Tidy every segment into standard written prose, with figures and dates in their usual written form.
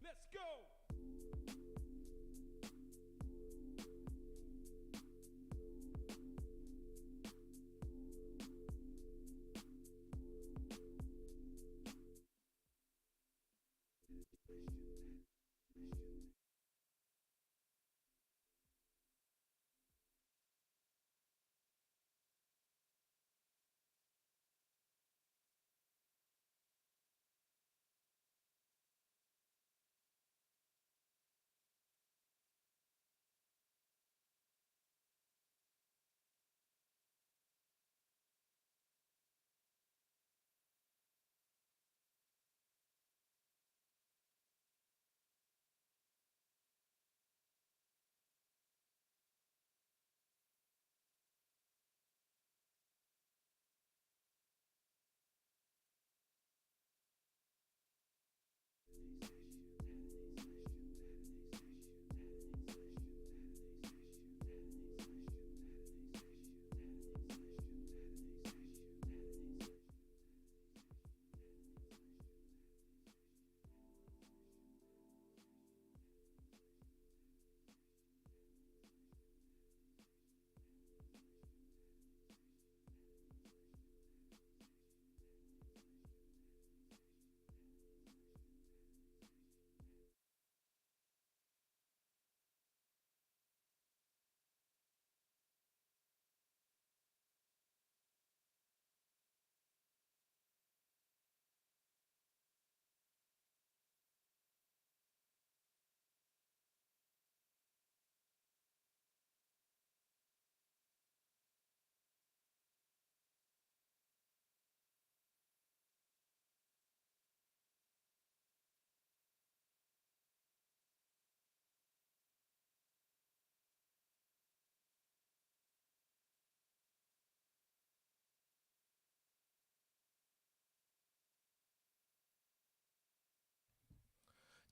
Let's go.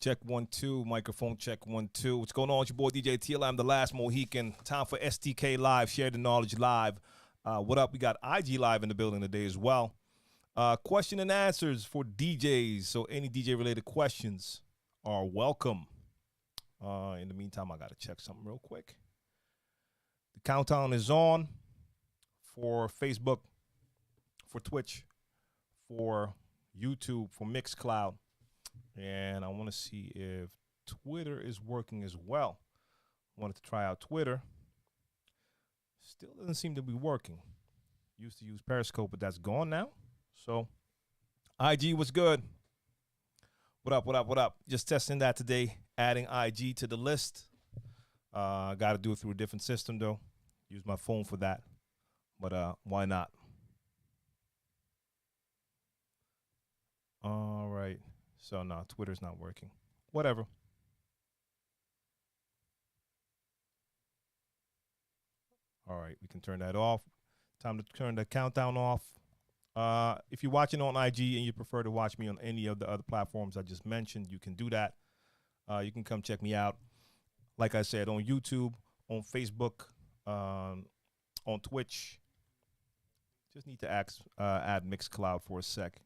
Check 1 2, microphone check 1 2. What's going on? It's your boy DJ TLM, the last Mohican. Time for STK Live, share the knowledge live. What up? We got IG Live in the building today as well. Question and answers for DJs. So any DJ related questions are welcome. In the meantime, I gotta check something real quick. The countdown is on for Facebook, for Twitch, for YouTube, for Mixcloud. And I want to see if Twitter is working as well. Wanted to try out Twitter. Still doesn't seem to be working. Used to use Periscope, but that's gone now. So, IG was good. What up, what up, what up? Just testing that today. Adding IG to the list. Got to do it through a different system, though. Use my phone for that. But why not? All right. So, no, Twitter's not working. Whatever. All right, we can turn that off. Time to turn the countdown off. If you're watching on IG and you prefer to watch me on any of the other platforms I just mentioned, you can do that. You can come check me out. Like I said, on YouTube, on Facebook, on Twitch. Just need to add Mixcloud for a sec.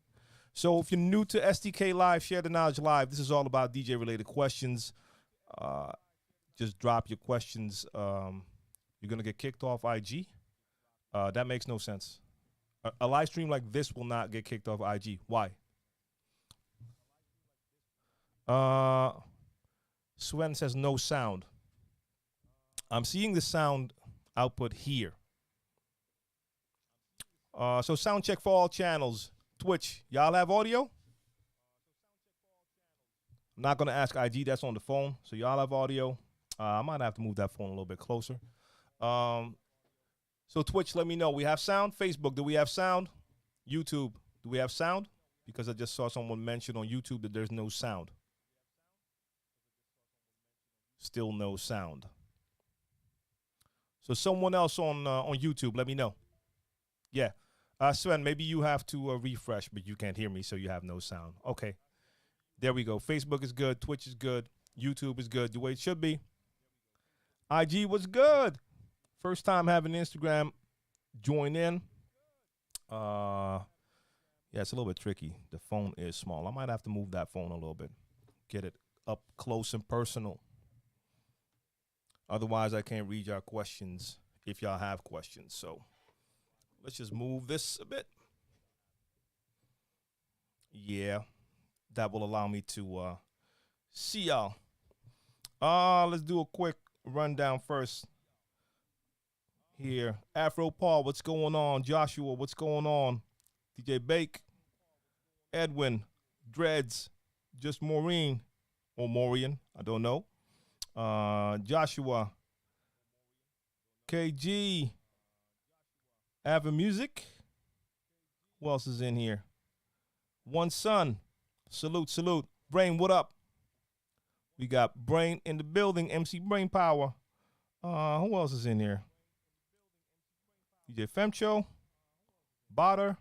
So if you're new to STK Live, share the knowledge live. This is all about DJ related questions. Just drop your questions. You're going to get kicked off IG. That makes no sense. A live stream like this will not get kicked off IG. Why? Sven says no sound. I'm seeing the sound output here. So sound check for all channels. Twitch, y'all have audio? I'm not going to ask IG. That's on the phone. So y'all have audio. I might have to move that phone a little bit closer. So Twitch, let me know. We have sound. Facebook, do we have sound? YouTube, do we have sound? Because I just saw someone mention on YouTube that there's no sound. Still no sound. So someone else on YouTube, let me know. Yeah. Sven, maybe you have to refresh, but you can't hear me, so you have no sound. Okay. There we go. Facebook is good. Twitch is good. YouTube is good. The way it should be. IG was good. First time having Instagram join in. Yeah, Yeah, it's a little bit tricky. The phone is small. I might have to move that phone a little bit. Get it up close and personal. Otherwise, I can't read your questions if y'all have questions. So let's just move this a bit. Yeah, that will allow me to see y'all. Let's do a quick rundown first. Here, Afro Paul, what's going on? Joshua, what's going on? DJ Bake, Edwin, Dreads, just Maureen or Maureen, I don't know. Joshua, KG, Ava Music. Who else is in here? One Son, salute, salute. Brain, what up? We got Brain in the building, MC Brainpower. Who else is in here? DJ Femcho, Botter,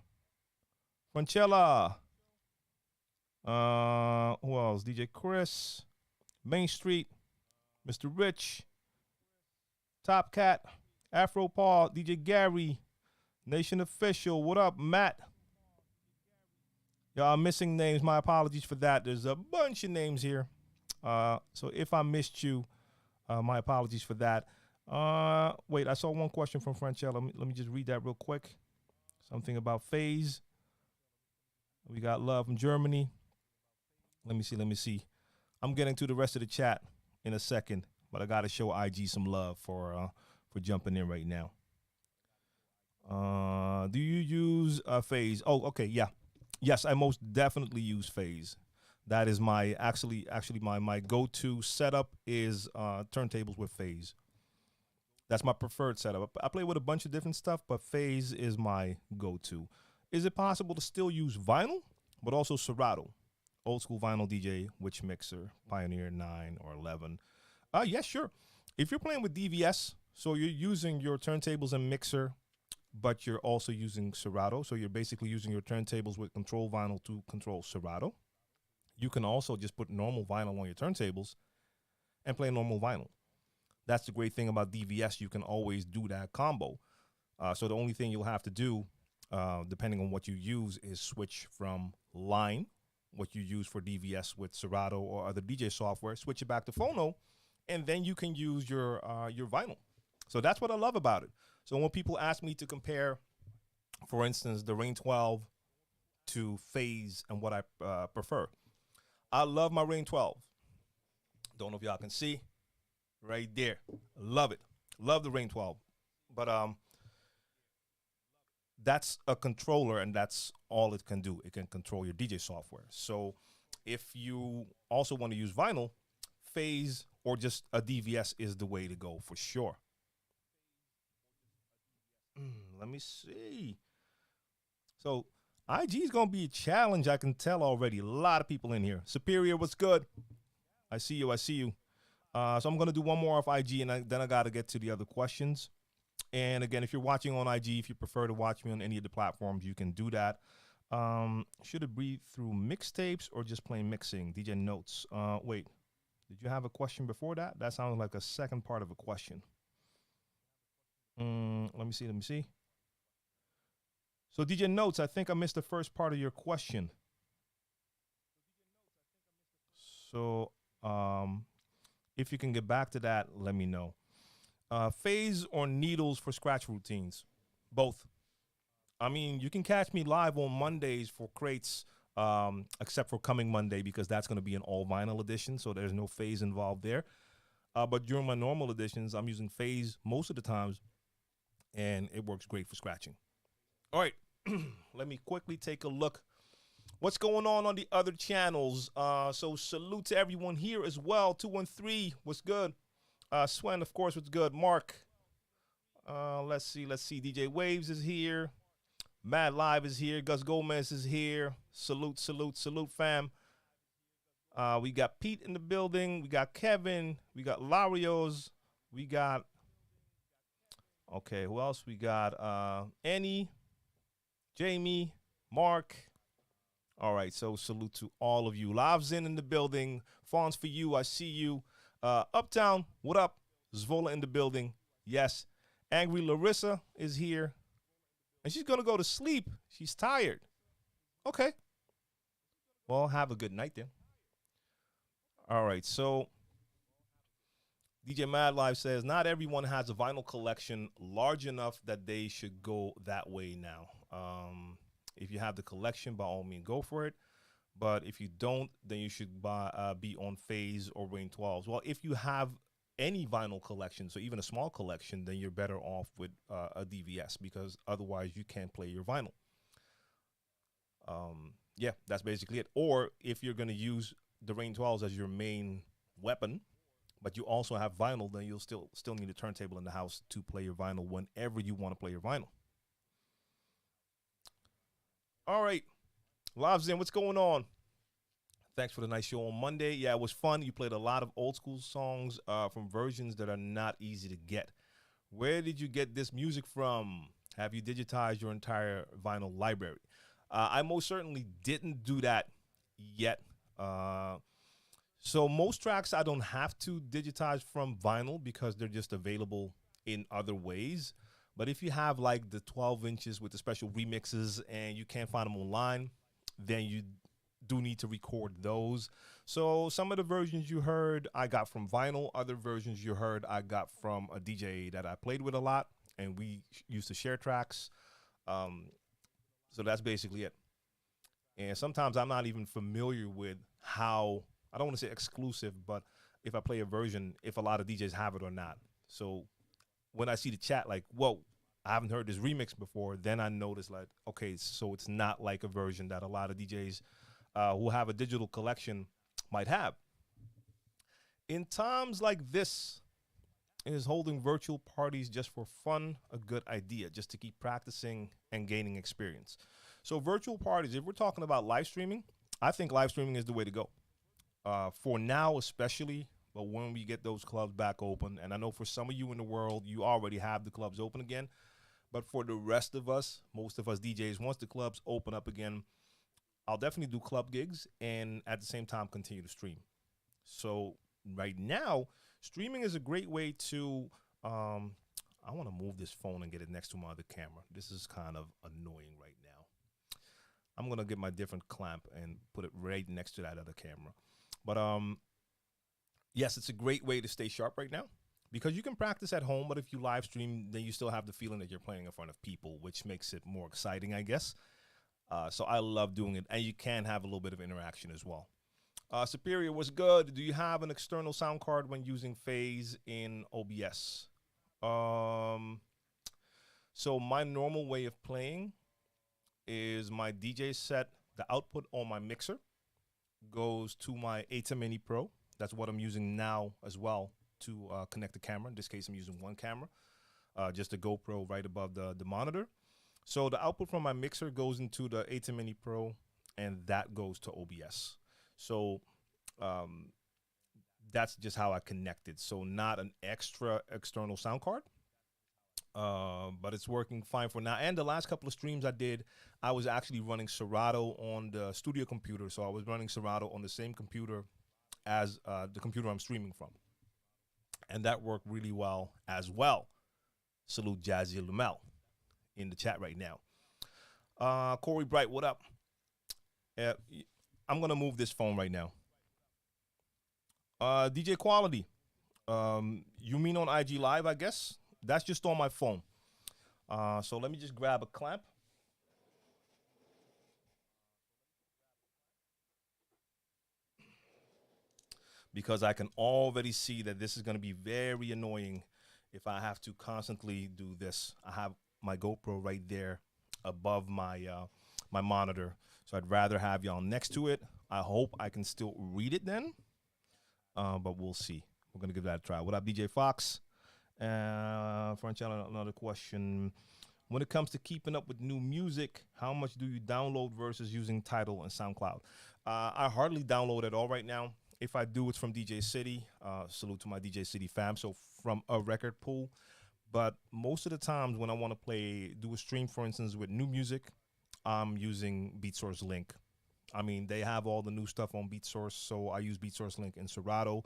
Franchella. Who else? DJ Chris, Main Street, Mr. Rich, Top Cat, Afro Paul, DJ Gary, Nation Official. What up, Matt? Y'all missing names. My apologies for that. There's a bunch of names here. So if I missed you, my apologies for that. Wait, I saw one question from Franchella. Let me just read that real quick. Something about phase. We got love from Germany. Let me see. I'm getting to the rest of the chat in a second, but I got to show IG some love for jumping in right now. Do you use phase? Oh, okay, yeah. Yes, I most definitely use phase. That is my my go-to setup is turntables with phase. That's my preferred setup. I play with a bunch of different stuff, but phase is my go-to. Is it possible to still use vinyl, but also Serato? Old school vinyl DJ, which mixer? Pioneer 9 or 11? Yeah, sure. If you're playing with DVS, so you're using your turntables and mixer, but you're also using Serato, so you're basically using your turntables with control vinyl to control Serato. You can also just put normal vinyl on your turntables and play normal vinyl. That's the great thing about DVS. You can always do that combo. So the only thing you'll have to do, depending on what you use, is switch from line, what you use for DVS with Serato or other DJ software, switch it back to phono, and then you can use your vinyl. So that's what I love about it. So when people ask me to compare, for instance, the Rane 12 to phase and what I prefer, I love my Rane 12. Don't know if y'all can see. Right there. Love it. Love the Rane 12. But that's a controller, and that's all it can do. It can control your DJ software. So if you also want to use vinyl, phase or just a DVS is the way to go for sure. Let me see. So IG is going to be a challenge, I can tell already. A lot of people in here. Superior, what's good? I see you. So I'm going to do one more off IG, and then I got to get to the other questions. And again, if you're watching on IG, if you prefer to watch me on any of the platforms, you can do that. Should it be through mixtapes or just plain mixing? DJ Notes. Wait, did you have a question before that? That sounded like a second part of a question. Let me see. So DJ Notes, I think I missed the first part of your question. So if you can get back to that, let me know. Phase or needles for scratch routines? Both. I mean, you can catch me live on Mondays for crates, except for coming Monday, because that's going to be an all vinyl edition, so there's no phase involved there. But during my normal editions, I'm using phase most of the times, and it works great for scratching. All right, let me quickly take a look. What's going on the other channels? So salute to everyone here as well. 213, what's good? Swen, of course, what's good? Mark, let's see. DJ Waves is here. Mad Live is here. Gus Gomez is here. Salute, fam. We got Pete in the building. We got Kevin. We got Larios. We got, okay, who else? We got Annie, Jamie, Mark. All right, so salute to all of you. Live's in the building. Fawns for you, I see you. Uptown, what up? Zvola in the building. Yes. Angry Larissa is here. And she's going to go to sleep. She's tired. Okay. Well, have a good night then. All right. So DJ Mad Live says not everyone has a vinyl collection large enough that they should go that way now. If you have the collection, by all means, go for it. But if you don't, then you should be on Phase or Rane 12s. Well, if you have any vinyl collection, so even a small collection, then you're better off with a DVS because otherwise you can't play your vinyl. Yeah, that's basically it. Or if you're going to use the Rane 12s as your main weapon, but you also have vinyl, then you'll still need a turntable in the house to play your vinyl whenever you want to play your vinyl. All right. Lives in, what's going on? Thanks for the nice show on Monday. Yeah, it was fun. You played a lot of old school songs from versions that are not easy to get. Where did you get this music from? Have you digitized your entire vinyl library? I most certainly didn't do that yet. So most tracks I don't have to digitize from vinyl because they're just available in other ways. But if you have like the 12 inches with the special remixes and you can't find them online, then you do need to record those. So some of the versions you heard I got from vinyl. Other versions you heard I got from a DJ that I played with a lot, and we used to share tracks. So that's basically it. And sometimes I'm not even familiar with how, I don't want to say exclusive, but if I play a version, if a lot of DJs have it or not. So when I see the chat like, whoa, I haven't heard this remix before, then I notice like, okay, so it's not like a version that a lot of DJs who have a digital collection might have. In times like this, is holding virtual parties just for fun a good idea, just to keep practicing and gaining experience? So virtual parties, if we're talking about live streaming, I think live streaming is the way to go. For now especially, but when we get those clubs back open, and I know for some of you in the world, you already have the clubs open again, but for the rest of us, most of us DJs, once the clubs open up again, I'll definitely do club gigs and at the same time continue to stream. So right now, streaming is a great way to, I want to move this phone and get it next to my other camera. This is kind of annoying right now. I'm going to get my different clamp and put it right next to that other camera. But yes, it's a great way to stay sharp right now because you can practice at home, but if you live stream, then you still have the feeling that you're playing in front of people, which makes it more exciting, I guess. So I love doing it, and you can have a little bit of interaction as well. Superior was good. Do you have an external sound card when using Phase in OBS? So my normal way of playing is my DJ set, the output on my mixer goes to my ATEM Mini Pro. That's what I'm using now as well to connect the camera. In this case, I'm using one camera, just a GoPro right above the monitor. So the output from my mixer goes into the ATEM Mini Pro, and that goes to OBS. So that's just how I connected. So not an extra external sound card, but it's working fine for now. And the last couple of streams I did, I was actually running Serato on the studio computer. So I was running Serato on the same computer as the computer I'm streaming from. And that worked really well as well. Salute Jazzy Lumel in the chat right now. Corey Bright, what up? I'm going to move this phone right now. DJ Quality, you mean on IG Live, I guess? That's just on my phone. So let me just grab a clamp. Because I can already see that this is going to be very annoying if I have to constantly do this. I have my GoPro right there above my my monitor. So I'd rather have y'all next to it. I hope I can still read it then. But we'll see. We're going to give that a try. What up, DJ Fox? French, another question. When it comes to keeping up with new music, how much do you download versus using Tidal and SoundCloud? I hardly download at all right now. If I do, it's from DJ City. Salute to my DJ City fam. So from a record pool. But most of the times when I want to do a stream, for instance, with new music, I'm using BeatSource Link. I mean, they have all the new stuff on BeatSource, so I use BeatSource Link in Serato.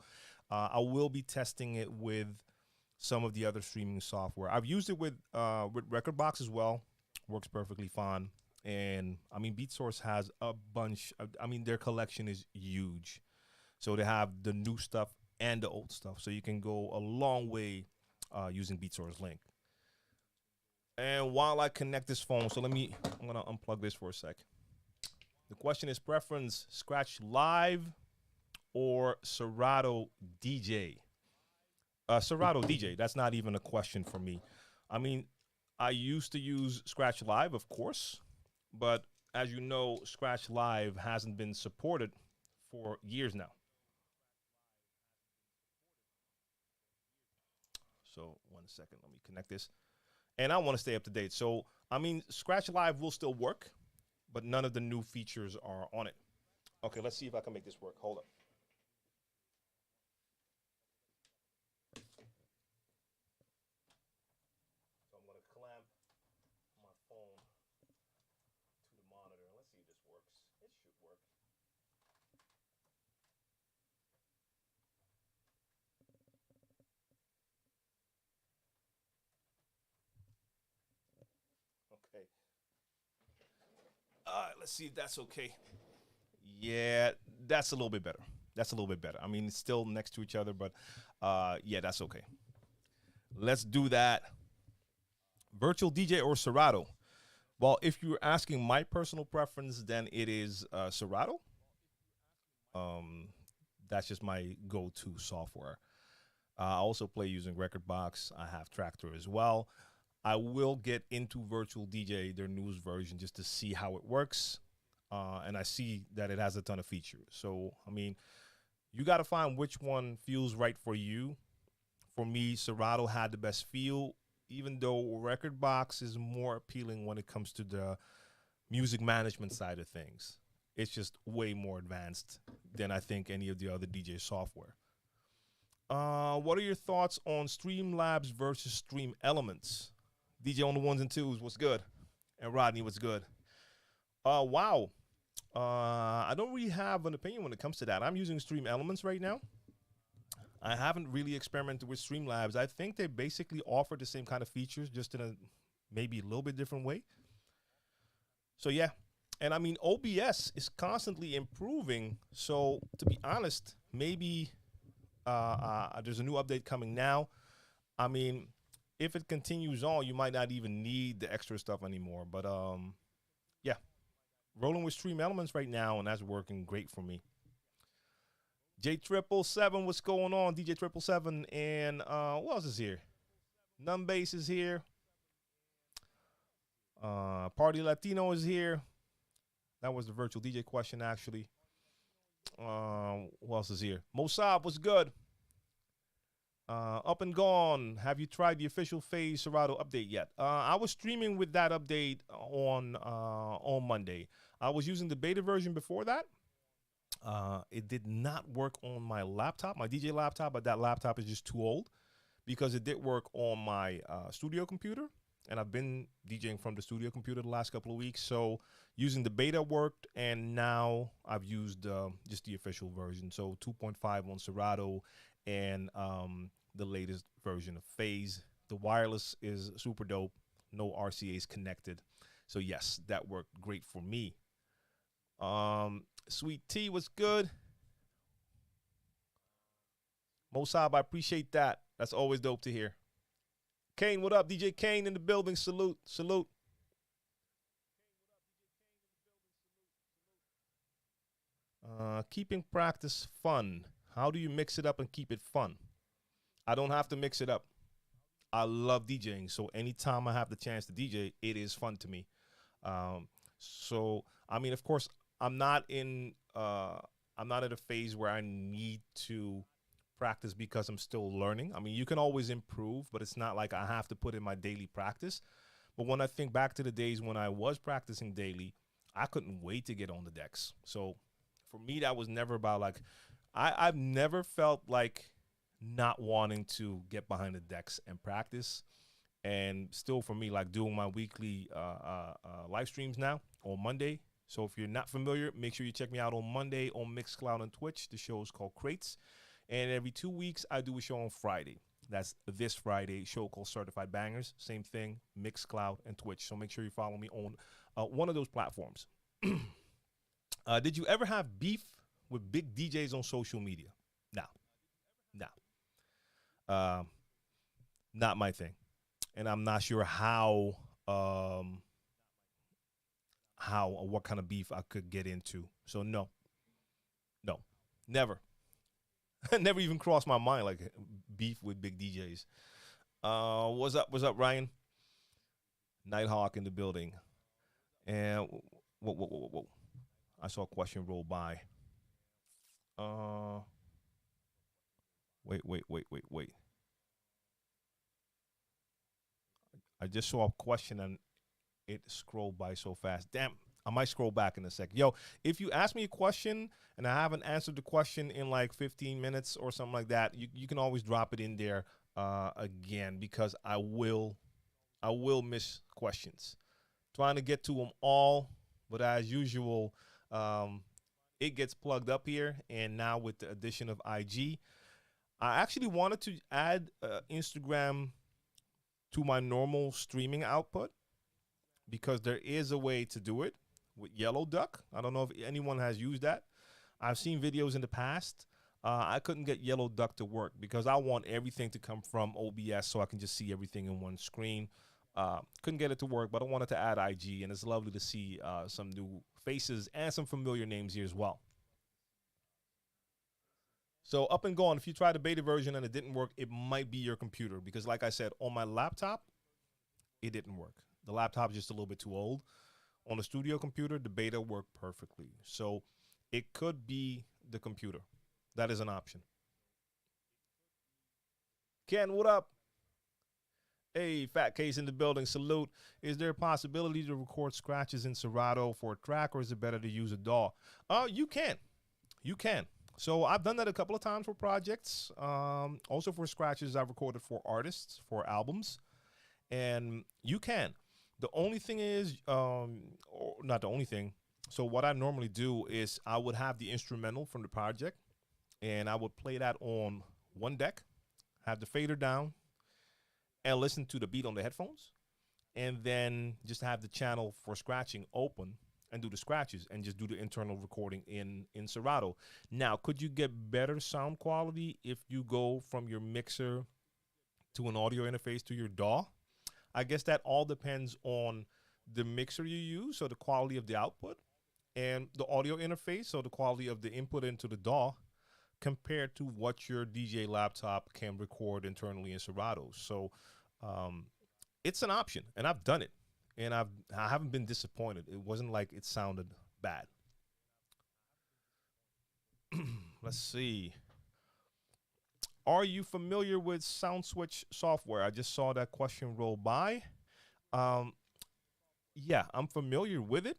I will be testing it with some of the other streaming software. I've used it with Rekordbox as well. Works perfectly fine. And I mean, BeatSource has a bunch I mean, their collection is huge. So they have the new stuff and the old stuff. So you can go a long way using BeatSource link. And while I connect this phone, so I'm gonna unplug this for a sec. The question is preference, Scratch Live or Serato DJ? Serato DJ, that's not even a question for me. I mean, I used to use Scratch Live, of course, but as you know, Scratch Live hasn't been supported for years now. So 1 second, let me connect this. And I want to stay up to date. So, I mean, Scratch Live will still work, but none of the new features are on it. Okay, let's see if I can make this work. Hold up. So I'm going to clamp my phone to the monitor. Let's see if this works. It should work. Okay. All right, let's see if that's okay. Yeah, that's a little bit better. That's a little bit better. I mean, it's still next to each other, but yeah, that's okay. Let's do that. Virtual DJ or Serato? Well, if you're asking my personal preference, then it is Serato. Um, that's just my go-to software. I also play using Rekordbox. I have Tractor as well. I will get into Virtual DJ, their newest version, just to see how it works. And I see that it has a ton of features. So, I mean, you got to find which one feels right for you. For me, Serato had the best feel, even though Rekordbox is more appealing when it comes to the music management side of things. It's just way more advanced than I think any of the other DJ software. What are your thoughts on Streamlabs versus Stream Elements? DJ on the ones and twos, what's good? And Rodney, what's good? Wow. I don't really have an opinion when it comes to that. I'm using Stream Elements right now. I haven't really experimented with Streamlabs. I think they basically offer the same kind of features, just in a maybe a little bit different way. So yeah, and I mean OBS is constantly improving. So to be honest, maybe there's a new update coming now. I mean, if it continues on, you might not even need the extra stuff anymore. But yeah, rolling with Stream Elements right now, and that's working great for me. J777, what's going on? DJ 777, and what else is here? Numbase is here. Party Latino is here. That was the virtual DJ question, actually. Who else is here? Mosab, what's good? Up and gone. Have you tried the official Phase Serato update yet? I was streaming with that update on Monday. I was using the beta version before that. It did not work on my laptop, my DJ laptop, but that laptop is just too old because it did work on my studio computer. And I've been DJing from the studio computer the last couple of weeks. So using the beta worked, and now I've used just the official version. So 2.5 on Serato and the latest version of Phase. The wireless is super dope. No RCAs connected. So yes, that worked great for me. Sweet Tea was good. Mosab, I appreciate that. That's always dope to hear. Kane, what up? DJ Kane in the building. Salute, salute. Keeping practice fun. How do you mix it up and keep it fun? I don't have to mix it up. I love DJing, so anytime I have the chance to DJ, it is fun to me. So I mean, of course, I'm not at a phase where I need to practice because I'm still learning. I mean, you can always improve, but it's not like I have to put in my daily practice. But when I think back to the days when I was practicing daily, I couldn't wait to get on the decks. So for me, that was never about like, I've never felt like not wanting to get behind the decks and practice. And still for me, like doing my weekly live streams now on Monday. So if you're not familiar, make sure you check me out on Monday on Mixcloud and Twitch. The show is called Crates. And every 2 weeks, I do a show on Friday. That's this Friday, show called Certified Bangers. Same thing, Mixcloud and Twitch. So make sure you follow me on one of those platforms. Did you ever have beef with big DJs on social media? No. Not my thing. And I'm not sure what kind of beef I could get into. So no, never. Never even crossed my mind, like beef with big DJs. What's up, Ryan? Nighthawk in the building. And whoa. I saw a question roll by. Wait. I just saw a question and it scrolled by so fast. Damn, I might scroll back in a second. Yo, if you ask me a question and I haven't answered the question in like 15 minutes or something like that, you can always drop it in there again, because I will miss questions. Trying to get to them all, but as usual, it gets plugged up here. And now with the addition of IG, I actually wanted to add Instagram to my normal streaming output, because there is a way to do it with Yellow Duck. I don't know if anyone has used that. I've seen videos in the past. I couldn't get Yellow Duck to work because I want everything to come from OBS so I can just see everything in one screen. Couldn't get it to work, but I wanted to add IG, and it's lovely to see some new faces and some familiar names here as well. So up and going, if you try the beta version and it didn't work, it might be your computer, because like I said, on my laptop, it didn't work. The laptop is just a little bit too old. On the studio computer, the beta worked perfectly. So it could be the computer. That is an option. Ken, what up? Hey, Fat Case in the building, salute. Is there a possibility to record scratches in Serato for a track, or is it better to use a DAW? You can. So I've done that a couple of times for projects. Also for scratches I've recorded for artists, for albums. And you can. The only thing is, or not the only thing. So what I normally do is I would have the instrumental from the project, and I would play that on one deck, have the fader down, and listen to the beat on the headphones, and then just have the channel for scratching open and do the scratches and just do the internal recording in Serato. Now, could you get better sound quality if you go from your mixer to an audio interface to your DAW? I guess that all depends on the mixer you use, so the quality of the output, and the audio interface, so the quality of the input into the DAW, compared to what your DJ laptop can record internally in Serato. So it's an option, and I've done it, and I haven't been disappointed. It wasn't like it sounded bad. Let's see. Are you familiar with SoundSwitch software? I just saw that question roll by. Yeah, I'm familiar with it.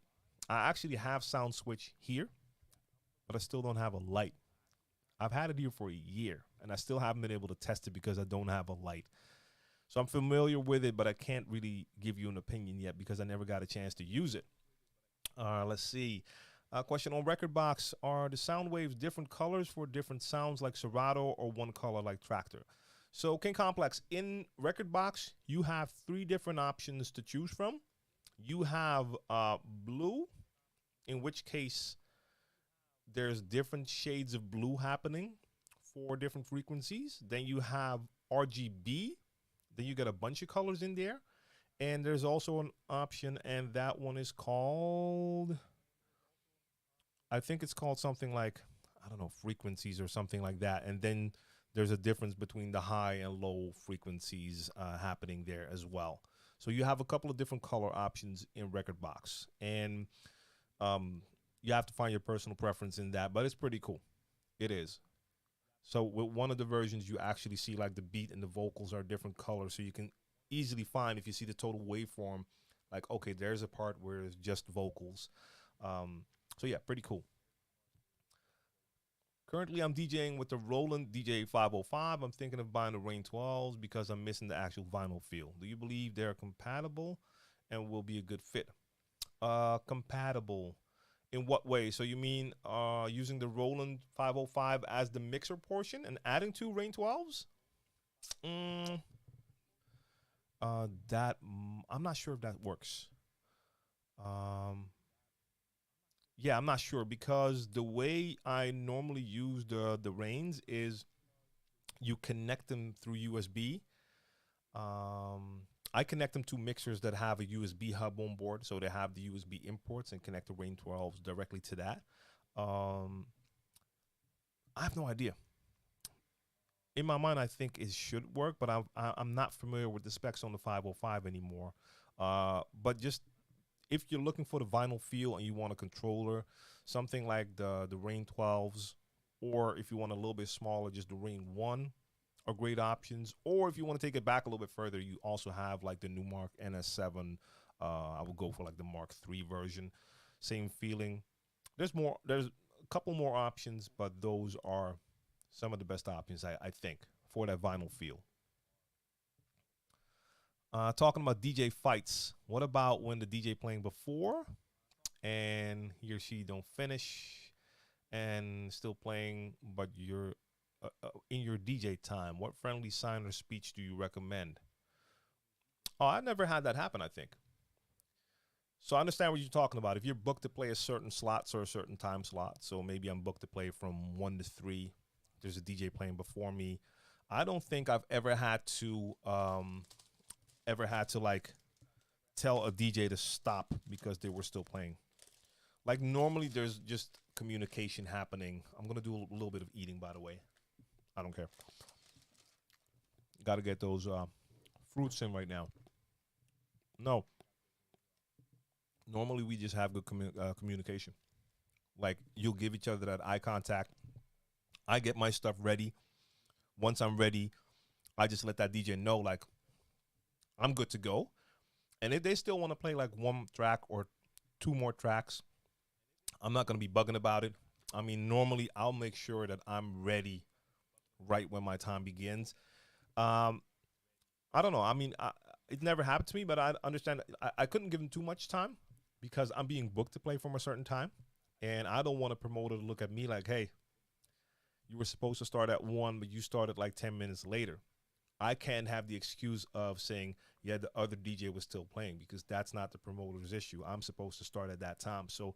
I actually have SoundSwitch here, but I still don't have a light. I've had it here for a year, and I still haven't been able to test it because I don't have a light. So I'm familiar with it, but I can't really give you an opinion yet because I never got a chance to use it. Let's see. Question on Rekordbox. Are the sound waves different colors for different sounds like Serato, or one color like Tractor? So King Complex, in Rekordbox, you have 3 different options to choose from. You have blue, in which case there's different shades of blue happening for different frequencies. Then you have RGB. Then you get a bunch of colors in there. And there's also an option, and that one is called, I think it's called something like, I don't know, frequencies or something like that. And then there's a difference between the high and low frequencies happening there as well. So you have a couple of different color options in Rekordbox. And you have to find your personal preference in that, but it's pretty cool. It is. So with one of the versions, you actually see like the beat and the vocals are different colors. So you can easily find, if you see the total waveform, like, okay, there's a part where it's just vocals. So yeah, pretty cool. Currently, I'm DJing with the Roland DJ 505. I'm thinking of buying the Rane 12s because I'm missing the actual vinyl feel. Do you believe they're compatible and will be a good fit? Compatible in what way? So you mean using the Roland 505 as the mixer portion and adding 2 Rane 12s? Mm, I'm not sure if that works. Um, yeah, I'm not sure because the way I normally use the Ranes is you connect them through USB. Um, I connect them to mixers that have a USB hub on board, so they have the USB imports and connect the Rane 12s directly to that. Um, I have no idea. In my mind, I think it should work, but I'm not familiar with the specs on the 505 anymore. But just if you're looking for the vinyl feel and you want a controller, something like the Rane 12s, or if you want a little bit smaller, just the Rane One are great options. Or if you want to take it back a little bit further, you also have like the Numark NS7. I would go for like the Mark III version. Same feeling. There's more. There's a couple more options, but those are some of the best options I think for that vinyl feel. Talking about DJ fights. What about when the DJ playing before and he or she don't finish and still playing, but you're in your DJ time? What friendly sign or speech do you recommend? Oh, I never had that happen, I think. So I understand what you're talking about. If you're booked to play a certain slots or a certain time slot, so maybe I'm booked to play from 1 to 3. There's a DJ playing before me. I don't think I've ever had to like tell a DJ to stop because they were still playing. Like normally there's just communication happening. I'm gonna do a little bit of eating, by the way. I don't care. Got to get those fruits in right now. No, normally we just have good communication. Like you'll give each other that eye contact. I get my stuff ready. Once I'm ready, I just let that DJ know like I'm good to go. And if they still want to play like one track or two more tracks, I'm not going to be bugging about it. I mean, normally I'll make sure that I'm ready right when my time begins. Um, I don't know. I mean, it never happened to me, but I understand. I couldn't give them too much time because I'm being booked to play from a certain time. And I don't want a promoter to look at me like, hey, you were supposed to start at 1, but you started like 10 minutes later. I can't have the excuse of saying, yeah, the other DJ was still playing because that's not the promoter's issue. I'm supposed to start at that time. So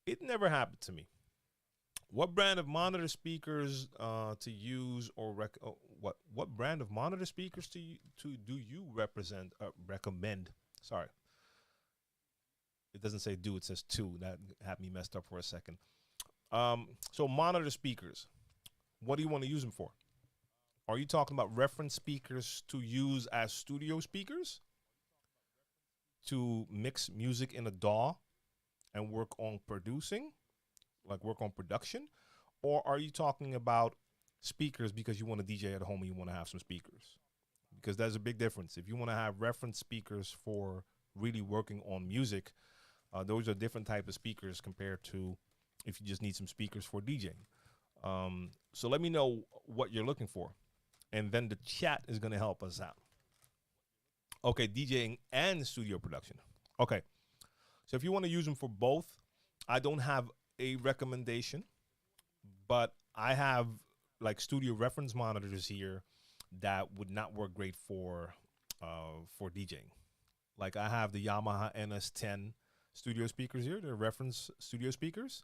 it never happened to me. What brand of monitor speakers to use or what brand of monitor speakers to do you recommend? Sorry, it doesn't say do, it says to. That had me messed up for a second. So monitor speakers, what do you want to use them for? Are you talking about reference speakers to use as studio speakers to mix music in a DAW and work on producing, like work on production? Or are you talking about speakers because you want to DJ at home and you want to have some speakers? Because there's a big difference. If you want to have reference speakers for really working on music, those are different type of speakers compared to if you just need some speakers for DJing. So let me know what you're looking for. And then the chat is going to help us out. Okay, DJing and studio production. Okay, so if you want to use them for both, I don't have a recommendation, but I have like studio reference monitors here that would not work great for DJing. Like I have the Yamaha NS10 studio speakers here. They're reference studio speakers.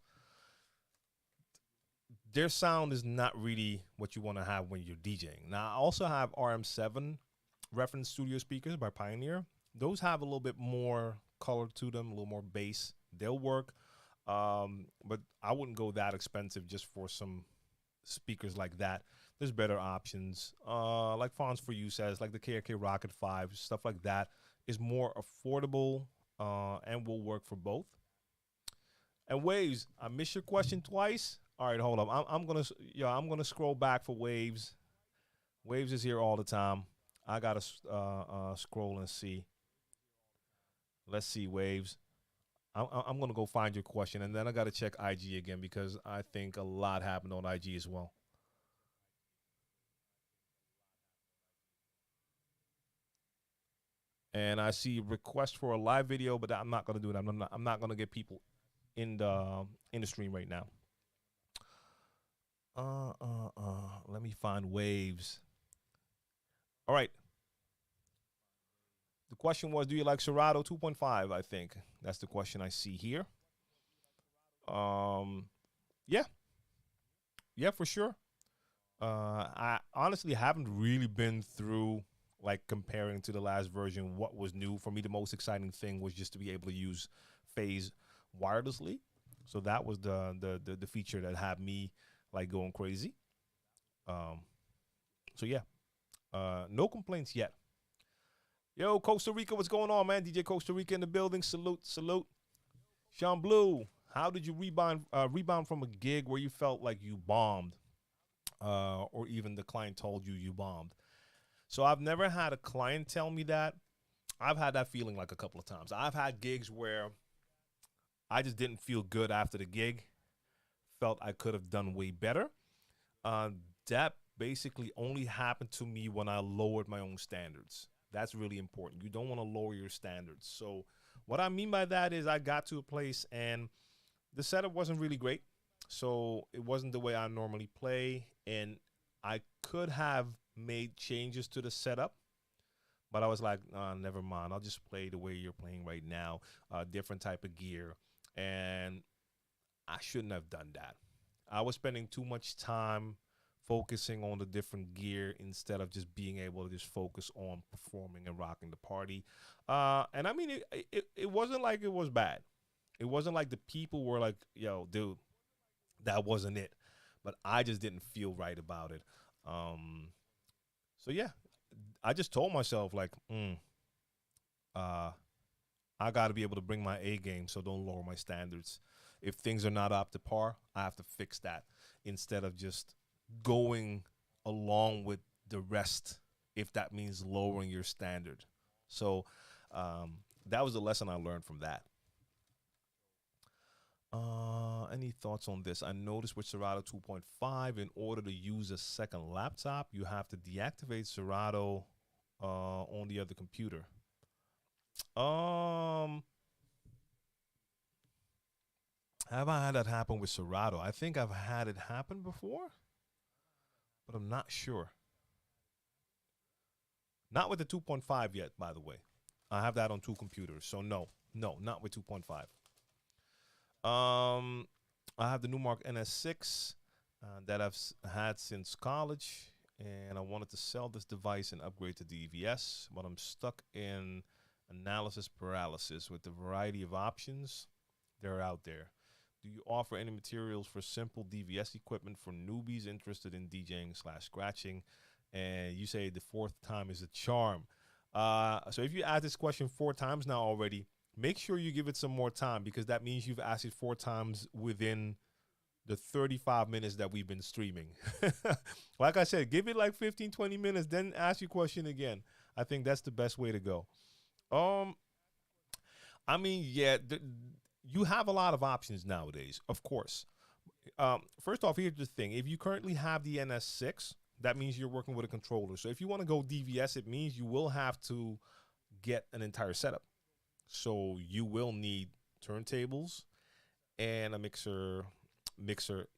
Their sound is not really what you want to have when you're DJing. Now, I also have RM7 reference studio speakers by Pioneer. Those have a little bit more color to them, a little more bass. They'll work, but I wouldn't go that expensive just for some speakers like that. There's better options, like Fonz for You says, like the KRK Rocket 5, stuff like that is more affordable and will work for both. And Waves, I missed your question twice. All right, hold up. I'm gonna scroll back for Waves. Waves is here all the time. I gotta scroll and see. Let's see, Waves. I'm gonna go find your question, and then I gotta check IG again because I think a lot happened on IG as well. And I see request for a live video, but I'm not gonna do it. I'm not gonna get people in the stream right now. Let me find Waves. All right. The question was, do you like Serato 2.5? I think that's the question I see here. Yeah, yeah, for sure. I honestly haven't really been through like comparing to the last version what was new. For me, the most exciting thing was just to be able to use phase wirelessly. So that was the feature that had me like going crazy. Um, so yeah, no complaints yet. Yo, Costa Rica, what's going on, man? DJ Costa Rica in the building. Salute, salute. Sean Blue, how did you rebound from a gig where you felt like you bombed, or even the client told you you bombed? So I've never had a client tell me that. I've had that feeling like a couple of times. I've had gigs where I just didn't feel good after the gig. Felt I could have done way better. Uh, that basically only happened to me when I lowered my own standards. That's really important. You don't want to lower your standards. So what I mean by that is I got to a place and the setup wasn't really great. So it wasn't the way I normally play. And I could have made changes to the setup, but I was like, never mind. I'll just play the way you're playing right now, different type of gear. And I shouldn't have done that. I was spending too much time focusing on the different gear instead of just being able to just focus on performing and rocking the party. And I mean, it wasn't like it was bad. It wasn't like the people were like, yo, dude, that wasn't it. But I just didn't feel right about it. So yeah, I just told myself like, I got to be able to bring my A game, so don't lower my standards. If things are not up to par, I have to fix that instead of just going along with the rest, if that means lowering your standard. So that was the lesson I learned from that. Any thoughts on this? I noticed with Serato 2.5, in order to use a second laptop, you have to deactivate Serato on the other computer. Have I had that happen with Serato? I think I've had it happen before, but I'm not sure. Not with the 2.5 yet, by the way. I have that on two computers, so no, not with 2.5. I have the Newmark NS6 that I've had since college, and I wanted to sell this device and upgrade to DVS, but I'm stuck in analysis paralysis with the variety of options that are out there. Do you offer any materials for simple DVS equipment for newbies interested in DJing / scratching? And you say the fourth time is a charm. So if you ask this question 4 times now already, make sure you give it some more time, because that means you've asked it 4 times within the 35 minutes that we've been streaming. Like I said, give it like 15, 20 minutes, then ask your question again. I think that's the best way to go. I mean, yeah, you have a lot of options nowadays, of course. First off, here's the thing. If you currently have the NS6, that means you're working with a controller. So if you want to go DVS, it means you will have to get an entire setup. So you will need turntables and a mixer,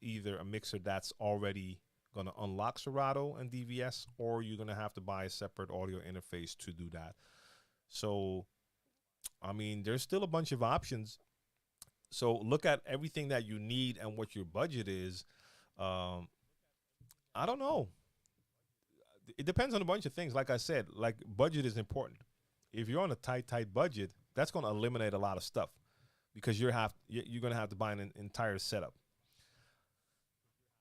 either a mixer that's already going to unlock Serato and DVS, or you're going to have to buy a separate audio interface to do that. So, I mean, there's still a bunch of options. So look at everything that you need and what your budget is. I don't know. It depends on a bunch of things. Like I said, like budget is important. If you're on a tight budget, that's going to eliminate a lot of stuff, because you're going to have to buy an entire setup.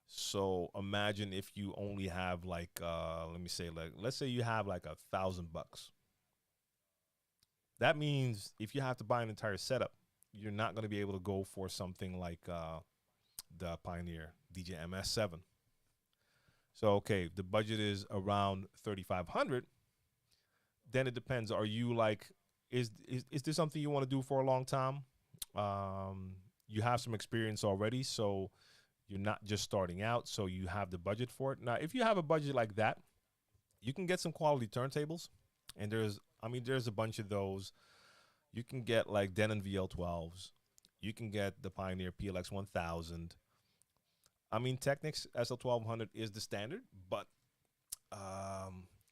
So imagine if you only have like, let me say, like, let's say you have like $1,000. That means if you have to buy an entire setup, you're not going to be able to go for something like the Pioneer DJ MS7. So, okay, the budget is around 3,500. Then it depends. Are you like, is this something you want to do for a long time? You have some experience already, so you're not just starting out, so you have the budget for it. Now, if you have a budget like that, you can get some quality turntables, and there's a bunch of those. You can get like Denon VL12s. You can get the Pioneer PLX 1000. I mean, Technics SL1200 is the standard, but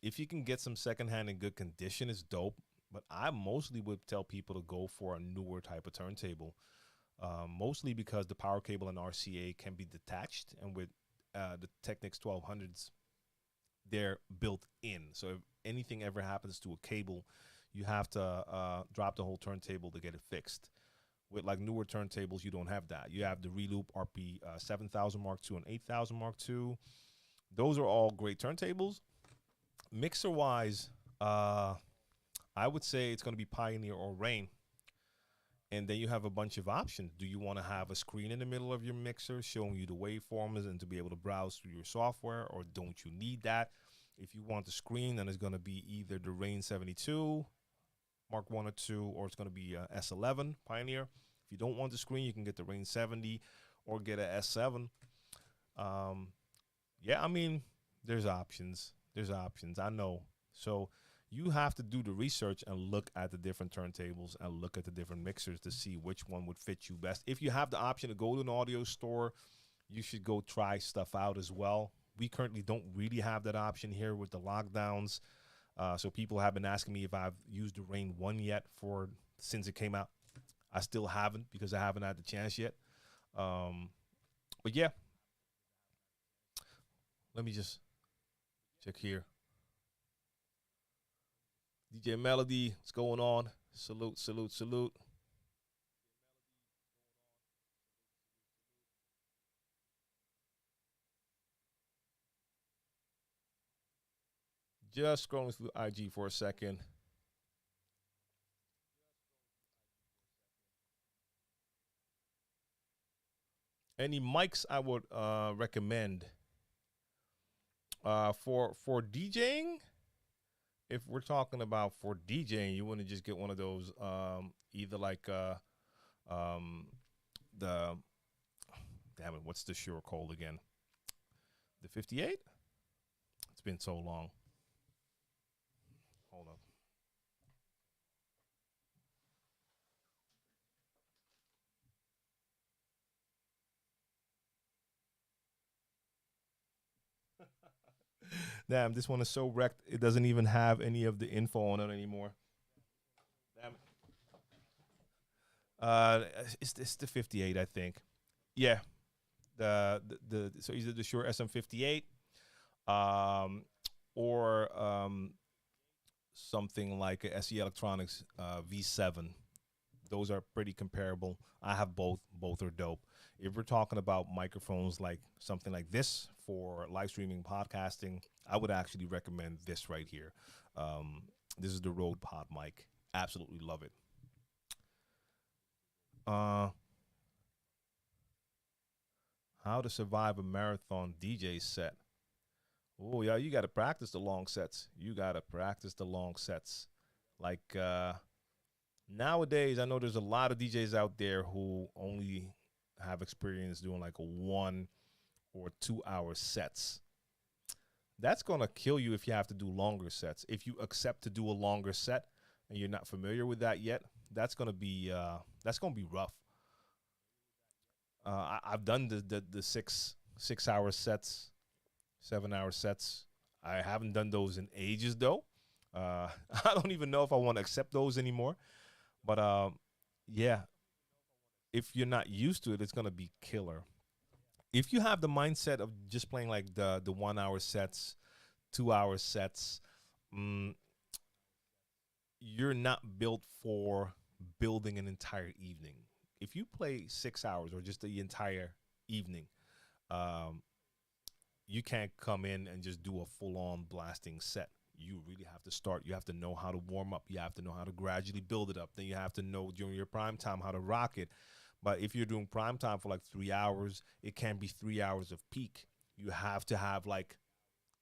If you can get some secondhand in good condition, it's dope. But I mostly would tell people to go for a newer type of turntable, mostly because the power cable and RCA can be detached, and with the Technics 1200s, they're built in. So if anything ever happens to a cable, you have to drop the whole turntable to get it fixed. With like newer turntables, you don't have that. You have the Reloop RP 7000 Mark II and 8000 Mark II. Those are all great turntables. Mixer wise, I would say it's going to be Pioneer or Rane. And then you have a bunch of options. Do you want to have a screen in the middle of your mixer showing you the waveforms and to be able to browse through your software, or don't you need that? If you want the screen, then it's going to be either the Rane 72 Mark 1 or 2, or it's going to be S11 Pioneer. If you don't want the screen, you can get the Rane 70 or get a S7. Yeah, I mean, there's options. There's options, I know. So you have to do the research and look at the different turntables and look at the different mixers to see which one would fit you best. If you have the option to go to an audio store, you should go try stuff out as well. We currently don't really have that option here with the lockdowns. So people have been asking me if I've used the Rane One yet since it came out. I still haven't because I haven't had the chance yet. But yeah, let me just check here. DJ Melody, what's going on? Salute, salute, salute. Just scrolling through IG for a second. Any mics I would recommend for DJing? If we're talking about for DJing, you want to just get one of those, either like the damn it, what's the Shure called again? The 58? It's been so long. Hold up. Damn, this one is so wrecked. It doesn't even have any of the info on it anymore. Damn it. It's the 58, I think. Yeah. So either the Shure SM58, or something like a SE Electronics V7. Those are pretty comparable. I have both. Both are dope. If we're talking about microphones like something like this for live streaming podcasting, I would actually recommend this right here. This is the Rode Pod mic. Absolutely love it. How to survive a marathon DJ set. Oh, yeah, you got to practice the long sets. You got to practice the long sets. Like nowadays, I know there's a lot of DJs out there who only have experience doing like a 1 or 2 hour sets. That's going to kill you if you have to do longer sets. If you accept to do a longer set and you're not familiar with that yet, that's going to be rough. I've done the 6 hour sets, 7 hour sets. I haven't done those in ages though. I don't even know if I want to accept those anymore. But yeah, if you're not used to it, it's gonna be killer. If you have the mindset of just playing like the 1 hour sets, 2 hour sets, you're not built for building an entire evening. If you play 6 hours or just the entire evening, you can't come in and just do a full-on blasting set. You really have to start. You have to know how to warm up. You have to know how to gradually build it up. Then you have to know during your prime time how to rock it. But if you're doing prime time for like 3 hours, it can be 3 hours of peak. You have to have like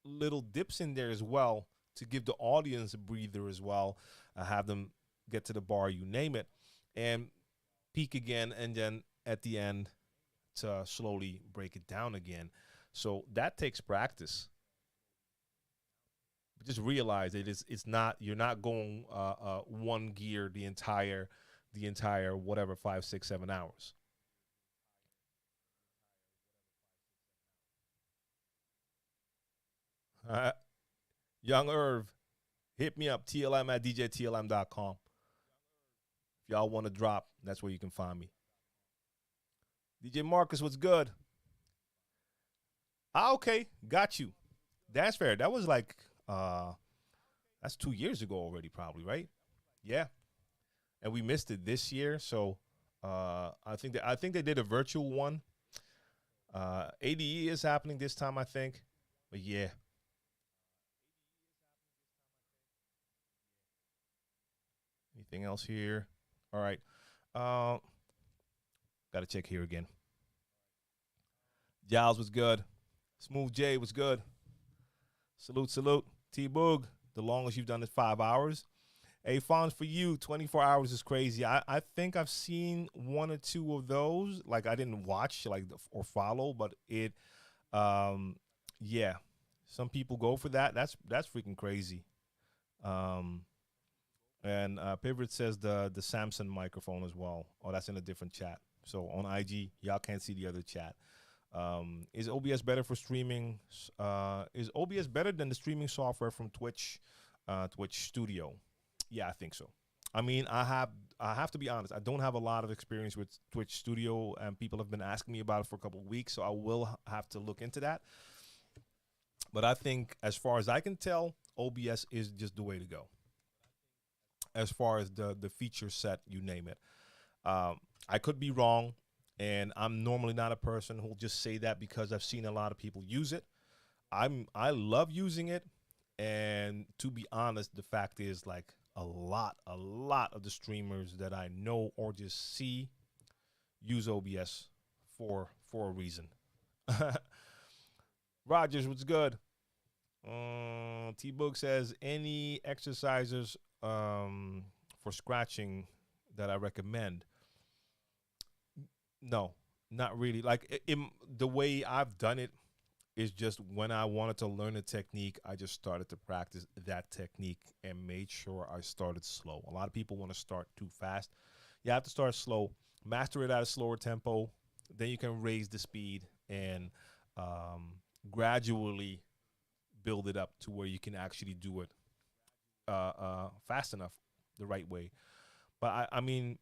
little dips in there as well to give the audience a breather as well. Have them get to the bar, you name it, and peak again, and then at the end to slowly break it down again. So that takes practice. Just realize it's not, you're not going one gear the entire whatever 5, 6, 7 hours. Young Irv, hit me up, TLM at DJTLM.com. If y'all want to drop, that's where you can find me. DJ Marcus, what's good? Ah, okay, got you. That's fair. That was like, that's 2 years ago already, probably, right? Yeah. And we missed it this year, so I think they did a virtual one. ADE is happening this time, I think. But yeah. Anything else here? All right. Got to check here again. Giles was good. Smooth J was good. Salute, salute. T-Boog, the longest you've done is 5 hours. Hey, Fonz, for you, 24 hours is crazy. I think I've seen 1 or 2 of those. Like, I didn't watch like or follow, but it, yeah. Some people go for that. That's freaking crazy. And Pivot says the Samsung microphone as well. Oh, that's in a different chat. So on IG, y'all can't see the other chat. Is OBS better for streaming? Is OBS better than the streaming software from Twitch Studio? Yeah, I think so. I mean, I have to be honest. I don't have a lot of experience with Twitch Studio, and people have been asking me about it for a couple of weeks, so I will have to look into that. But I think, as far as I can tell, OBS is just the way to go. As far as the feature set, you name it. I could be wrong, and I'm normally not a person who'll just say that because I've seen a lot of people use it. I love using it, and to be honest, the fact is, like, a lot of the streamers that I know or just see use OBS for a reason. Rogers, what's good? T-Book says, any exercises for scratching that I recommend? No, not really. Like, the way I've done it is just when I wanted to learn a technique, I just started to practice that technique and made sure I started slow. A lot of people want to start too fast. You have to start slow, master it at a slower tempo, then you can raise the speed and gradually build it up to where you can actually do it fast enough, the right way. But I mean,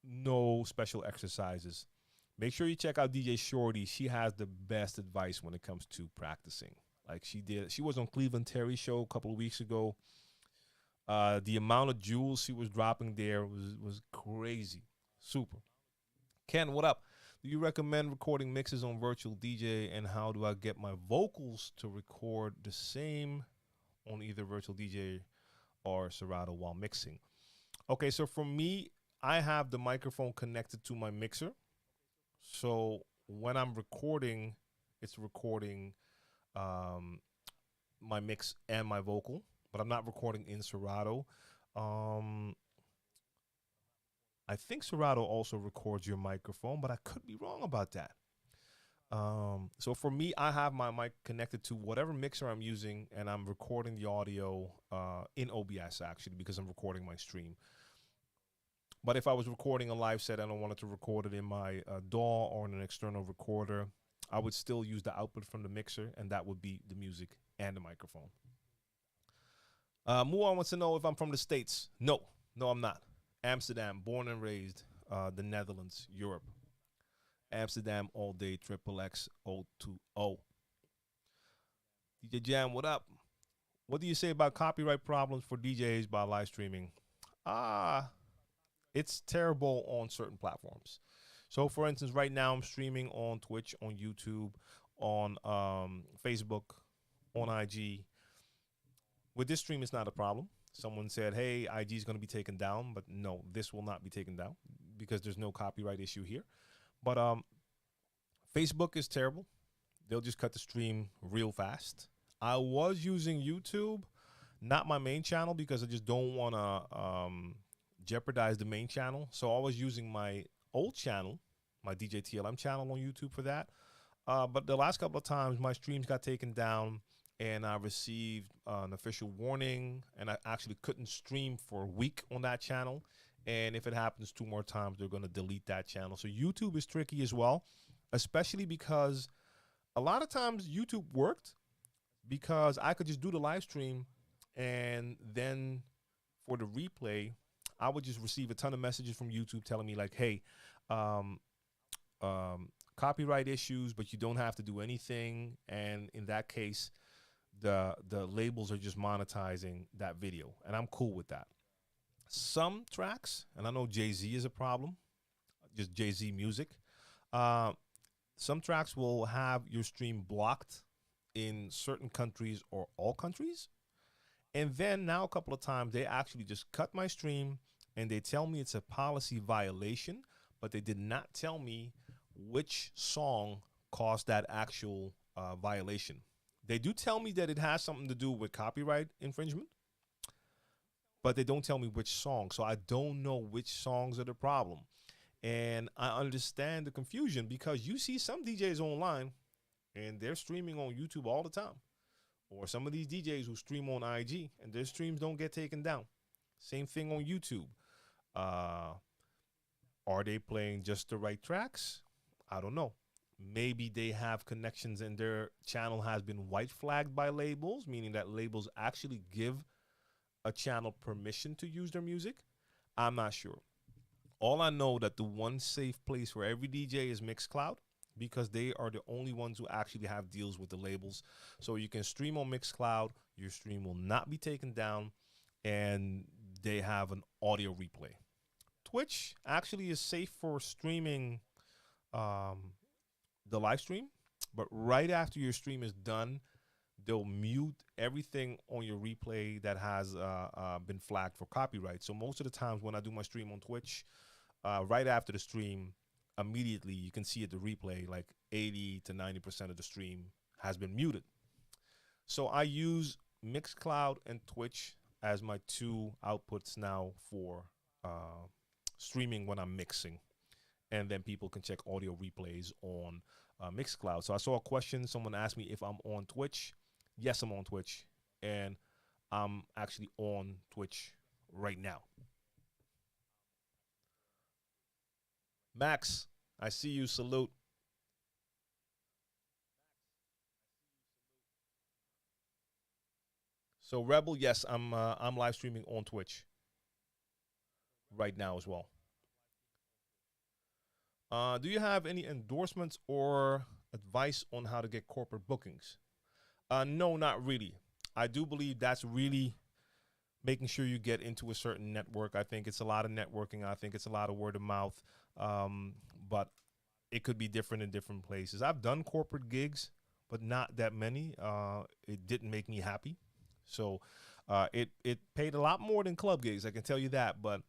no special exercises. Make sure you check out DJ Shorty. She has the best advice when it comes to practicing. Like she was on Cleveland Terry's show a couple of weeks ago. The amount of jewels she was dropping there was crazy. Super. Ken, what up? Do you recommend recording mixes on virtual DJ, and how do I get my vocals to record the same on either virtual DJ or Serato while mixing? Okay, so for me, I have the microphone connected to my mixer. So when I'm recording, it's recording my mix and my vocal, but I'm not recording in Serato. I think Serato also records your microphone, but I could be wrong about that. So for me, I have my mic connected to whatever mixer I'm using, and I'm recording the audio in OBS, actually, because I'm recording my stream. But if I was recording a live set and I wanted to record it in my DAW or in an external recorder, I would still use the output from the mixer, and that would be the music and the microphone. Muan wants to know if I'm from the States. No, I'm not. Amsterdam, born and raised, the Netherlands, Europe. Amsterdam all day, triple X 020. DJ Jam, what up? What do you say about copyright problems for DJs by live streaming? It's terrible on certain platforms. So, for instance, right now I'm streaming on Twitch, on YouTube, on Facebook, on IG. With this stream, it's not a problem. Someone said, hey, IG is going to be taken down, but no, this will not be taken down because there's no copyright issue here. But Facebook is terrible. They'll just cut the stream real fast. I was using YouTube, not my main channel, because I just don't want to jeopardize the main channel. So I was using my old channel, my DJ TLM channel on YouTube for that. But the last couple of times, my streams got taken down, and I received an official warning, and I actually couldn't stream for a week on that channel. And if it happens 2 more times, they're going to delete that channel. So YouTube is tricky as well, especially because a lot of times YouTube worked, because I could just do the live stream, and then for the replay, I would just receive a ton of messages from YouTube telling me like, hey, um, copyright issues, but you don't have to do anything. And in that case, the labels are just monetizing that video, and I'm cool with that. Some tracks, and I know Jay-Z is a problem, just Jay-Z music. Some tracks will have your stream blocked in certain countries or all countries. And then now a couple of times they actually just cut my stream and they tell me it's a policy violation, but they did not tell me which song caused that actual violation. They do tell me that it has something to do with copyright infringement, but they don't tell me which song. So I don't know which songs are the problem. And I understand the confusion because you see some DJs online and they're streaming on YouTube all the time. Or some of these DJs who stream on IG and their streams don't get taken down. Same thing on YouTube. Are they playing just the right tracks? I don't know. Maybe they have connections and their channel has been white flagged by labels, meaning that labels actually give a channel permission to use their music. I'm not sure. All I know that the one safe place for every DJ is Mixcloud, because they are the only ones who actually have deals with the labels. So you can stream on Mixcloud, your stream will not be taken down, and they have an audio replay. Twitch actually is safe for streaming the live stream, but right after your stream is done, they'll mute everything on your replay that has been flagged for copyright. So most of the times when I do my stream on Twitch, right after the stream, immediately you can see at the replay like 80 to 90% of the stream has been muted. So I use Mixcloud and Twitch as my two outputs now for streaming when I'm mixing, and then people can check audio replays on Mixcloud. So I saw a question, someone asked me if I'm on Twitch. Yes, I'm on Twitch, and I'm actually on Twitch right now. Max, I see you. Salute. So Rebel, yes, I'm live streaming on Twitch right now as well. Do you have any endorsements or advice on how to get corporate bookings? No, not really. I do believe that's really making sure you get into a certain network. I think it's a lot of networking. I think it's a lot of word of mouth. But it could be different in different places. I've done corporate gigs, but not that many. It didn't make me happy. So it paid a lot more than club gigs, I can tell you that. But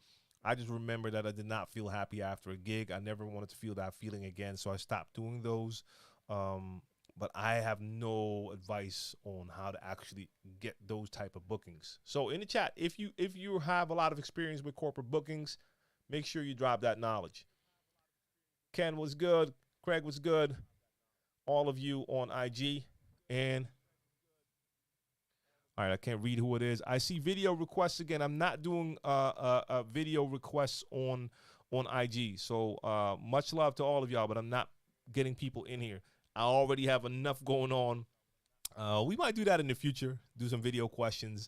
I just remember that I did not feel happy after a gig. I never wanted to feel that feeling again, so I stopped doing those. But I have no advice on how to actually get those type of bookings. So in the chat, if you have a lot of experience with corporate bookings, make sure you drop that knowledge. Ken was good. Craig was good. All of you on IG. And all right, I can't read who it is. I see video requests again. I'm not doing video requests on IG. So much love to all of y'all, but I'm not getting people in here. I already have enough going on. We might do that in the future, do some video questions,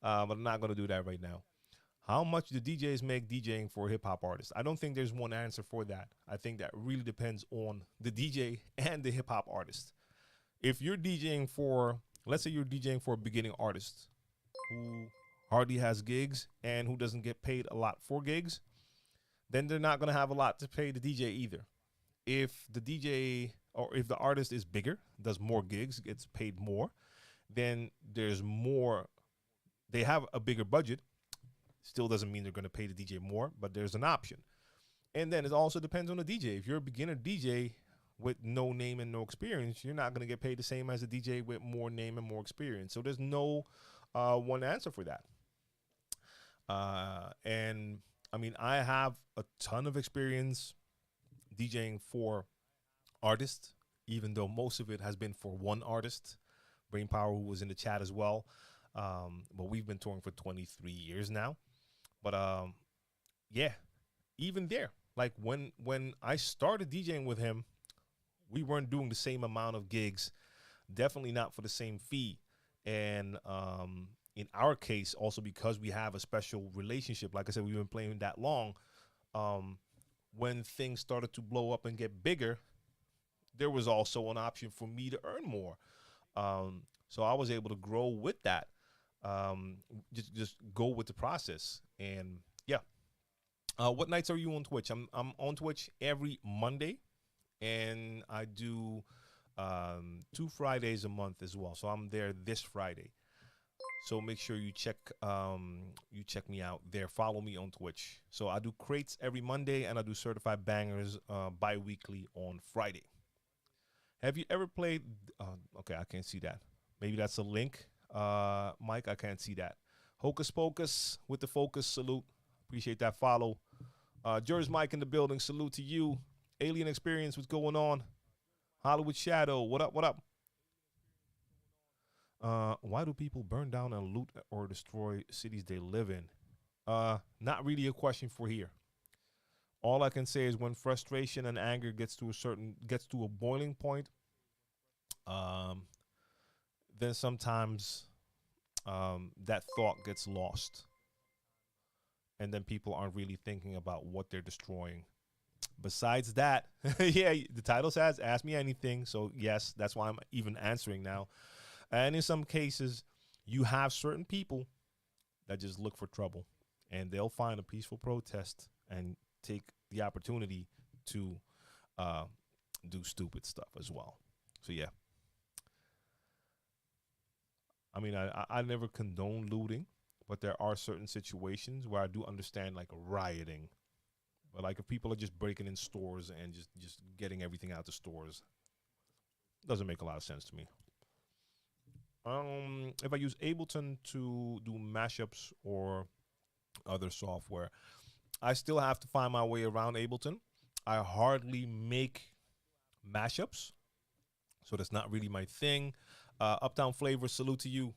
but I'm not going to do that right now. How much do DJs make DJing for hip-hop artists? I don't think there's one answer for that. I think that really depends on the DJ and the hip-hop artist. If you're DJing for, let's say you're DJing for a beginning artist who hardly has gigs and who doesn't get paid a lot for gigs, then they're not going to have a lot to pay the DJ either. If the DJ or if the artist is bigger, does more gigs, gets paid more, then there's more, they have a bigger budget. Still doesn't mean they're going to pay the DJ more, but there's an option. And then it also depends on the DJ. If you're a beginner DJ with no name and no experience, you're not going to get paid the same as a DJ with more name and more experience. So there's no one answer for that. And I mean, I have a ton of experience DJing for artists, even though most of it has been for one artist, Brainpower, who was in the chat as well. But we've been touring for 23 years now. But yeah, even there, like when I started DJing with him, we weren't doing the same amount of gigs, definitely not for the same fee. And in our case, also because we have a special relationship, like I said, we've been playing that long. When things started to blow up and get bigger, there was also an option for me to earn more. So I was able to grow with that. Just go with the process. And yeah. What nights are you on Twitch? I'm on Twitch every Monday, and I do 2 Fridays a month as well. So I'm there this Friday. So make sure you check me out there. Follow me on Twitch. So I do crates every Monday, and I do certified bangers bi-weekly on Friday. Have you ever played? Okay, I can't see that. Maybe that's a link. Mike, I can't see that. Hocus Pocus with the focus. Salute. Appreciate that follow. Jers Mike in the building. Salute to you. Alien Experience, what's going on? Hollywood Shadow, what up, what up? Why do people burn down and loot or destroy cities they live in? Not really a question for here. All I can say is when frustration and anger gets to a boiling point, then sometimes that thought gets lost. And then people aren't really thinking about what they're destroying. Besides that, yeah, the title says, ask me anything. So yes, that's why I'm even answering now. And in some cases, you have certain people that just look for trouble, and they'll find a peaceful protest and take the opportunity to do stupid stuff as well. So yeah. I mean, I never condone looting, but there are certain situations where I do understand like rioting. But like if people are just breaking in stores and just getting everything out the stores, doesn't make a lot of sense to me. If I use Ableton to do mashups or other software, I still have to find my way around Ableton. I hardly make mashups, so that's not really my thing. Uptown Flavor, salute to you.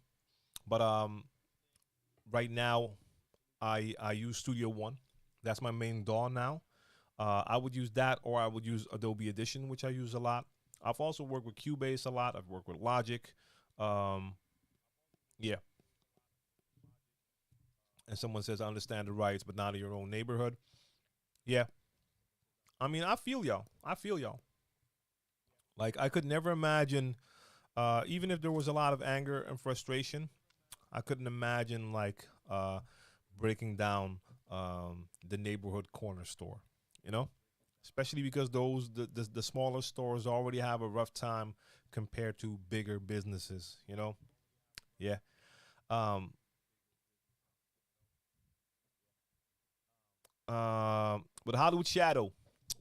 But right now, I use Studio One. That's my main DAW now. I would use that, or I would use Adobe Audition, which I use a lot. I've also worked with Cubase a lot. I've worked with Logic. Yeah. And someone says, I understand the rights, but not in your own neighborhood. Yeah. I mean, I feel y'all. Like, I could never imagine, even if there was a lot of anger and frustration, I couldn't imagine, like, breaking down the neighborhood corner store, you know? Especially because the smaller stores already have a rough time compared to bigger businesses, you know? Yeah. But Hollywood Shadow,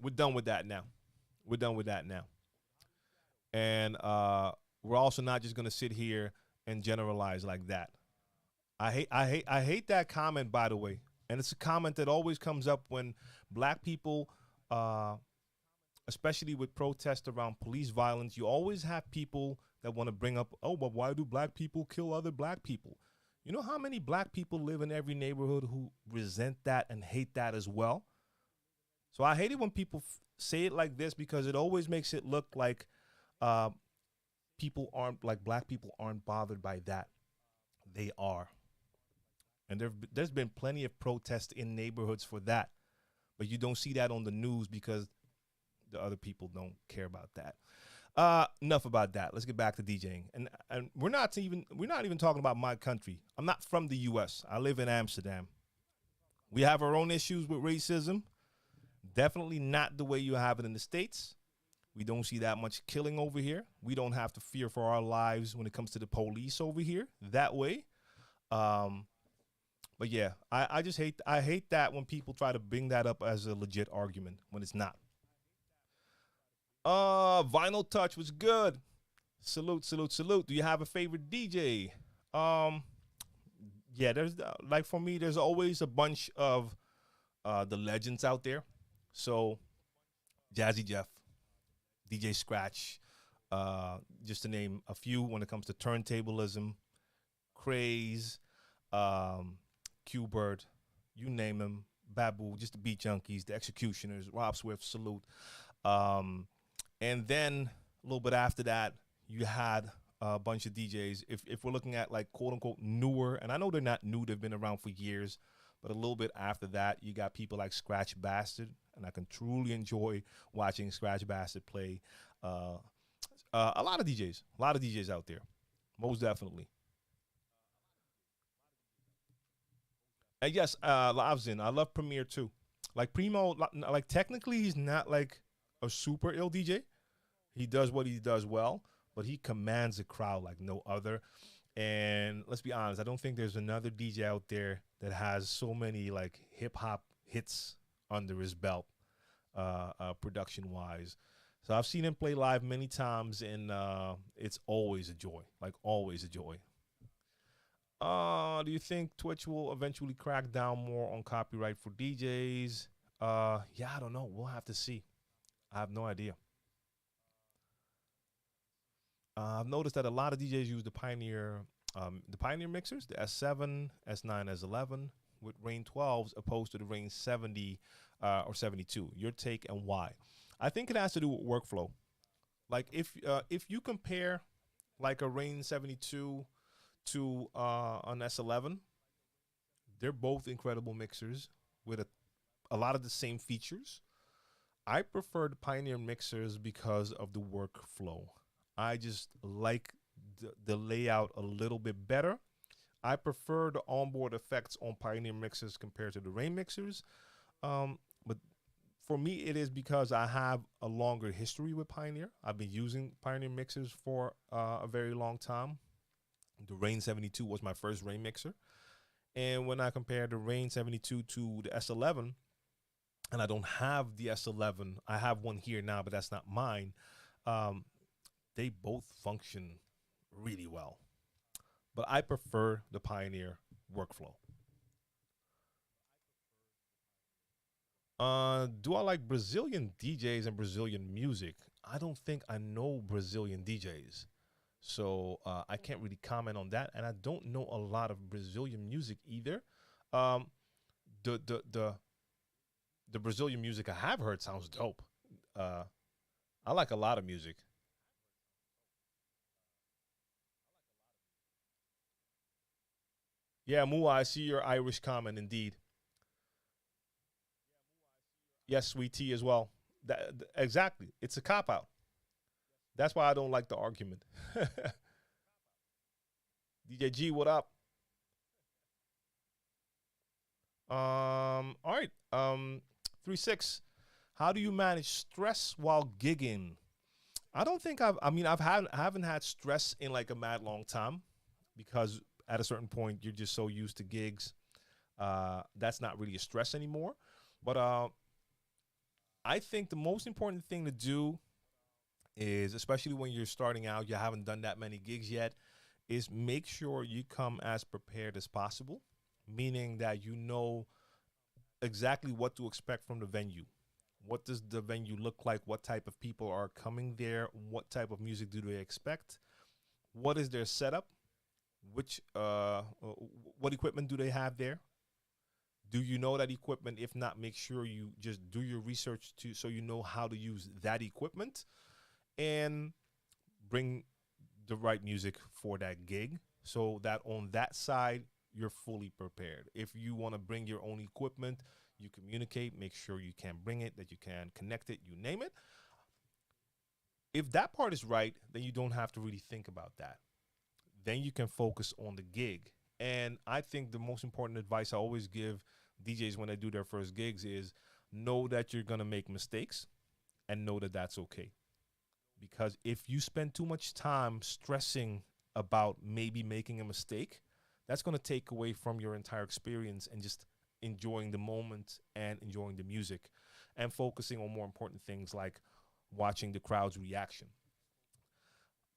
we're done with that now. And we're also not just gonna sit here and generalize like that. I hate that comment, by the way. And it's a comment that always comes up when black people, especially with protests around police violence, you always have people that want to bring up, oh, but why do black people kill other black people? You know how many black people live in every neighborhood who resent that and hate that as well? So I hate it when people say it like this, because it always makes it look like black people aren't bothered by that. They are. And there's been plenty of protests in neighborhoods for that. But you don't see that on the news because the other people don't care about that. Enough about that. Let's get back to DJing. And we're not even talking about my country. I'm not from the US. I live in Amsterdam. We have our own issues with racism. Definitely not the way you have it in the States. We don't see that much killing over here. We don't have to fear for our lives when it comes to the police over here that way. But yeah, I just hate that when people try to bring that up as a legit argument when it's not. Vinyl Touch was good. Salute. Do you have a favorite DJ? Yeah, there's like for me, there's always a bunch of the legends out there. So Jazzy Jeff, DJ Scratch, just to name a few when it comes to turntablism, Craze, Q-Bird, you name them, Babu, just the Beat Junkies, the Executioners, Rob Swift, salute. And then a little bit after that, you had a bunch of DJs. If we're looking at like quote unquote newer, and I know they're not new, they've been around for years, but a little bit after that, you got people like Scratch Bastard, and I can truly enjoy watching Scratch Bastard play. A lot of DJs out there, most definitely. And yes, Lavzin, I love Premiere too. Like Primo, like technically he's not like a super ill DJ. He does what he does well, but he commands a crowd like no other. And let's be honest, I don't think there's another DJ out there that has so many like hip hop hits under his belt, production wise. So I've seen him play live many times, and it's always a joy, like always a joy. Do you think Twitch will eventually crack down more on copyright for DJs? Yeah, I don't know. We'll have to see. I have no idea. I've noticed that a lot of DJs use the Pioneer mixers, the S7, S9, S11 with Rane 12s, opposed to the Rane 70 or 72. Your take and why? I think it has to do with workflow. Like if you compare like a Rane 72 to an S11, they're both incredible mixers with a lot of the same features. I prefer the Pioneer mixers because of the workflow. I just like the layout a little bit better. I prefer the onboard effects on Pioneer mixers compared to the Rane mixers. But for me, it is because I have a longer history with Pioneer. I've been using Pioneer mixers for a very long time. The Rane 72 was my first Rane mixer. And when I compare the Rane 72 to the S11, and I don't have the S11, I have one here now, but that's not mine. They both function really well. But I prefer the Pioneer workflow. Do I like Brazilian DJs and Brazilian music? I don't think I know Brazilian DJs. So I can't really comment on that. And I don't know a lot of Brazilian music either. Um, the, the, the, the Brazilian music I have heard sounds dope. Uh, I like a lot of music. Yeah, Mua, I see your Irish comment indeed. Yes, sweet tea as well. Exactly. It's a cop out. That's why I don't like the argument. DJ G, what up? All right. 3-6. How do you manage stress while gigging? I don't think I haven't had stress in like a mad long time because at a certain point you're just so used to gigs. That's not really a stress anymore. But I think the most important thing to do is, especially when you're starting out, you haven't done that many gigs yet, is make sure you come as prepared as possible, meaning that you know exactly what to expect from the venue. What does the venue look like? What type of people are coming there? What type of music do they expect? What is their setup? Which what equipment do they have there? Do you know that equipment? If not, make sure you just do your research to so you know how to use that equipment and bring the right music for that gig so that on that side you're fully prepared. If you want to bring your own equipment, you communicate, make sure you can bring it, that you can connect it, you name it. If that part is right, then you don't have to really think about that. Then you can focus on the gig. And I think the most important advice I always give DJs when they do their first gigs is know that you're going to make mistakes and know that that's okay. Because if you spend too much time stressing about maybe making a mistake, that's going to take away from your entire experience and just enjoying the moment and enjoying the music and focusing on more important things like watching the crowd's reaction.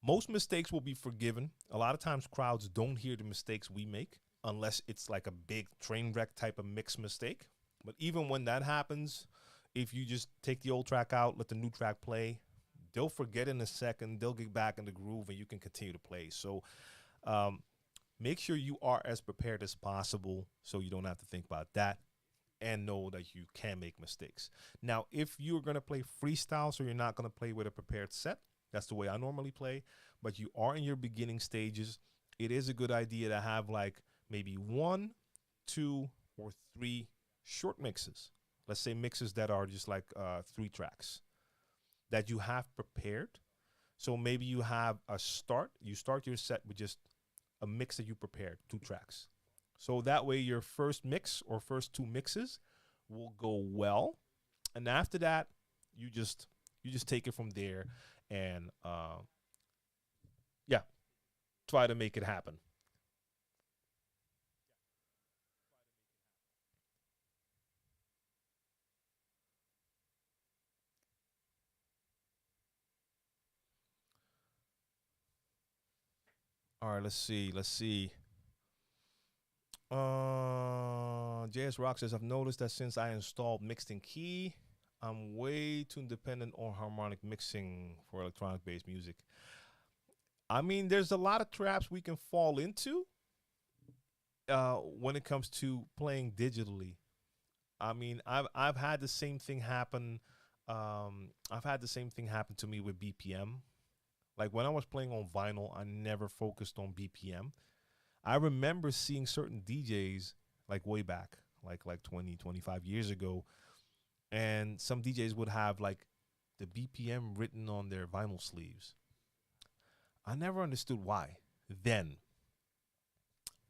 Most mistakes will be forgiven. A lot of times crowds don't hear the mistakes we make unless it's like a big train wreck type of mix mistake. But even when that happens, if you just take the old track out, let the new track play, they'll forget in a second, they'll get back in the groove and you can continue to play. So make sure you are as prepared as possible so you don't have to think about that and know that you can make mistakes. Now, if you're going to play freestyle, so you're not going to play with a prepared set, That's the way I normally play. But you are in your beginning stages. It is a good idea to have like maybe 1, 2, or 3 short mixes. Let's say mixes that are just like 3 tracks that you have prepared. So maybe you have a start. You start your set with just a mix that you prepared, 2 tracks. So that way your first mix or first 2 mixes will go well. And after that, you just take it from there and yeah, try to make it happen. All right, let's see. Let's see. JS Rock says, I've noticed that since I installed Mixed in Key, I'm way too dependent on harmonic mixing for electronic based music. I mean, there's a lot of traps we can fall into when it comes to playing digitally. I mean, I've had the same thing happen. I've had the same thing happen to me with BPM. Like when I was playing on vinyl, I never focused on BPM. I remember seeing certain DJs like way back, like 20, 25 years ago, and some DJs would have like the BPM written on their vinyl sleeves. I never understood why. Then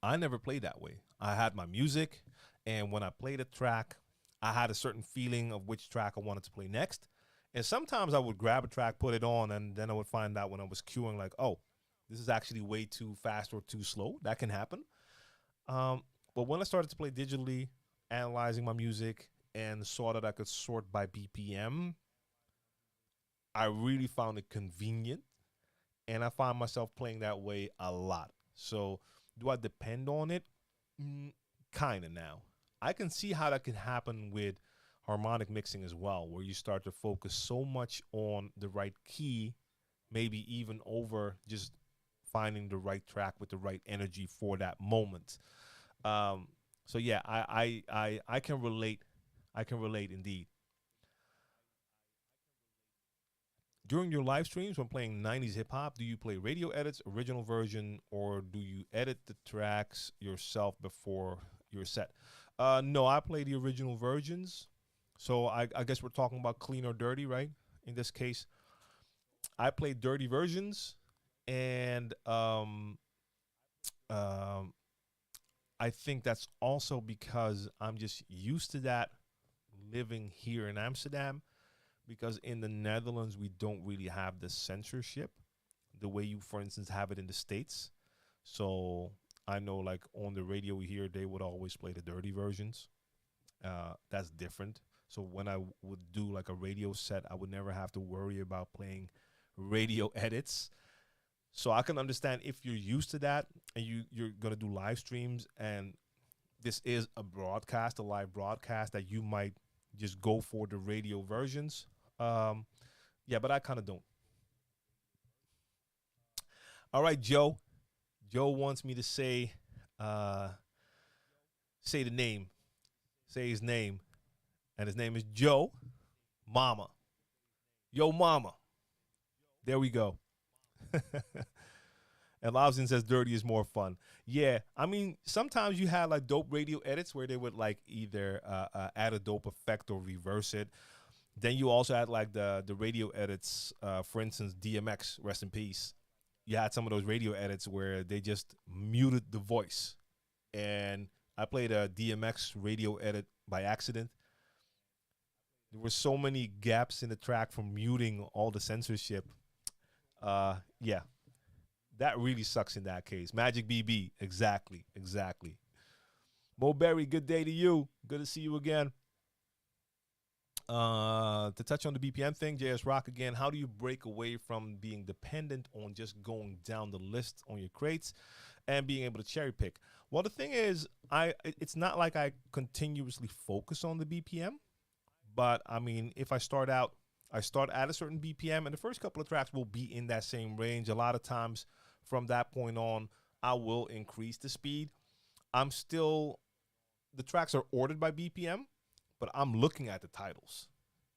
I never played that way. I had my music, and when I played a track, I had a certain feeling of which track I wanted to play next. And sometimes I would grab a track, put it on, and then I would find out when I was queuing, like, oh, this is actually way too fast or too slow. That can happen. But when I started to play digitally, analyzing my music, and saw that I could sort by BPM, I really found it convenient. And I find myself playing that way a lot. So do I depend on it? Kind of now. I can see how that can happen with harmonic mixing as well, where you start to focus so much on the right key, maybe even over just finding the right track with the right energy for that moment. So yeah, I can relate. I can relate indeed. During your live streams when playing 90s hip hop, do you play radio edits, original version, or do you edit the tracks yourself before your set? No, I play the original versions. So I guess we're talking about clean or dirty, right? In this case, I play dirty versions, and um, I think that's also because I'm just used to that living here in Amsterdam. Because in the Netherlands, we don't really have the censorship the way you, for instance, have it in the States. So I know, like, on the radio here, they would always play the dirty versions. That's different. So when I would do like a radio set, I would never have to worry about playing radio edits. So I can understand if you're used to that and you're going to do live streams and this is a broadcast, a live broadcast, that you might just go for the radio versions. Um, yeah, but I kind of don't. All right, Joe. Joe wants me to uh, say the name, say his name, and his name is Joe Mama. Yo, Mama. There we go. And Lobson says dirty is more fun. Yeah, I mean, sometimes you had like dope radio edits where they would like either add a dope effect or reverse it. Then you also had like the radio edits, for instance, DMX, rest in peace. You had some of those radio edits where they just muted the voice. And I played a DMX radio edit by accident. There were so many gaps in the track from muting all the censorship. Yeah, that really sucks in that case. Magic BB, exactly, exactly. Mo Berry, good day to you. Good to see you again. To touch on the BPM thing, JS Rock again, how do you break away from being dependent on just going down the list on your crates and being able to cherry pick? Well, the thing is, it's not like I continuously focus on the BPM, but I mean, if I start out, I start at a certain BPM, and the first couple of tracks will be in that same range. A lot of times from that point on, I will increase the speed. I'm still, the tracks are ordered by BPM, but I'm looking at the titles.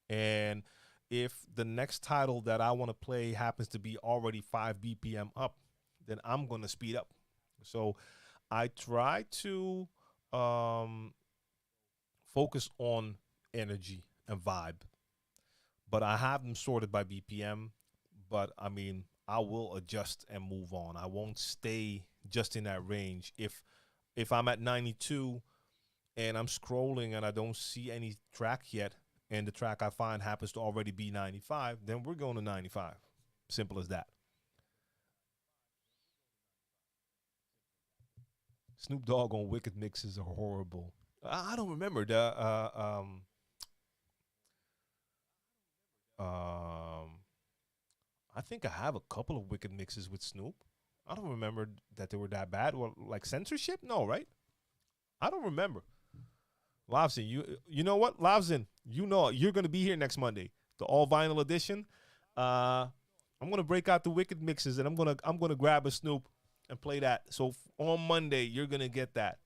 And if the next title that I want to play happens to be already 5 BPM up, then I'm going to speed up. So I try to focus on energy and vibe, but I have them sorted by BPM. But I mean, I will adjust and move on. I won't stay just in that range. If I'm at 92 and I'm scrolling and I don't see any track yet, and the track I find happens to already be 95, then we're going to 95. Simple as that. Snoop Dogg on Wicked mixes are horrible. I don't remember the um I think I have a couple of Wicked mixes with Snoop. I don't remember that they were that bad. Or like censorship? No, right? I don't remember. Lavzin, you know what? Lavzin, you know you're gonna be here next Monday. The all vinyl edition. I'm gonna break out the Wicked mixes and I'm gonna grab a Snoop and play that. So on Monday, you're gonna get that.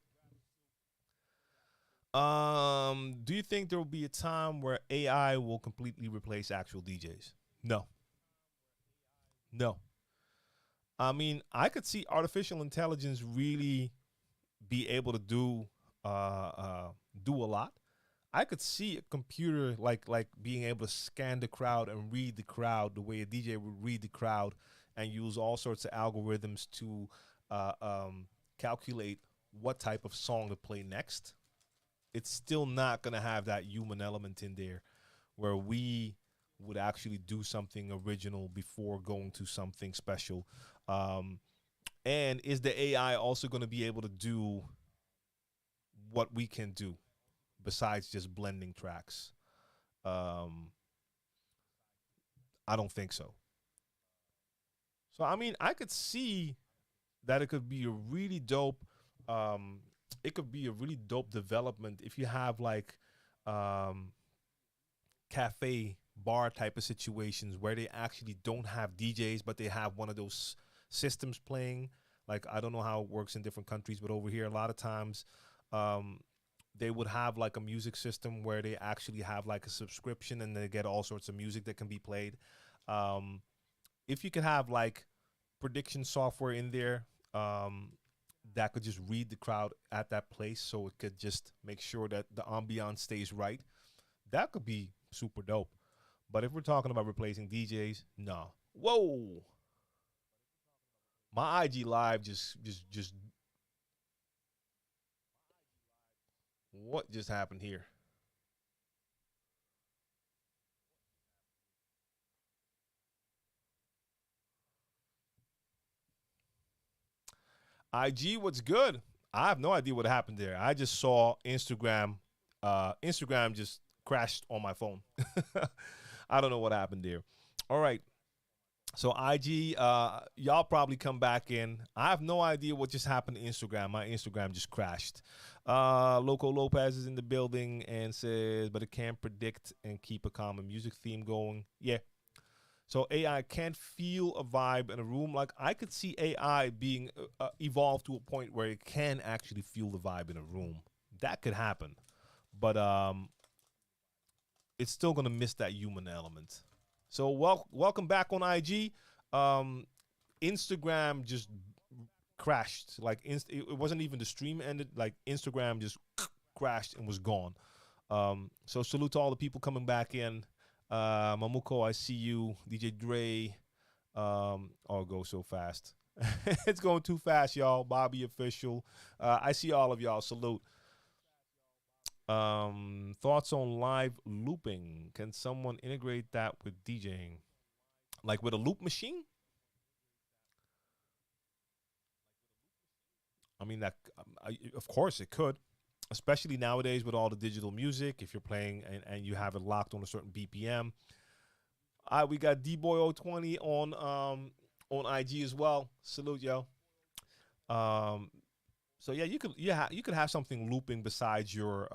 Do you think there will be a time where AI will completely replace actual DJs? No. No. I mean, I could see artificial intelligence really be able to do a lot. I could see a computer like being able to scan the crowd and read the crowd the way a DJ would read the crowd, and use all sorts of algorithms to calculate what type of song to play next. It's still not gonna have that human element in there, where we would actually do something original before going to something special. Um, and is the AI also going to be able to do what we can do besides just blending tracks? Um, I don't think so. So I mean, I could see that it could be a really dope. Um, it could be a really dope development if you have like um, cafe bar type of situations where they actually don't have DJs, but they have one of those systems playing. Like, I don't know how it works in different countries, but over here, a lot of times, um, they would have like a music system where they actually have like a subscription and they get all sorts of music that can be played. Um, if you could have like prediction software in there, that could just read the crowd at that place, so it could just make sure that the ambiance stays right, that could be super dope. But if we're talking about replacing DJs, no. Whoa, my IG live just what just happened here? IG, what's good? I have no idea what happened there. I just saw Instagram. Instagram just crashed on my phone. I don't know what happened there. All right. So IG, y'all probably come back in. I have no idea what just happened to Instagram. My Instagram just crashed. Loco Lopez is in the building and says, but it can't predict and keep a common music theme going. Yeah. So AI can't feel a vibe in a room. Like, I could see AI being evolved to a point where it can actually feel the vibe in a room. That could happen, but it's still gonna miss that human element. So welcome back on IG. Um, Instagram just crashed. Like, it wasn't even the stream ended. Like, Instagram just crashed and was gone. So salute to all the people coming back in. Mamuko, I see you. DJ Dre. Oh, it goes so fast. It's going too fast, y'all. Bobby Official. I see all of y'all. Salute. Thoughts on live looping? Can someone integrate that with DJing? Like with a loop machine? I mean, of course it could, especially nowadays with all the digital music. If you're playing and you have it locked on a certain BPM. We got D-Boy020 on IG as well. Salute, yo. Um, so yeah, you could have something looping besides your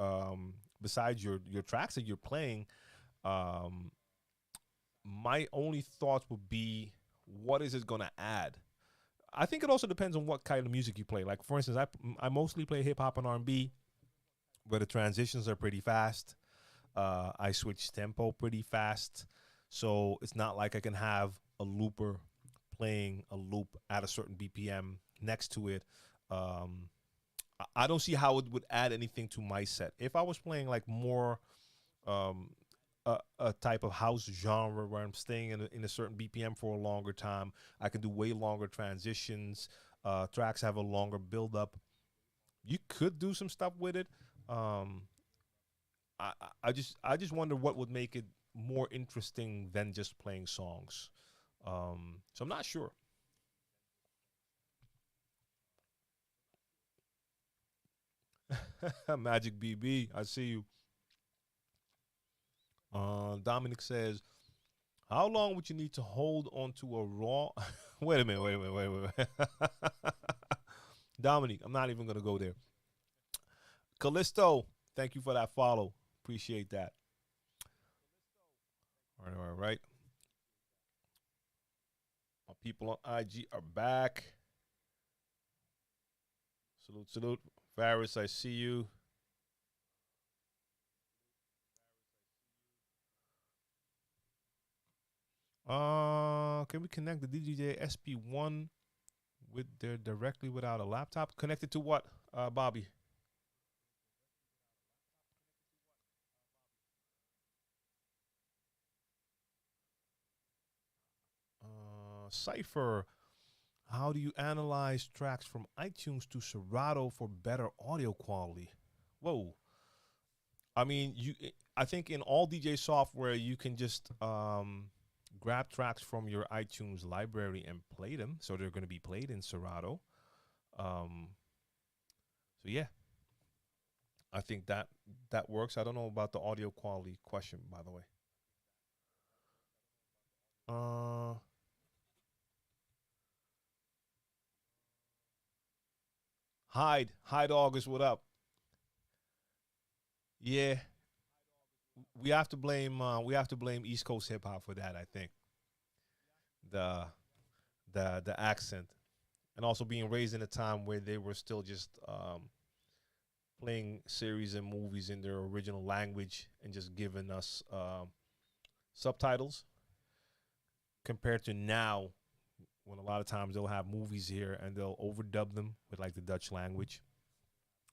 tracks that you're playing. Um, my only thoughts would be, what is it gonna add? I think it also depends on what kind of music you play. Like, for instance, I mostly play hip hop and R&B, where the transitions are pretty fast. I switch tempo pretty fast. So it's not like I can have a looper playing a loop at a certain BPM next to it. I don't see how it would add anything to my set. If I was playing like more um, a type of house genre where I'm staying in a certain BPM for a longer time, I can do way longer transitions. Tracks have a longer build up. You could do some stuff with it. Um, I just wonder what would make it more interesting than just playing songs. So I'm not sure. Magic BB, I see you. Dominic says, "How long would you need to hold onto a raw?" Wait a minute. Wait a minute. Wait a minute. Dominic, I'm not even gonna go there. Callisto, thank you for that follow. Appreciate that. All right, all right, right. My people on IG are back. Salute, salute. Varus, I see you. Can we connect the DJ SP1 with their directly without a laptop? Connected to what, Bobby? Cipher. How do you analyze tracks from iTunes to Serato for better audio quality? Whoa. I mean, I think in all DJ software you can just grab tracks from your iTunes library and play them, so they're going to be played in Serato. Um, so yeah, I think that works. I don't know about the audio quality question, by the way. Uh, Hide August, what up? Yeah, we have to blame East Coast hip hop for that. I think the the accent, and also being raised in a time where they were still just playing series and movies in their original language and just giving us subtitles, compared to now when a lot of times they'll have movies here and they'll overdub them with like the Dutch language,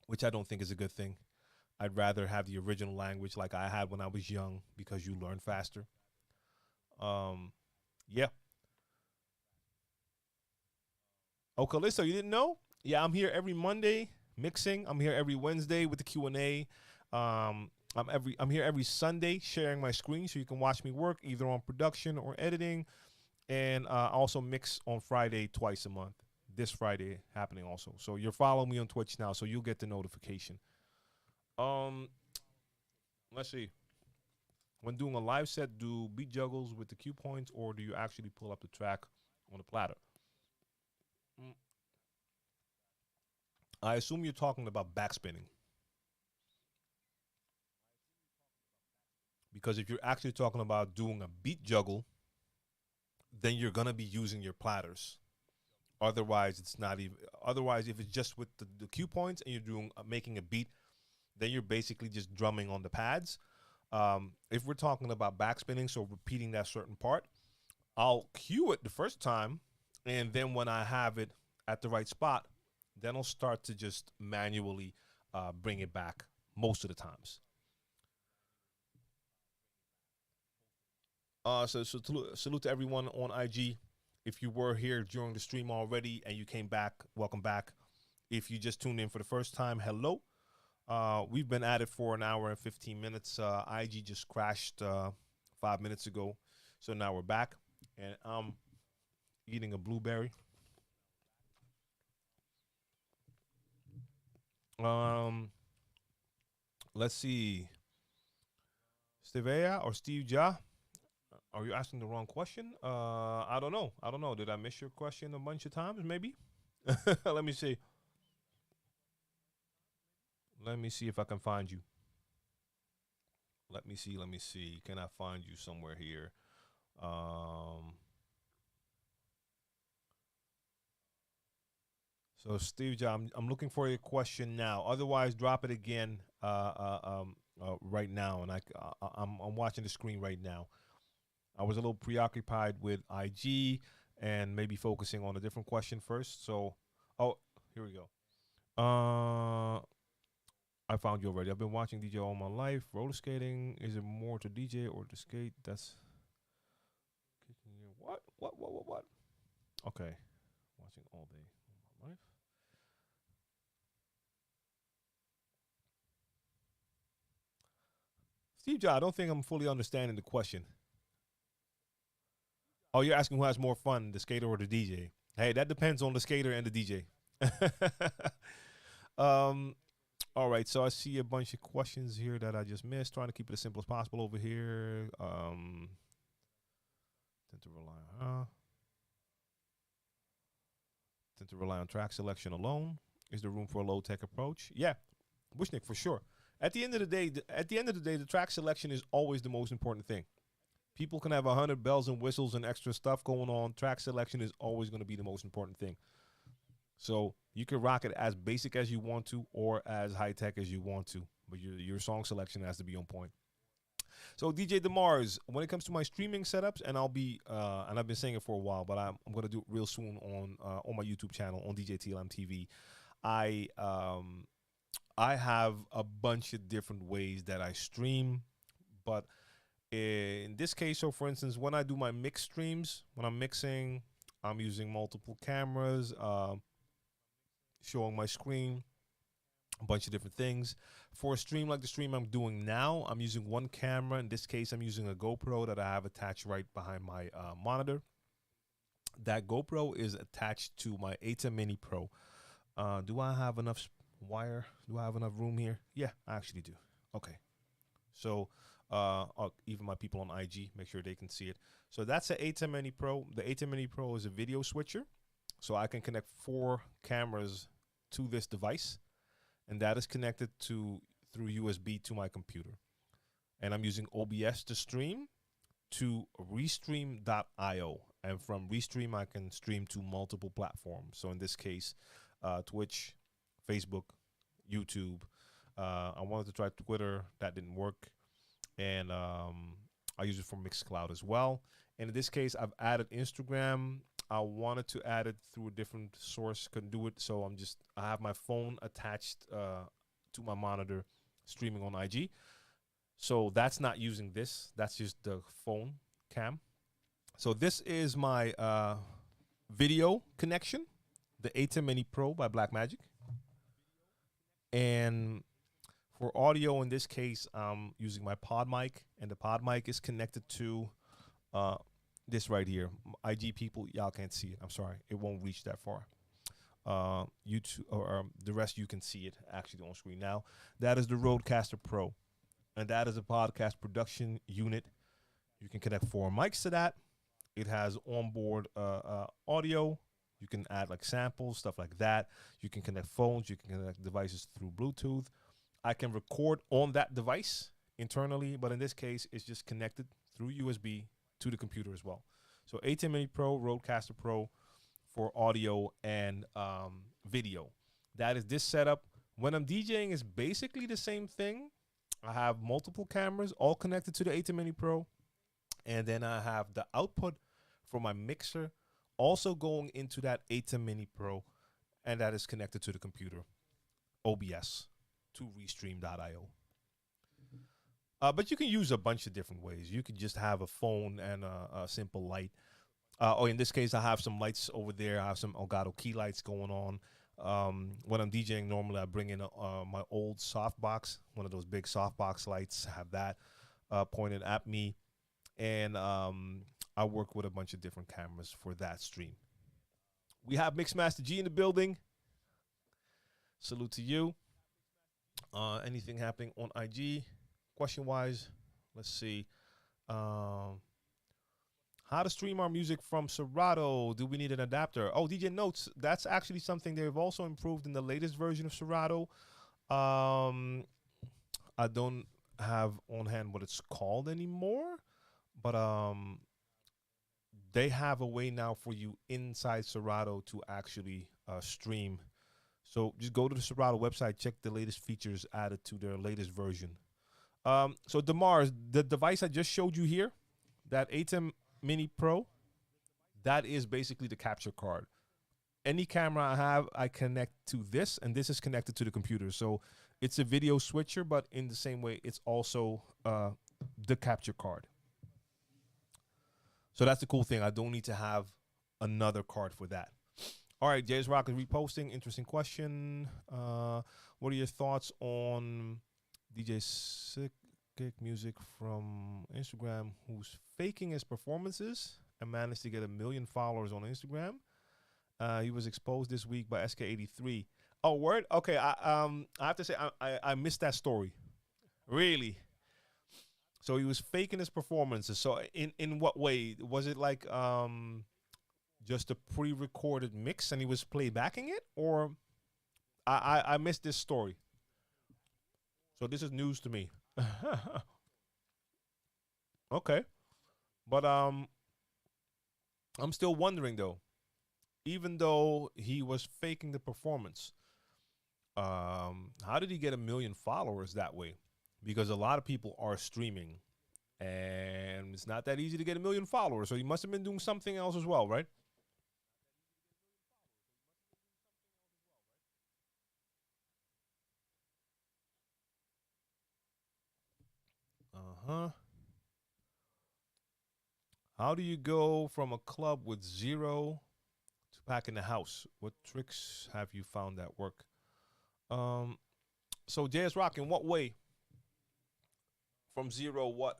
which I don't think is a good thing. I'd rather have the original language like I had when I was young because you learn faster. Um, yeah. Oh, Callisto, you didn't know? Yeah, I'm here every Monday mixing. I'm here every Wednesday with the Q&A. I'm here every Sunday sharing my screen so you can watch me work either on production or editing, and I also mix on Friday twice a month. This Friday happening also. So you're following me on Twitch now, so you'll get the notification. Um, let's see. When doing a live set, do beat juggles with the cue points, or do you actually pull up the track on the platter? Mm, I assume you're talking about backspinning, because if you're actually talking about doing a beat juggle, then you're gonna be using your platters. Otherwise, it's not even. Otherwise, if it's just with the cue points and you're doing making a beat, then you're basically just drumming on the pads. If we're talking about backspinning, so repeating that certain part, I'll cue it the first time, and then when I have it at the right spot, then I'll start to just manually bring it back most of the times. Salute to everyone on IG. If you were here during the stream already and you came back, welcome back. If you just tuned in for the first time, hello. We've been at it for an hour and 15 minutes. IG just crashed 5 minutes ago. So now we're back. And I'm eating a blueberry. Um, let's see. Stevea or Steve Ja? Are you asking the wrong question? I don't know. I don't know. Did I miss your question a bunch of times? Maybe. Let me see. Let me see if I can find you. Let me see. Let me see. Can I find you somewhere here? Um, so Steve John, I'm looking for your question now. Otherwise, drop it again right now, and I'm watching the screen right now. I was a little preoccupied with IG and maybe focusing on a different question first. So, oh, here we go. I found you already. I've been watching DJ all my life. Roller skating, is it more to DJ or to skate? That's what? Okay, watching all day all my life. Steve Jobs, I don't think I'm fully understanding the question. Oh, you're asking who has more fun, the skater or the DJ? Hey, that depends on the skater and the DJ. um, all right, so I see a bunch of questions here that I just missed. Trying to keep it as simple as possible over here. Tend to rely on track selection alone. Is there room for a low tech approach? Yeah, Wishnik, for sure. At the end of the day, the track selection is always the most important thing. People can have 100 bells and whistles and extra stuff going on. Track selection is always going to be the most important thing. So you can rock it as basic as you want to or as high tech as you want to, but your song selection has to be on point. So DJ DeMars, when it comes to my streaming setups, and and I've been saying it for a while, but I'm going to do it real soon on my YouTube channel on DJ TLM TV. I have a bunch of different ways that I stream, but in this case, so for instance, when I do my mix streams, when I'm mixing, I'm using multiple cameras, showing my screen, a bunch of different things. For a stream like the stream I'm doing now, I'm using one camera. In this case, I'm using a GoPro that I have attached right behind my monitor. That GoPro is attached to my ATEM Mini Pro. Do I have enough wire? Do I have enough room here? Yeah, I actually do. Okay. So even my people on IG, make sure they can see it. So that's the ATEM Mini Pro. The ATEM Mini Pro is a video switcher. So I can connect 4 cameras to this device. And that is connected through USB to my computer. And I'm using OBS to stream to Restream.io. And from Restream, I can stream to multiple platforms. So in this case, Twitch, Facebook, YouTube. I wanted to try Twitter. That didn't work. And I use it for Mixcloud as well. And in this case, I've added Instagram. I wanted to add it through a different source, couldn't do it. So I have my phone attached to my monitor streaming on IG. So that's not using this. That's just the phone cam. So this is my video connection, the ATEM Mini Pro by Blackmagic. And for audio, in this case, I'm using my pod mic, and the pod mic is connected to this right here. IG people, y'all can't see it. I'm sorry. It won't reach that far. YouTube or the rest, you can see it actually on screen now. That is the Rodecaster Pro, and that is a podcast production unit. You can connect 4 mics to that. It has onboard audio. You can add like samples, stuff like that. You can connect phones. You can connect devices through Bluetooth. I can record on that device internally, but in this case, it's just connected through USB to the computer as well. So ATEM Mini Pro, Rodecaster Pro for audio and video. That is this setup. When I'm DJing, it's basically the same thing. I have multiple cameras all connected to the ATEM Mini Pro. And then I have the output for my mixer also going into that ATEM Mini Pro. And that is connected to the computer, OBS, to Restream.io. But you can use a bunch of different ways. You could just have a phone and a simple light. In this case, I have some lights over there. I have some Elgato key lights going on. When I'm DJing, normally I bring in my old softbox, one of those big softbox lights. I have that pointed at me. And I work with a bunch of different cameras for that stream. We have Mixmaster G in the building. Salute to you. Anything happening on IG? Question-wise, let's see. How to stream our music from Serato? Do we need an adapter? Oh, DJ Notes. That's actually something they've also improved in the latest version of Serato. I don't have on hand what it's called anymore, but they have a way now for you inside Serato to actually stream. So just go to the Serato website, check the latest features added to their latest version. So DeMars, the device I just showed you here, that ATEM Mini Pro, that is basically the capture card. Any camera I have, I connect to this, and this is connected to the computer. So it's a video switcher, but in the same way, it's also the capture card. So that's the cool thing. I don't need to have another card for that. All right, James Rock is reposting. Interesting question. What are your thoughts on DJ Sick Music from Instagram who's faking his performances and managed to get 1 million followers on Instagram? He was exposed this week by SK83. Oh, word? Okay, I have to say I missed that story. Really? So he was faking his performances. So in what way? Was it like just a pre-recorded mix and he was playbacking it? Or I missed this story. So this is news to me. Okay. But I'm still wondering though. Even though he was faking the performance, how did he get 1 million followers that way? Because a lot of people are streaming, and it's not that easy to get 1 million followers. So he must have been doing something else as well, right? Uh-huh. How do you go from a club with 0 to pack in the house? What tricks have you found that work? So JS Rock, in what way? From 0, what?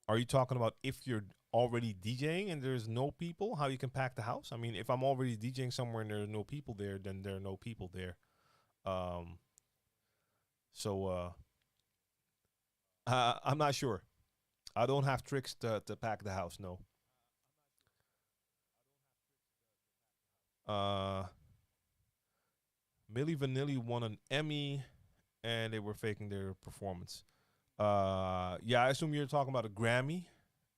Are you talking about if you're already DJing and there's no people, how you can pack the house? I mean, if I'm already DJing somewhere and there are no people there, then there are no people there. Um, so I'm not sure. I don't have tricks to pack the house, no. Uh, Milli Vanilli won an Emmy and they were faking their performance. Yeah, I assume you're talking about a Grammy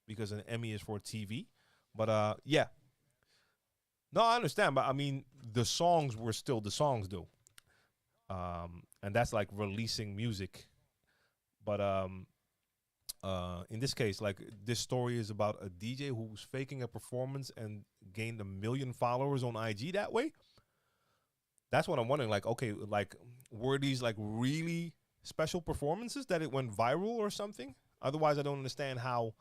because an Emmy is for TV. But yeah. No, I understand, but I mean the songs were still the songs though. And that's like releasing music. But in this case, like this story is about a DJ who's faking a performance and gained 1 million followers on IG that way. That's what I'm wondering. Like, okay, like were these like really special performances that it went viral or something? Otherwise, I don't understand how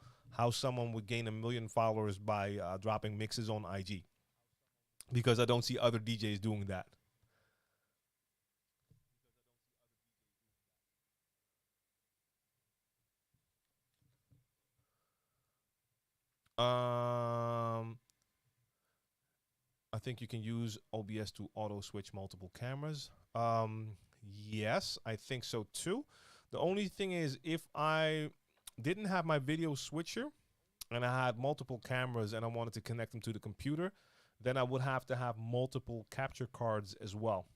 someone would gain 1 million followers by dropping mixes on IG, because I don't see other DJs doing that. Um, I think you can use OBS to auto switch multiple cameras. Yes, I think so too. The only thing is, if I didn't have my video switcher and I had multiple cameras and I wanted to connect them to the computer, then I would have to have multiple capture cards as well.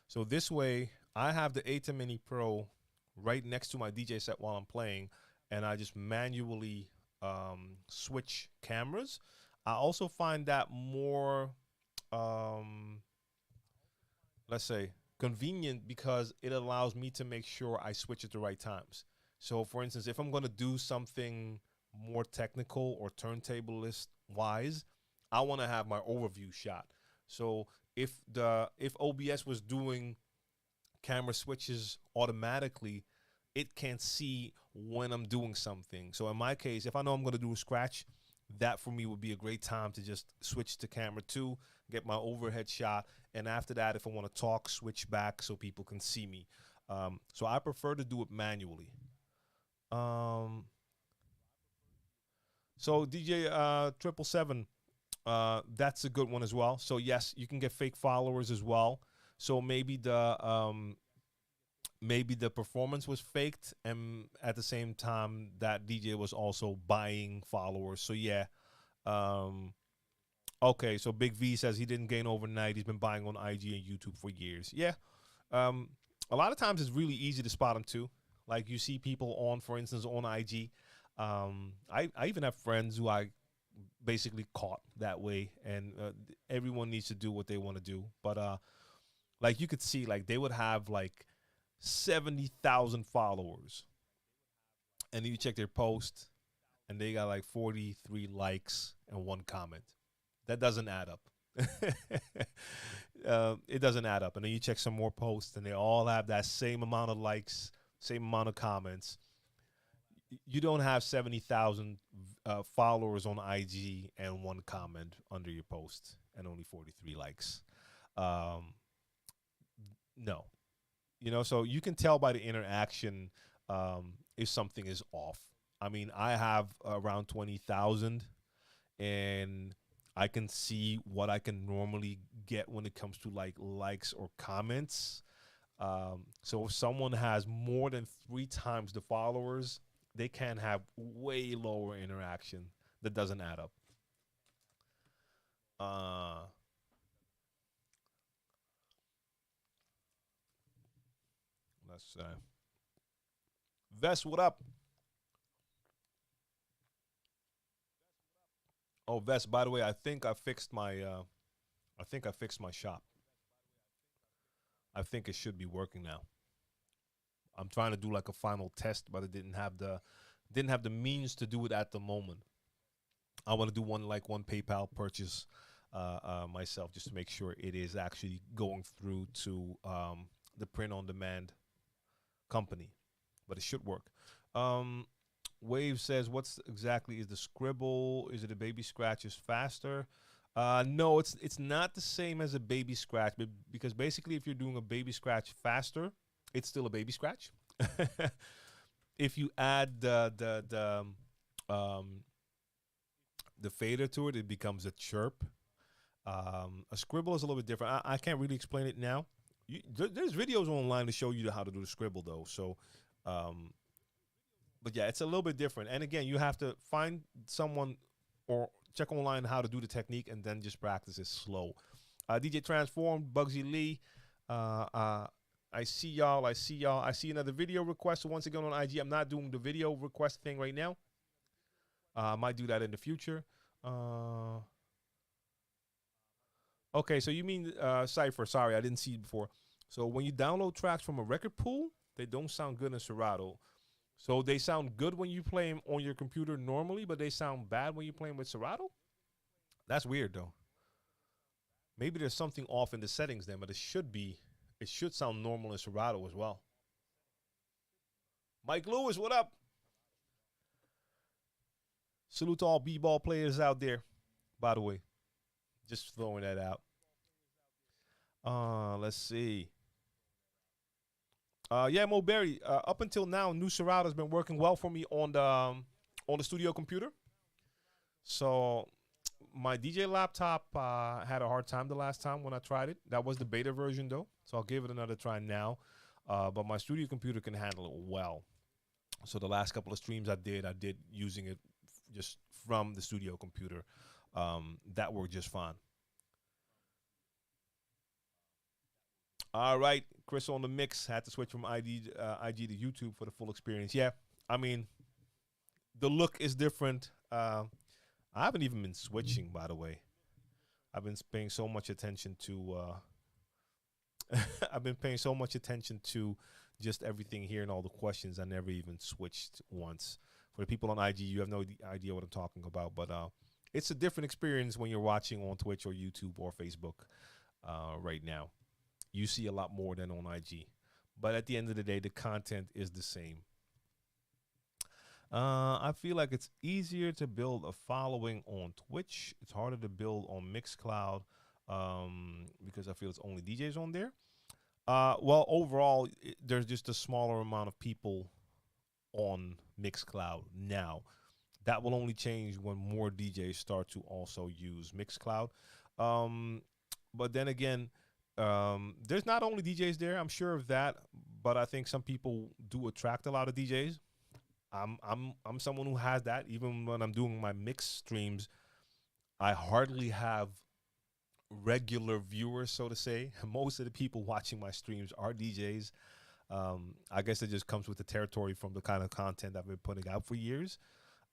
So this way, I have the ATEM Mini Pro right next to my DJ set while I'm playing, and I just manually switch cameras. I also find that more, um, let's say, convenient because it allows me to make sure I switch at the right times. So, for instance, if I'm going to do something more technical or turntablist wise, I want to have my overview shot. So if OBS was doing camera switches automatically, it can't see when I'm doing something. So in my case, if I know I'm going to do a scratch, that for me would be a great time to just switch to camera 2, get my overhead shot, and after that, if I want to talk, switch back so people can see me. So I prefer to do it manually. So DJ 777, that's a good one as well. So yes, you can get fake followers as well. So maybe the performance was faked, and at the same time that DJ was also buying followers. So yeah. Okay, so Big V says he didn't gain overnight. He's been buying on IG and YouTube for years. Yeah. A lot of times it's really easy to spot them too. Like you see people on, for instance, on IG. I even have friends who I basically caught that way, and everyone needs to do what they want to do. But like you could see, like they would have like 70,000 followers. And then you check their post, and they got like 43 likes and 1 comment. That doesn't add up. It doesn't add up. And then you check some more posts, and they all have that same amount of likes, same amount of comments. You don't have 70,000 followers on IG and 1 comment under your post and only 43 likes. No. You know, so you can tell by the interaction if something is off. I mean, I have around 20,000, and I can see what I can normally get when it comes to like likes or comments. So if someone has more than 3 times the followers, they can have way lower interaction. That doesn't add up. Let's Vest, what up? Oh, Vest, by the way, I think I fixed my shop. I think it should be working now. I'm trying to do like a final test, but it didn't have the means to do it at the moment. I want to do one PayPal purchase myself, just to make sure it is actually going through to the print on demand company, but it should work. Wave says, "What's exactly is the scribble? Is it a baby scratch is faster?" No, it's not the same as a baby scratch, but because basically, if you're doing a baby scratch faster, it's still a baby scratch. If you add the fader to it, it becomes a chirp. A scribble is a little bit different. I can't really explain it now. There's videos online to show you how to do the scribble, though. So, but yeah, it's a little bit different. And again, you have to find someone or check online how to do the technique, and then just practice it slow. DJ Transformed, Bugsy Lee. I see y'all. I see another video request. So once again on IG, I'm not doing the video request thing right now. I might do that in the future. Okay, so you mean Cypher. Sorry, I didn't see it before. So when you download tracks from a record pool, they don't sound good in Serato. So they sound good when you play them on your computer normally, but they sound bad when you play them with Serato? That's weird, though. Maybe there's something off in the settings then, but it should sound normal in Serato as well. Mike Lewis, what up? Salute to all b-ball players out there, by the way. Just throwing that out. Let's see. Yeah, Mo Berry. Up until now, new Serato has been working well for me on the studio computer. So my DJ laptop had a hard time the last time when I tried it. That was the beta version, though. So I'll give it another try now. But my studio computer can handle it well. So the last couple of streams I did using it just from the studio computer. That worked just fine. All right, Chris on the mix. Had to switch from IG to YouTube for the full experience. Yeah, I mean, the look is different. I haven't even been switching, by the way. I've been paying so much attention to. I've been paying so much attention to just everything here and all the questions. I never even switched once. For the people on IG, you have no idea what I'm talking about, but it's a different experience when you're watching on Twitch or YouTube or Facebook right now. You see a lot more than on IG. But at the end of the day, the content is the same. I feel like it's easier to build a following on Twitch. It's harder to build on Mixcloud because I feel it's only DJs on there. Well, overall, there's just a smaller amount of people on Mixcloud now. That will only change when more DJs start to also use Mixcloud. But then again, there's not only DJs there, I'm sure of that, but I think some people do attract a lot of DJs. I'm someone who has that. Even when I'm doing my mix streams, I hardly have regular viewers, so to say. Most of the people watching my streams are DJs. I guess it just comes with the territory from the kind of content I've been putting out for years.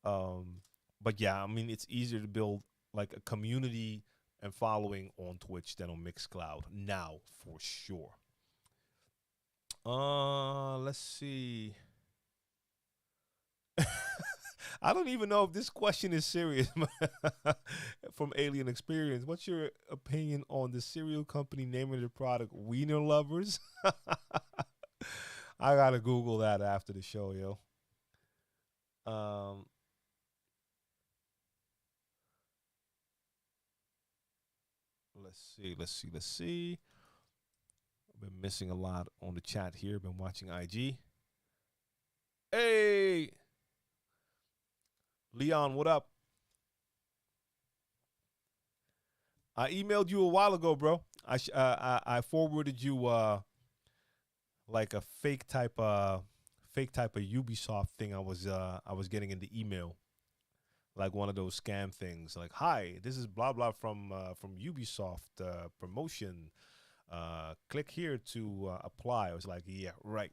But yeah, I mean, it's easier to build like a community and following on Twitch than on Mixcloud now, for sure. Let's see. I don't even know if this question is serious. From Alien Experience. What's your opinion on the cereal company naming their product Wiener Lovers? I gotta Google that after the show, yo. Um, let's see. I've been missing a lot on the chat here. Been watching IG. Hey, Leon, what up? I emailed you a while ago, bro. I forwarded you like a fake type of Ubisoft thing I was getting in the email, like one of those scam things. Like, hi, this is blah blah from Ubisoft promotion. Click here to apply. I was like, yeah, right.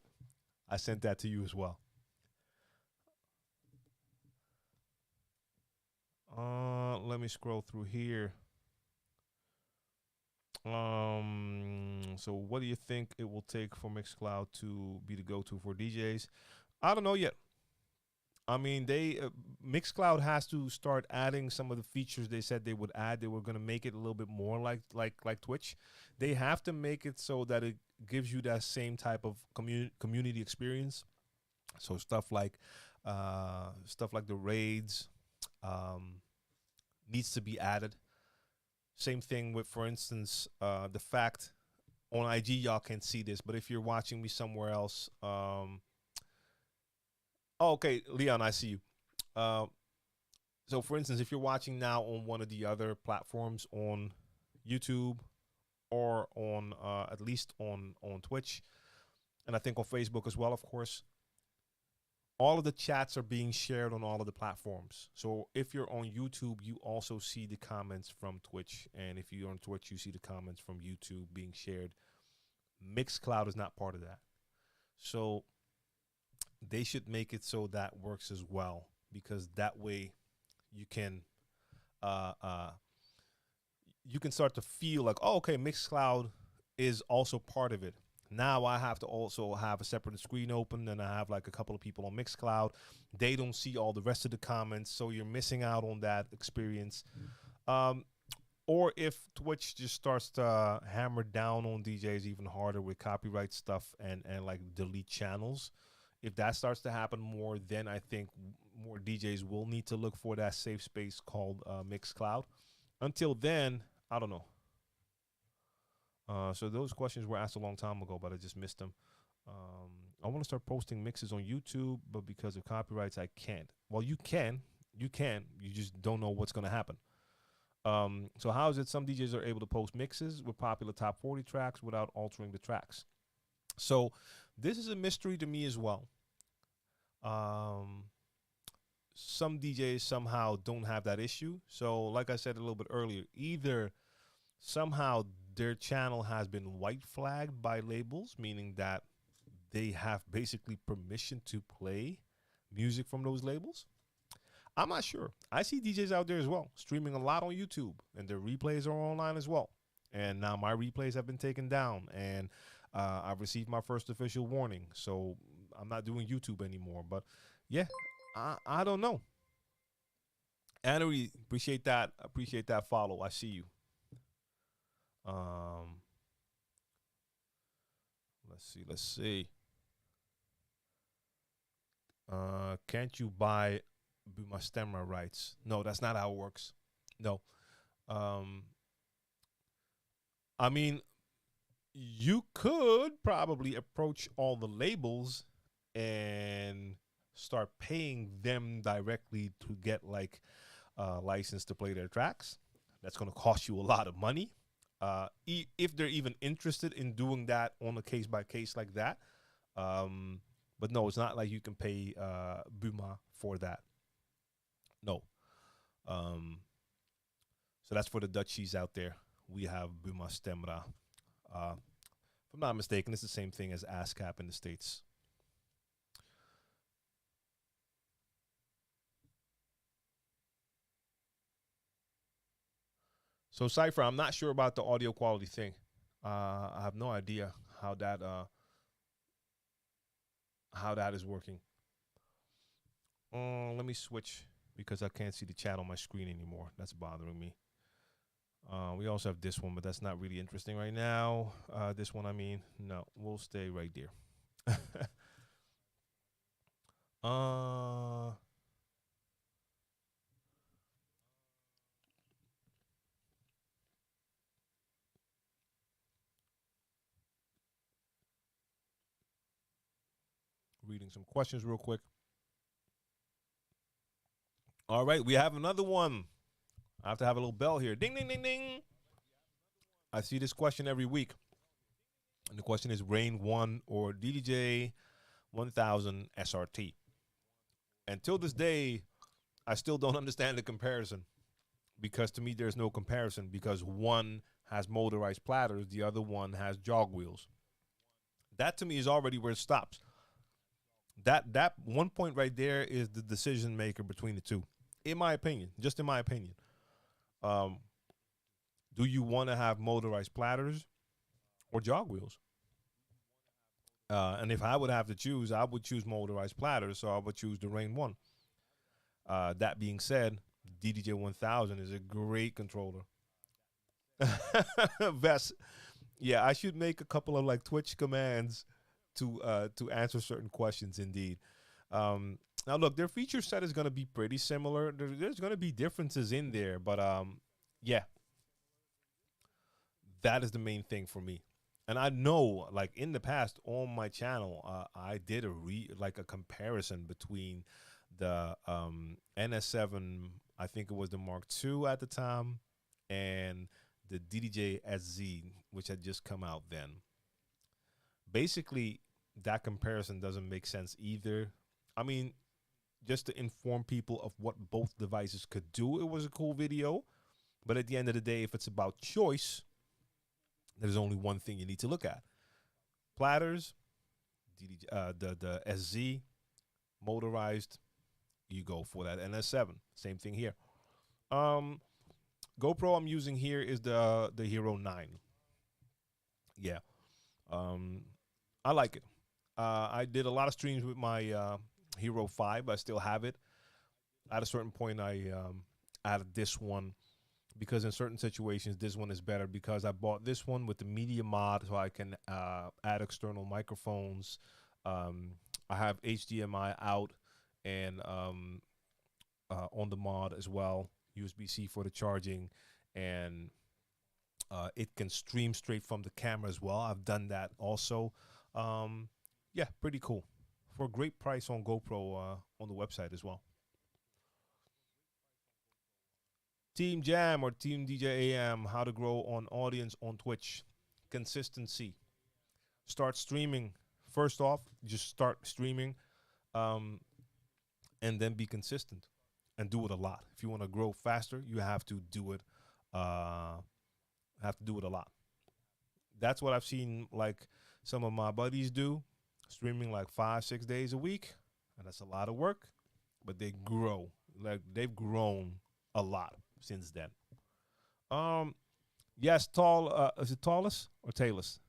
I sent that to you as well. Let me scroll through here. So what do you think it will take for Mixcloud to be the go-to for DJs? I don't know yet. I mean, they Mixcloud has to start adding some of the features they said they would add. They were going to make it a little bit more like Twitch. They have to make it so that it gives you that same type of community experience. So stuff like the raids needs to be added. Same thing with, for instance, the fact on IG y'all can't see this, but if you're watching me somewhere else, oh, okay, Leon, I see you. Uh, so, for instance, if you're watching now on one of the other platforms on YouTube or on at least on Twitch, and I think on Facebook as well, of course, all of the chats are being shared on all of the platforms. So if you're on YouTube, you also see the comments from Twitch. And if you're on Twitch, you see the comments from YouTube being shared. Mixcloud is not part of that. So they should make it so that works as well, because that way you can start to feel like, oh, okay, Mixcloud is also part of it. Now I have to also have a separate screen open, and I have like a couple of people on Mixcloud. They don't see all the rest of the comments, so you're missing out on that experience. Or if Twitch just starts to hammer down on DJs even harder with copyright stuff and like delete channels, if that starts to happen more, then I think more DJs will need to look for that safe space called Mixcloud. Until then, I don't know. So those questions were asked a long time ago, but I just missed them. I want to start posting mixes on YouTube, but because of copyrights, I can't. Well, you can. You just don't know what's going to happen. So how is it some DJs are able to post mixes with popular top 40 tracks without altering the tracks? So this is a mystery to me as well. Some DJs somehow don't have that issue. So like I said a little bit earlier, either somehow their channel has been white flagged by labels, meaning that they have basically permission to play music from those labels. I'm not sure. I see DJs out there as well, streaming a lot on YouTube, and their replays are online as well. And now my replays have been taken down, and I've received my first official warning. So I'm not doing YouTube anymore. But yeah, I don't know. Annery, appreciate that. Appreciate that follow. I see you. Let's see. Can't you buy Bumastemra rights? No, that's not how it works. No. I mean, you could probably approach all the labels and start paying them directly to get like a license to play their tracks. That's going to cost you a lot of money. If they're even interested in doing that on a case by case like that. But no, it's not like you can pay Buma for that. No. So that's for the Dutchies out there. We have Buma Stemra. If I'm not mistaken, it's the same thing as ASCAP in the States. So Cypher, I'm not sure about the audio quality thing. I have no idea how that how that is working. Let me switch because I can't see the chat on my screen anymore. That's bothering me. We also have this one, but that's not really interesting right now. This one, I mean, no, we'll stay right there. Reading some questions real quick. All right, we have another one. I have to have a little bell here. Ding, ding, ding, ding. I see this question every week. And the question is Rane One or DJ 1000 SRT. Until this day, I still don't understand the comparison, because to me there's no comparison, because one has motorized platters, the other one has jog wheels. That to me is already where it stops. That 1 point right there is the decision maker between the two, in my opinion. Just in my opinion. Do you want to have motorized platters or jog wheels? And if I would have to choose, I would choose motorized platters, so I would choose the Rane One. That being said, DJ 1000 is a great controller. Vest. Yeah, I should make a couple of like Twitch commands to answer certain questions. Indeed. Now look, their feature set is going to be pretty similar. There's going to be differences in there, but yeah, that is the main thing for me. And I know, like in the past on my channel, I did a comparison between the NS7, I think it was the Mark II at the time, and the DJ SZ, which had just come out then. Basically, that comparison doesn't make sense either. I mean, just to inform people of what both devices could do, it was a cool video. But at the end of the day, if it's about choice, there's only one thing you need to look at. Platters, the SZ, motorized, you go for that NS7. Same thing here. GoPro I'm using here is the Hero 9. Yeah. I like it. I did a lot of streams with my Hero 5. I still have it. At a certain point, I added this one because in certain situations, this one is better, because I bought this one with the media mod so I can add external microphones. I have HDMI out and on the mod as well, USB-C for the charging, and it can stream straight from the camera as well. I've done that also. Yeah, pretty cool. For a great price on GoPro on the website as well. Team Jam or Team DJ AM, how to grow on audience on Twitch. Consistency. Start streaming. First off, just start streaming and then be consistent and do it a lot. If you want to grow faster, you have to do it a lot. That's what I've seen like some of my buddies do, streaming like 5-6 days a week, and that's a lot of work, but they grow. Like they've grown a lot since then. Yes, is it Tallest or Taylor's?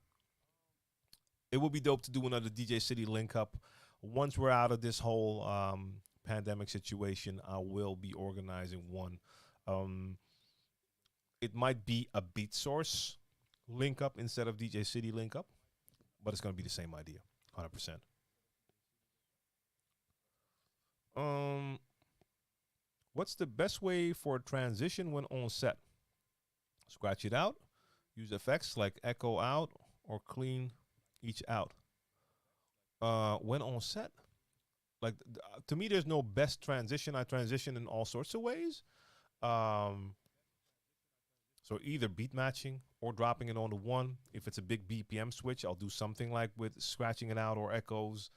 It would be dope to do another DJ City link up. Once we're out of this whole pandemic situation, I will be organizing one. It might be a Beat Source link up instead of DJ City link up, but it's going to be the same idea, 100%. What's the best way for a transition when on set? Scratch it out, use effects like echo out or clean each out. When on set, like to me, there's no best transition. I transition in all sorts of ways. So either beat matching or dropping it on the one. If it's a big BPM switch, I'll do something like with scratching it out or echoes.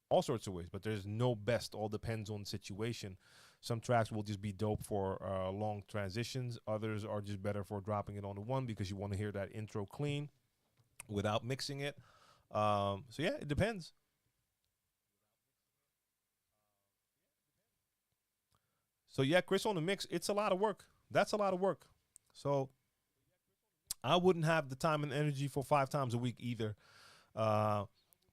All sorts of ways, but there's no best. All depends on the situation. Some tracks will just be dope for long transitions. Others are just better for dropping it on the one because you want to hear that intro clean without mixing it. So yeah, it depends. So yeah, Chris on the mix, it's a lot of work. That's a lot of work. So I wouldn't have the time and energy for 5 times a week either.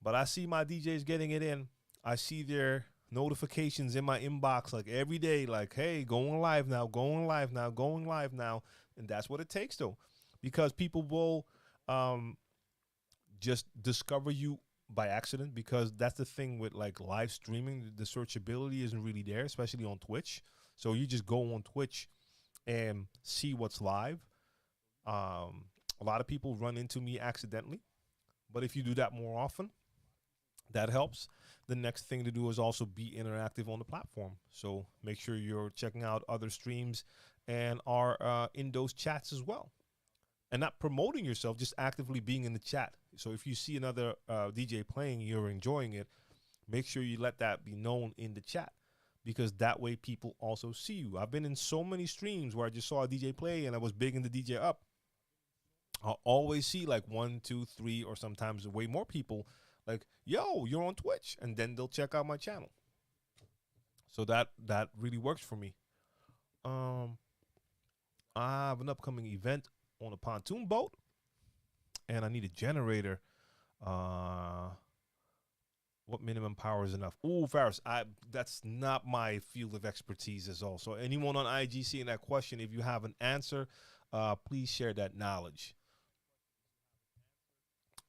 But I see my DJs getting it in. I see their notifications in my inbox like every day, like, hey, going live now, going live now, going live now. And that's what it takes, though, because people will just discover you by accident, because that's the thing with like live streaming. The searchability isn't really there, especially on Twitch. So you just go on Twitch and see what's live. A lot of people run into me accidentally, but if you do that more often, that helps. The next thing to do is also be interactive on the platform. So make sure you're checking out other streams and are in those chats as well. And not promoting yourself, just actively being in the chat. So if you see another DJ playing, you're enjoying it, make sure you let that be known in the chat, because that way people also see you. I've been in so many streams where I just saw a DJ play and I was bigging the DJ up. I'll always see like 1, 2, 3, or sometimes way more people like, yo, you're on Twitch. And then they'll check out my channel. So that really works for me. I have an upcoming event on a pontoon boat, and I need a generator. What minimum power is enough? Ooh, Faris, that's not my field of expertise as all. So anyone on IG seeing that question, if you have an answer, please share that knowledge.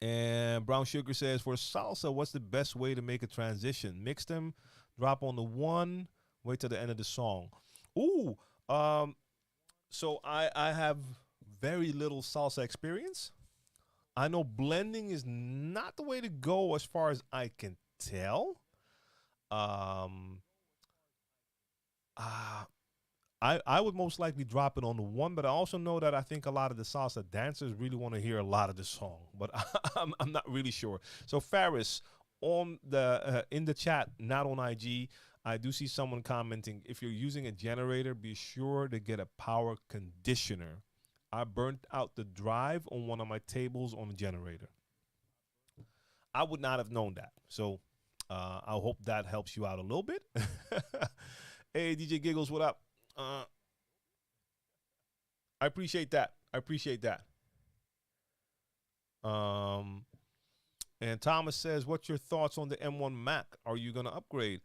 And Brown Sugar says, for salsa, what's the best way to make a transition? Mix them, drop on the one, wait till the end of the song. Ooh, so I have very little salsa experience. I know blending is not the way to go as far as I can tell. I would most likely drop it on the one, but I also know that I think a lot of the salsa dancers really want to hear a lot of the song, but I'm not really sure. So Faris, on the in the chat, not on IG, I do see someone commenting, if you're using a generator, be sure to get a power conditioner. I burnt out the drive on one of my tables on the generator. I would not have known that. So I hope that helps you out a little bit. Hey, DJ Giggles, what up? I appreciate that. I appreciate that. And Thomas says, what's your thoughts on the M1 Mac? Are you going to upgrade?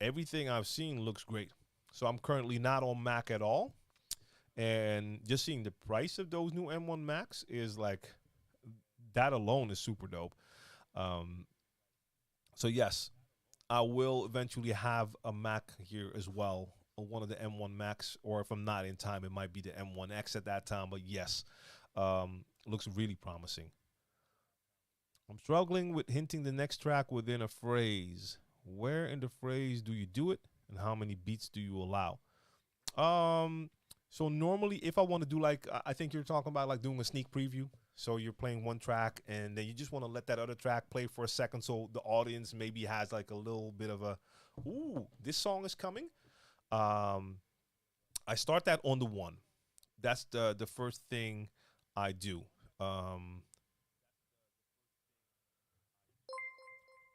Everything I've seen looks great. So I'm currently not on Mac at all. And just seeing the price of those new M1 Macs is like, that alone is super dope. So yes, I will eventually have a Mac here as well, one of the M1 Macs, or if I'm not in time, it might be the M1X at that time. But yes, looks really promising. I'm struggling with hinting the next track within a phrase. Where in the phrase do you do it, and how many beats do you allow? So normally, if I want to do like, I think you're talking about like doing a sneak preview. So you're playing one track and then you just want to let that other track play for a second, so the audience maybe has like a little bit of a, ooh, this song is coming. I start that on the one. That's the first thing I do.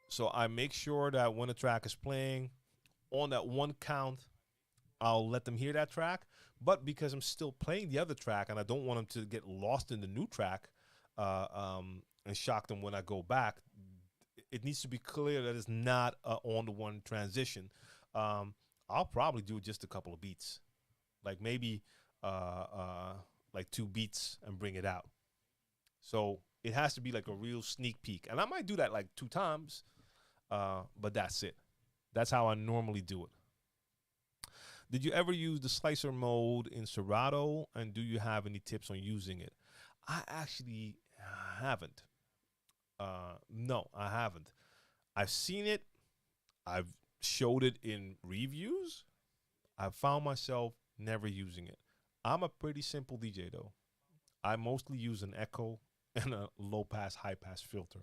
So I make sure that when a track is playing, on that one count, I'll let them hear that track. But because I'm still playing the other track and I don't want them to get lost in the new track and shock them when I go back, it needs to be clear that it's not on the one transition. I'll probably do just a couple of beats, like maybe like 2 beats and bring it out. So it has to be like a real sneak peek. And I might do that like 2 times, but that's it. That's how I normally do it. Did you ever use the slicer mode in Serato, and do you have any tips on using it? I actually haven't. No, I haven't. I've seen it. I've showed it in reviews. I've found myself never using it. I'm a pretty simple DJ, though. I mostly use an echo and a low-pass, high-pass filter.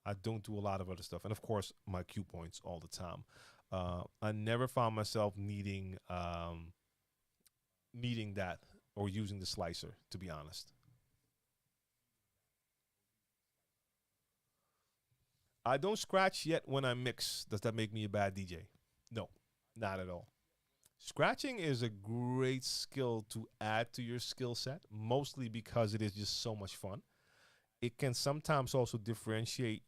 I don't do a lot of other stuff. And, of course, my cue points all the time. I never found myself needing that or using the slicer, to be honest. I don't scratch yet when I mix. Does that make me a bad DJ? No, not at all. Scratching is a great skill to add to your skill set, mostly because it is just so much fun. It can sometimes also differentiate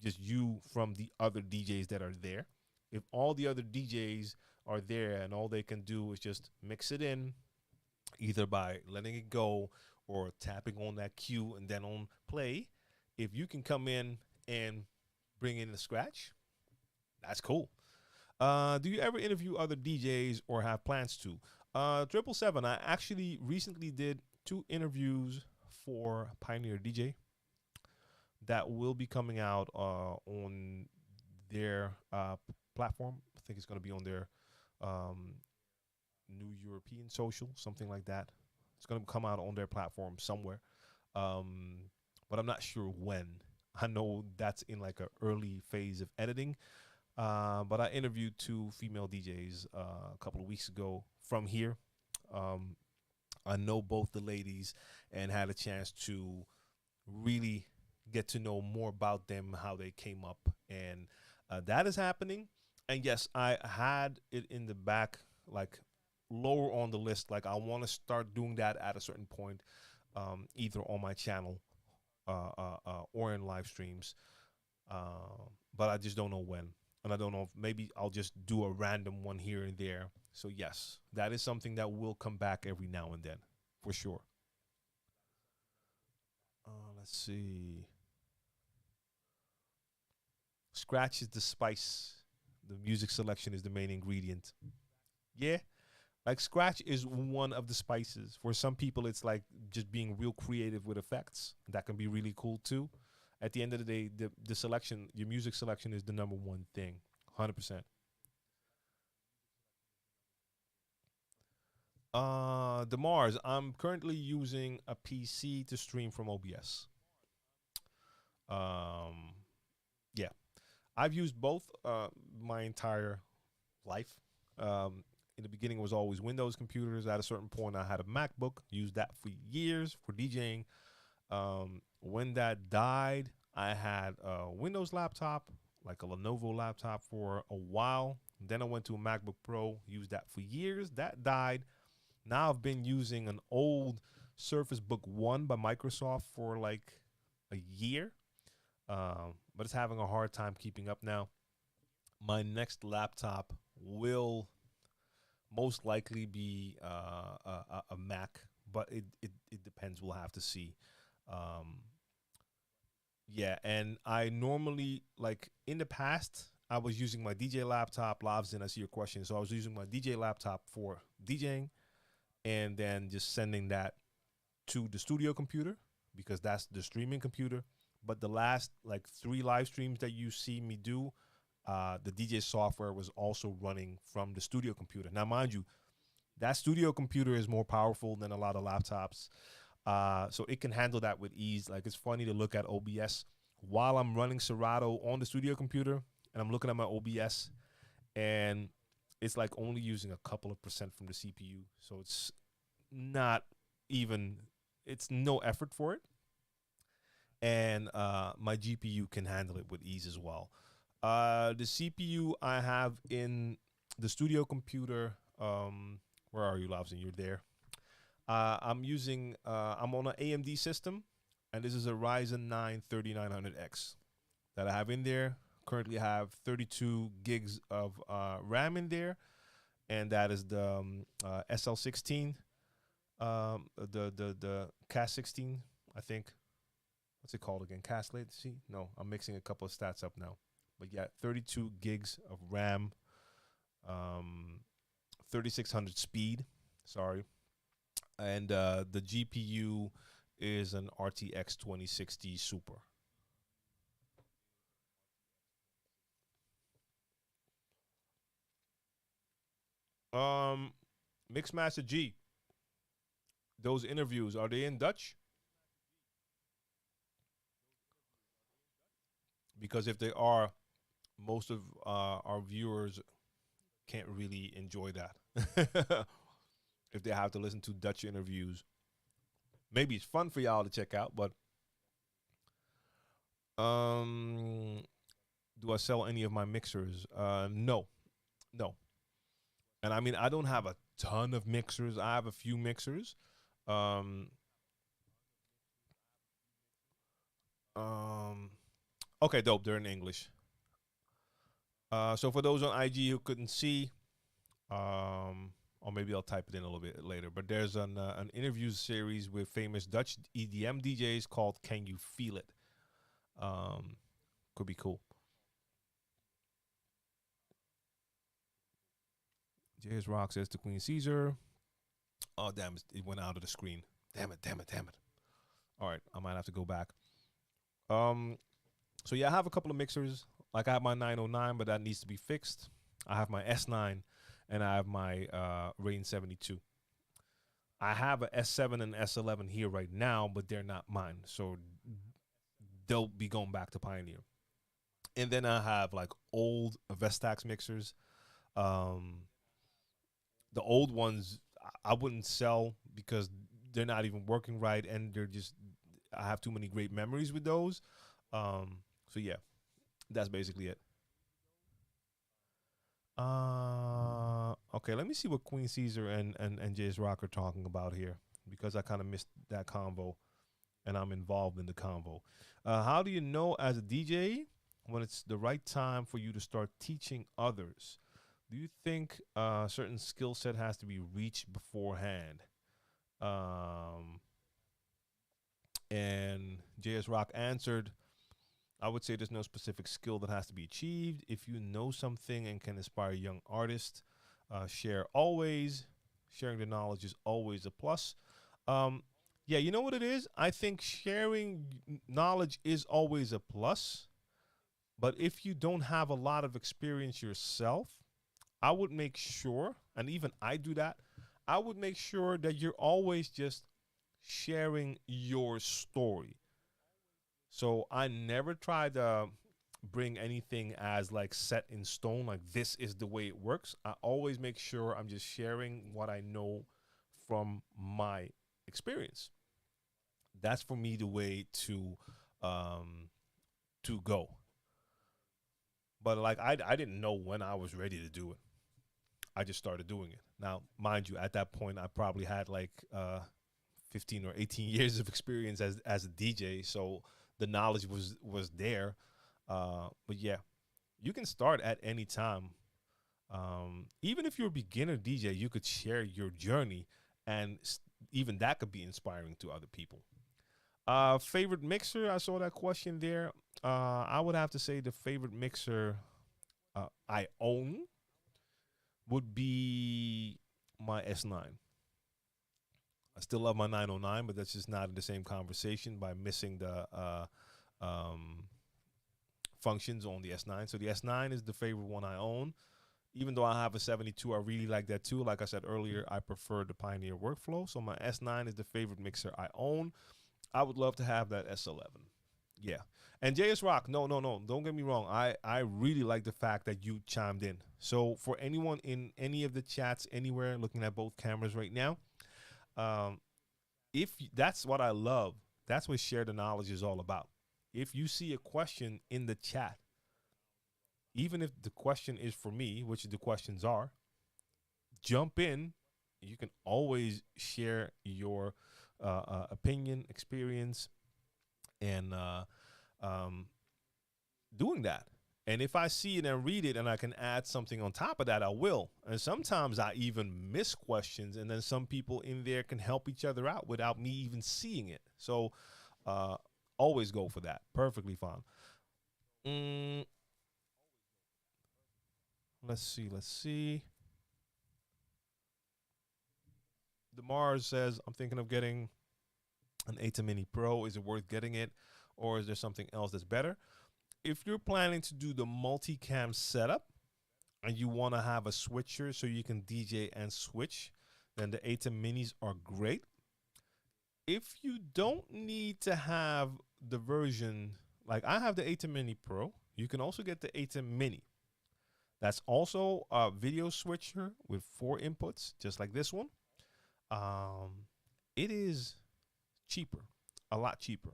just you from the other DJs that are there. If all the other DJs are there and all they can do is just mix it in, either by letting it go or tapping on that cue and then on play, if you can come in and bring in the scratch, that's cool. Do you ever interview other DJs or have plans to? 777, I actually recently did 2 interviews for Pioneer DJ that will be coming out on their platform. I think it's going to be on their New European Social, something like that. It's going to come out on their platform somewhere, but I'm not sure when. I know that's in like an early phase of editing, but I interviewed 2 female DJs a couple of weeks ago from here. I know both the ladies and had a chance to really get to know more about them, how they came up, and that is happening. And yes, I had it in the back, like lower on the list. Like I want to start doing that at a certain point, either on my channel or in live streams. But I just don't know when. And I don't know if maybe I'll just do a random one here and there. So yes, that is something that will come back every now and then, for sure. Let's see. Scratch is the spice. The music selection is the main ingredient. Yeah, like scratch is one of the spices. For some people, it's like just being real creative with effects. That can be really cool too. At the end of the day, the selection, your music selection is the number one thing, 100%. The Mars, I'm currently using a PC to stream from OBS. Um, yeah, I've used both my entire life. In the beginning, it was always Windows computers. At a certain point, I had a MacBook, used that for years for DJing. When that died, I had a Windows laptop, like a Lenovo laptop for a while. Then I went to a MacBook Pro, used that for years. That died. Now I've been using an old Surface Book 1 by Microsoft for like a year, but it's having a hard time keeping up now. My next laptop will most likely be a Mac, but it depends. We'll have to see. Yeah, and I normally, like in the past, I was using my DJ laptop. Lavs, and I see your question. So I was using my DJ laptop for DJing, and then just sending that to the studio computer because that's the streaming computer. But the last like 3 live streams that you see me do, the DJ software was also running from the studio computer. Now, mind you, that studio computer is more powerful than a lot of laptops. So it can handle that with ease. Like it's funny to look at OBS while I'm running Serato on the studio computer and I'm looking at my OBS and it's like only using a couple of percent from the CPU. So it's not even, it's no effort for it. And my GPU can handle it with ease as well. The CPU I have in the studio computer, where are you, Lobson? You're there. I'm using, I'm on an AMD system, and this is a Ryzen 9 3900X that I have in there. Currently have 32 gigs of RAM in there, and that is the SL16, the CAS16, I think. What's it called again? CAS latency? No, I'm mixing a couple of stats up now. But yeah, 32 gigs of RAM, 3600 speed. Sorry. And the GPU is an RTX 2060 Super. Mixmaster G, those interviews, are they in Dutch? Because if they are, most of our viewers can't really enjoy that. If they have to listen to Dutch interviews. Maybe it's fun for y'all to check out, but do I sell any of my mixers? No. No. And I mean, I don't have a ton of mixers. I have a few mixers. Um, um, Okay, dope. They're in English. So for those on IG who couldn't see, or maybe I'll type it in a little bit later. But there's an interview series with famous Dutch EDM DJs called "Can You Feel It?" Could be cool. JS Rock says to Queen Caesar. Oh damn! It went out of the screen. Damn it! Damn it! Damn it! All right, I might have to go back. So yeah, I have a couple of mixers. Like I have my 909, but that needs to be fixed. I have my S9, and I have my Rane 72. I have a S7 and S11 here right now, but they're not mine, so they'll be going back to Pioneer. And then I have like old Vestax mixers. The old ones I wouldn't sell because they're not even working right, and they're just I have too many great memories with those. So yeah, that's basically it. Okay, let me see what Queen Caesar and Jay's Rock are talking about here because I kind of missed that convo and I'm involved in the convo. How do you know as a DJ when it's the right time for you to start teaching others? Do you think a certain skill set has to be reached beforehand? And JS Rock answered, I would say there's no specific skill that has to be achieved. If you know something and can inspire young artists, share always. Sharing the knowledge is always a plus. Yeah, you know what it is? I think sharing knowledge is always a plus. But if you don't have a lot of experience yourself, I would make sure, and even I do that, I would make sure that you're always just sharing your story. So I never try to bring anything as like set in stone, like this is the way it works. I always make sure I'm just sharing what I know from my experience. That's for me the way um, to go. But like I didn't know when I was ready to do it. I just started doing it. Now, mind you, at that point, I probably had like 15 or 18 years of experience as a DJ, so the knowledge was there. But yeah, you can start at any time. Even if you're a beginner DJ, you could share your journey, and even that could be inspiring to other people. Favorite mixer? I saw that question there. I would have to say the favorite mixer I own would be my S9. I still love my 909, but that's just not in the same conversation by missing the functions on the S9. So the S9 is the favorite one I own. Even though I have a 72, I really like that too. Like I said earlier, I prefer the Pioneer workflow. So my S9 is the favorite mixer I own. I would love to have that S11. Yeah. And JS Rock, no. Don't get me wrong. I really like the fact that you chimed in. So for anyone in any of the chats anywhere looking at both cameras right now, if that's what I love, that's what Share the Knowledge is all about. If you see a question in the chat, even if the question is for me, which the questions are, jump in. You can always share your opinion, experience, and doing that. And if I see it and read it and I can add something on top of that, I will. And sometimes I even miss questions, and then some people in there can help each other out without me even seeing it. So always go for that. Perfectly fine. Let's see. DeMars says, I'm thinking of getting an ATA Mini Pro. Is it worth getting it? Or is there something else that's better? If you're planning to do the multicam setup and you want to have a switcher so you can DJ and switch, then the ATA Minis are great. If you don't need to have the version, like I have the ATA Mini Pro, you can also get the ATA Mini. That's also a video switcher with 4 inputs, just like this one. It is cheaper, a lot cheaper.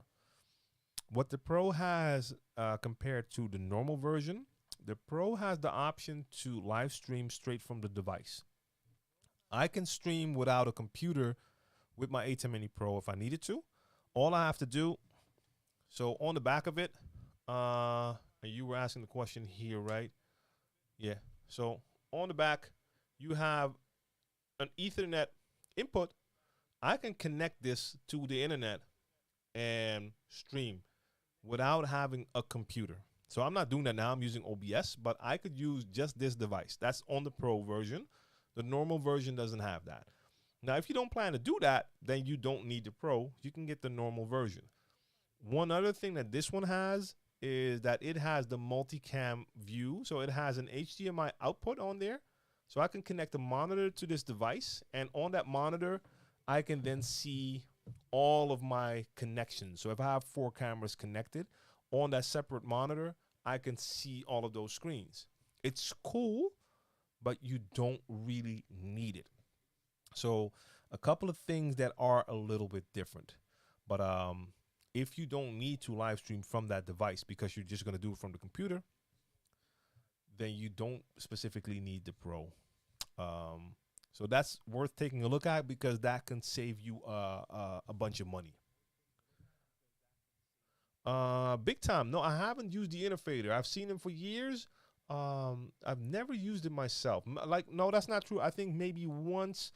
What the Pro has compared to the normal version, the Pro has the option to live stream straight from the device. I can stream without a computer with my ATA Mini Pro if I needed to. All I have to do, so on the back of it, And you were asking the question here, right? Yeah. So on the back, you have an Ethernet input. I can connect this to the internet and stream without having a computer. So I'm not doing that now. I'm using OBS, but I could use just this device. That's on the Pro version. The normal version doesn't have that. Now, if you don't plan to do that, then you don't need the Pro. You can get the normal version. One other thing that this one has is that it has the multicam view. So it has an HDMI output on there. So I can connect the monitor to this device. And on that monitor, I can then see all of my connections. So if I have 4 cameras connected on that separate monitor, I can see all of those screens. It's cool, but you don't really need it. So a couple of things that are a little bit different. But if you don't need to live stream from that device because you're just going to do it from the computer, then you don't specifically need the Pro. So that's worth taking a look at because that can save you a bunch of money. Big time. No, I haven't used the interfader. I've seen him for years. I've never used it myself. Like, no, that's not true. I think maybe once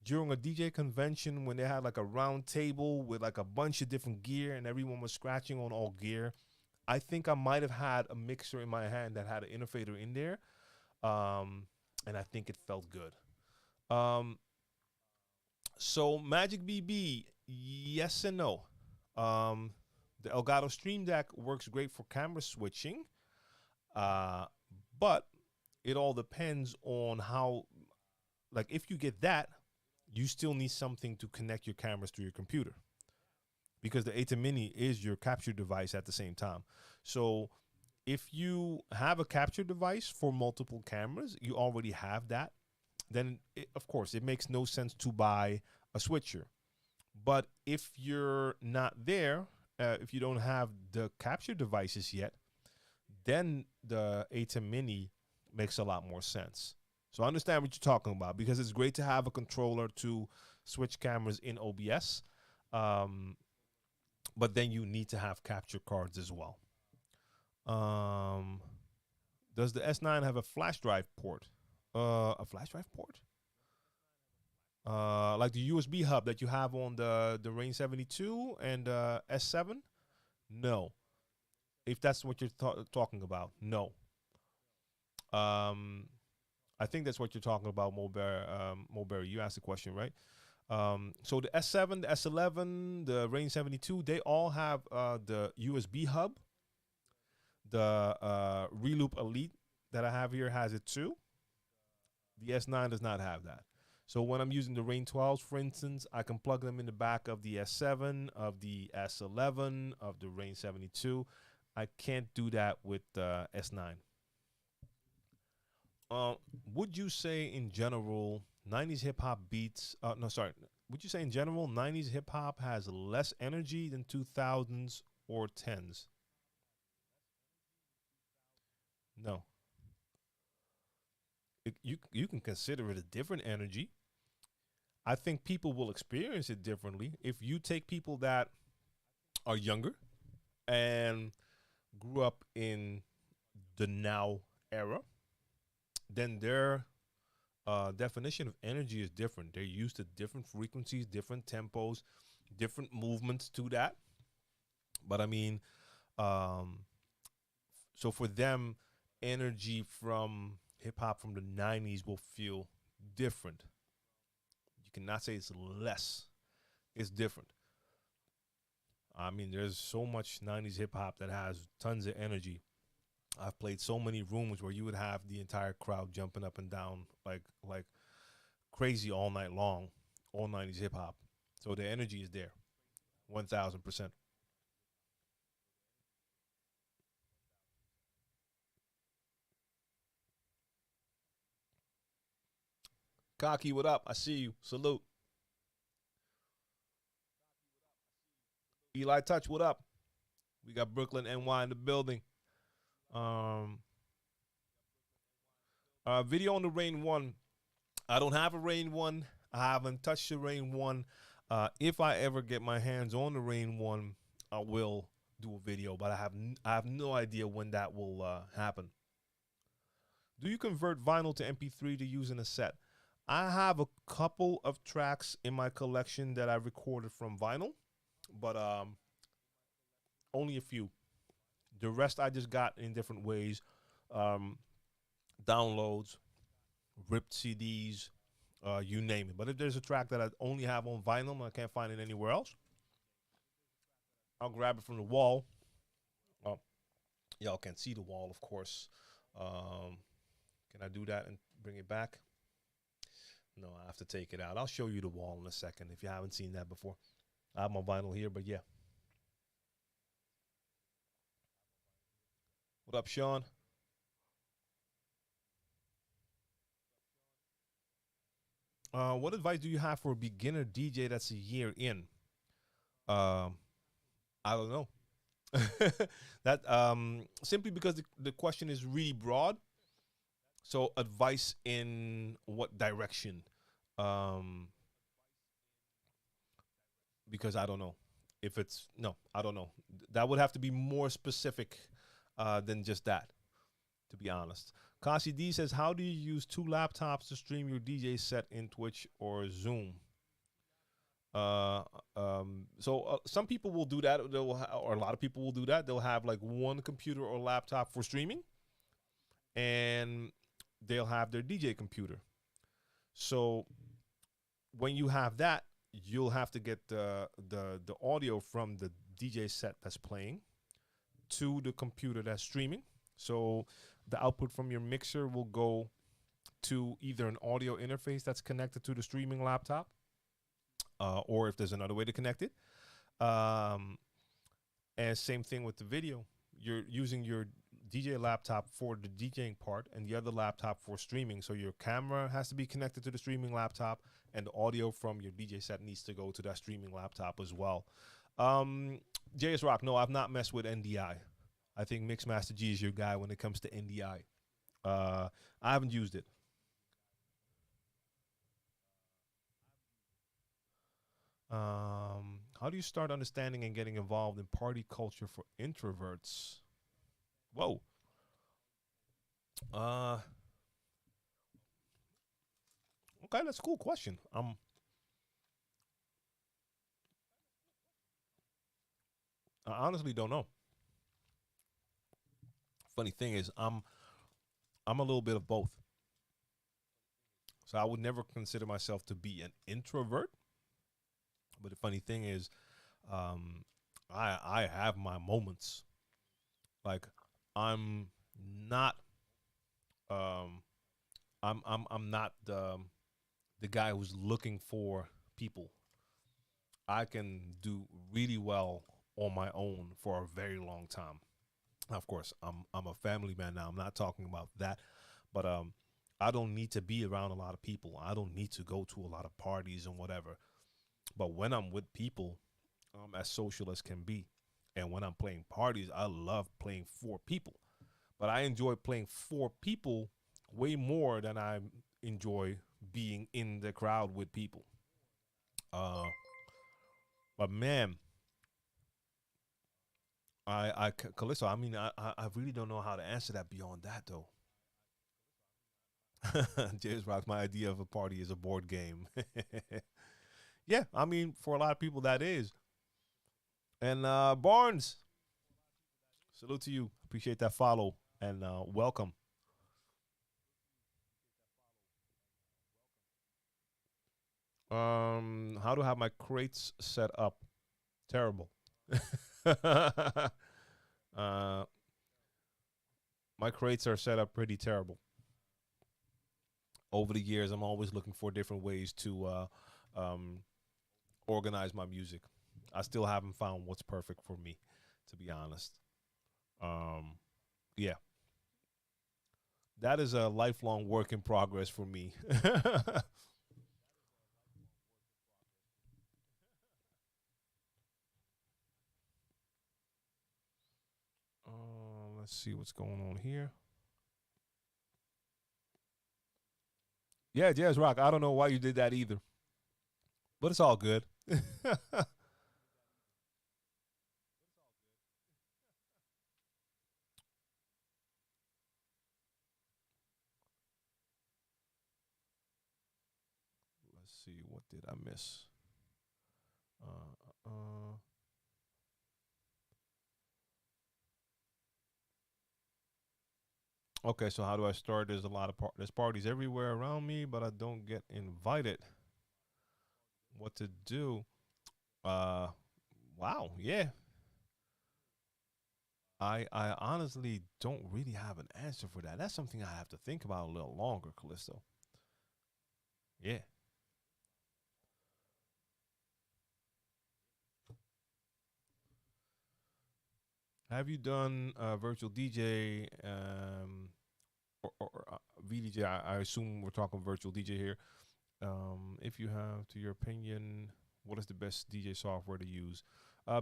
during a DJ convention when they had like a round table with like a bunch of different gear and everyone was scratching on all gear. I think I might have had a mixer in my hand that had an interfader in there. And I think it felt good. So Magic BB, yes and no. The Elgato Stream Deck works great for camera switching, but it all depends on how, like if you get that, you still need something to connect your cameras to your computer because the ATEM Mini is your capture device at the same time. So if you have a capture device for multiple cameras, you already have that, then of course it makes no sense to buy a switcher. But if you're not there, if you don't have the capture devices yet, then the ATEM Mini makes a lot more sense. So I understand what you're talking about because it's great to have a controller to switch cameras in OBS, but then you need to have capture cards as well. Does the S9 have a flash drive port? A flash drive port? Like the USB hub that you have on the Rane 72 and S7? No. If that's what you're talking about, no. I think that's what you're talking about, Mulberry. You asked the question, right? So the S7, the S11, the Rane 72, they all have the USB hub. The Reloop Elite that I have here has it too. The S9 does not have that. So when I'm using the Rane 12s, for instance, I can plug them in the back of the S7, of the S11, of the Rane 72. I can't do that with the S9. Would you say in general 90s hip hop beats? Would you say in general 90s hip hop has less energy than 2000s or 10s? No. You can consider it a different energy. I think people will experience it differently. If you take people that are younger and grew up in the now era, then their definition of energy is different. They're used to different frequencies, different tempos, different movements to that. But I mean, so for them, energy from hip hop from the 90s will feel different. You cannot say it's less. It's different. I mean, there's so much 90s hip hop that has tons of energy. I've played so many rooms where you would have the entire crowd jumping up and down like crazy all night long, all 90s hip hop. So the energy is there, 1,000%. Cocky, what up? I see you. Salute. Eli Touch, what up? We got Brooklyn NY in the building. Video on the Rane One. I don't have a Rane One. I haven't touched the Rane One. If I ever get my hands on the Rane One, I will do a video, but I have no idea when that will happen. Do you convert vinyl to MP3 to use in a set? I have a couple of tracks in my collection that I recorded from vinyl, but only a few. The rest I just got in different ways, downloads, ripped CDs, you name it. But if there's a track that I only have on vinyl and I can't find it anywhere else, I'll grab it from the wall. Y'all can see the wall, of course. Can I do that and bring it back? No, I have to take it out. I'll show you the wall in a second if you haven't seen that before. I have my vinyl here, but yeah. What up, Sean? What advice do you have for a beginner DJ that's a year in? I don't know. That simply because the question is really broad. So advice in what direction? Because I don't know if it's I don't know. That would have to be more specific than just that, to be honest. Kasi D says, how do you use 2 laptops to stream your DJ set in Twitch or Zoom? Some people will do that, or a lot of people will do that. They'll have like one computer or laptop for streaming, and they'll have their DJ computer. So when you have that, you'll have to get the audio from the DJ set that's playing to the computer that's streaming. So the output from your mixer will go to either an audio interface that's connected to the streaming laptop, or if there's another way to connect it. And same thing with the video. You're using your DJ laptop for the DJing part and the other laptop for streaming. So your camera has to be connected to the streaming laptop, and the audio from your DJ set needs to go to that streaming laptop as well. JS Rock, no, I've not messed with NDI. I think Mixmaster G is your guy when it comes to NDI. I haven't used it. How do you start understanding and getting involved in party culture for introverts? Whoa. Okay, that's a cool question. I honestly don't know. Funny thing is, I'm a little bit of both. So I would never consider myself to be an introvert. But the funny thing is, I have my moments. Like I'm not I'm not the guy who's looking for people. I can do really well on my own for a very long time. Of course, I'm a family man now. I'm not talking about that, but I don't need to be around a lot of people. I don't need to go to a lot of parties and whatever. But when I'm with people, I'm as social as can be. And when I'm playing parties, I love playing for people. But I enjoy playing for people way more than I enjoy being in the crowd with people. But man, Callisto, I mean, I really don't know how to answer that beyond that, though. James Rock's my idea of a party is a board game. Yeah, I mean, for a lot of people, that is. And Barnes, salute to you. Appreciate that follow and welcome. How do I have my crates set up? Terrible. My crates are set up pretty terrible. Over the years, I'm always looking for different ways to organize my music. I still haven't found what's perfect for me, to be honest. Yeah. That is a lifelong work in progress for me. Let's see what's going on here. Yeah, Jazz Rock. I don't know why you did that either, but it's all good. see, what did I miss? Uh, uh. Okay, so how do I start? There's a lot of there's parties everywhere around me, but I don't get invited. What to do? Uh, wow, yeah. I honestly don't really have an answer for that. That's something I have to think about a little longer, Callisto. Yeah. Have you done virtual DJ or VDJ? I assume we're talking virtual DJ here. If you have, to your opinion, what is the best DJ software to use?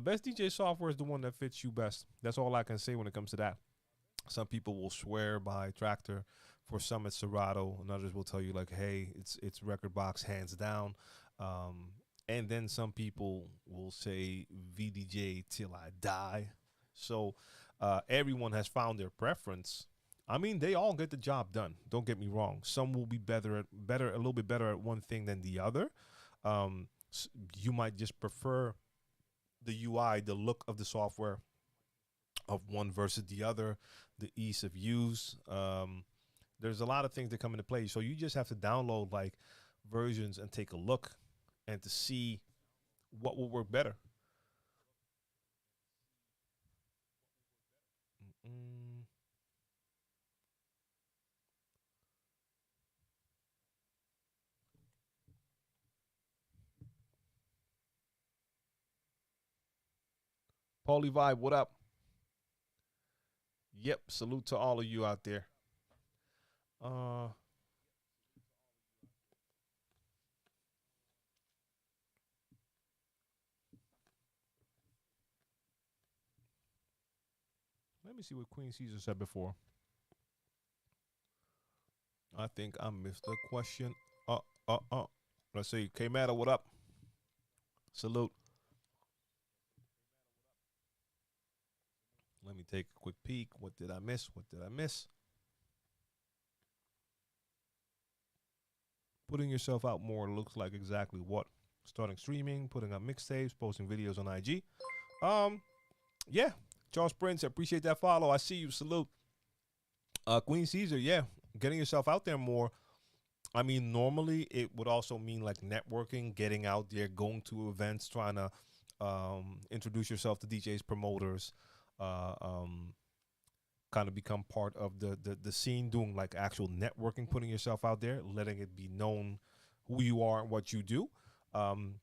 Best DJ software is the one that fits you best. That's all I can say when it comes to that. Some people will swear by Tractor. For some, it's Serato, and others will tell you like, "Hey, it's Rekordbox hands down." And then some people will say VDJ till I die. So everyone has found their preference. I mean, they all get the job done. Don't get me wrong. Some will be better, a little bit better at one thing than the other. Um, you might just prefer the UI, the look of the software of one versus the other, the ease of use. There's a lot of things that come into play. So you just have to download like versions and take a look and to see what will work better. Mm. Poly Vibe, what up? Yep, salute to all of you out there. Uh, Let me see what Queen Caesar said before. I think I missed the question. Uh, uh. Let's see. K Matter, what up? Salute. Let me take a quick peek. What did I miss? What did I miss? Putting yourself out more looks like exactly what? Starting streaming, putting up mixtapes, posting videos on IG. Um, yeah. Charles Prince, I appreciate that follow. I see you. Salute. Queen Caesar, yeah. Getting yourself out there more. I mean, normally it would also mean like networking, getting out there, going to events, trying to introduce yourself to DJs, promoters, uh, um, kind of become part of the scene, doing like actual networking, putting yourself out there, letting it be known who you are and what you do. Um,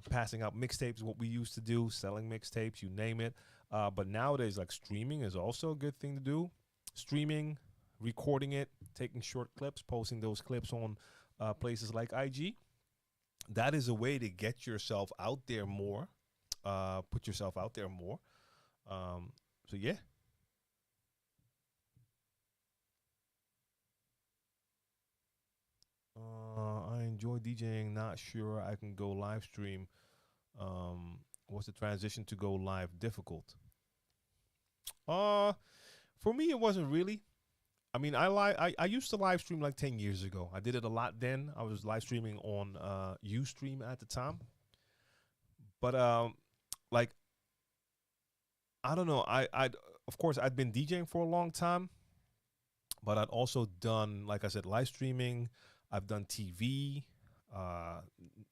Passing out mixtapes, what we used to do, selling mixtapes, you name it. But nowadays, like streaming is also a good thing to do. Streaming, recording it, taking short clips, posting those clips on places like IG. That is a way to get yourself out there more, put yourself out there more. So yeah. I enjoy DJing. Not sure I can go live stream. Was the transition to go live difficult? Uh, for me, it wasn't really. I mean, I used to live stream like 10 years ago. I did it a lot then. I was live streaming on UStream at the time. But like I don't know. I of course I'd been DJing for a long time, but I'd also done, like I said, live streaming. I've done TV, uh,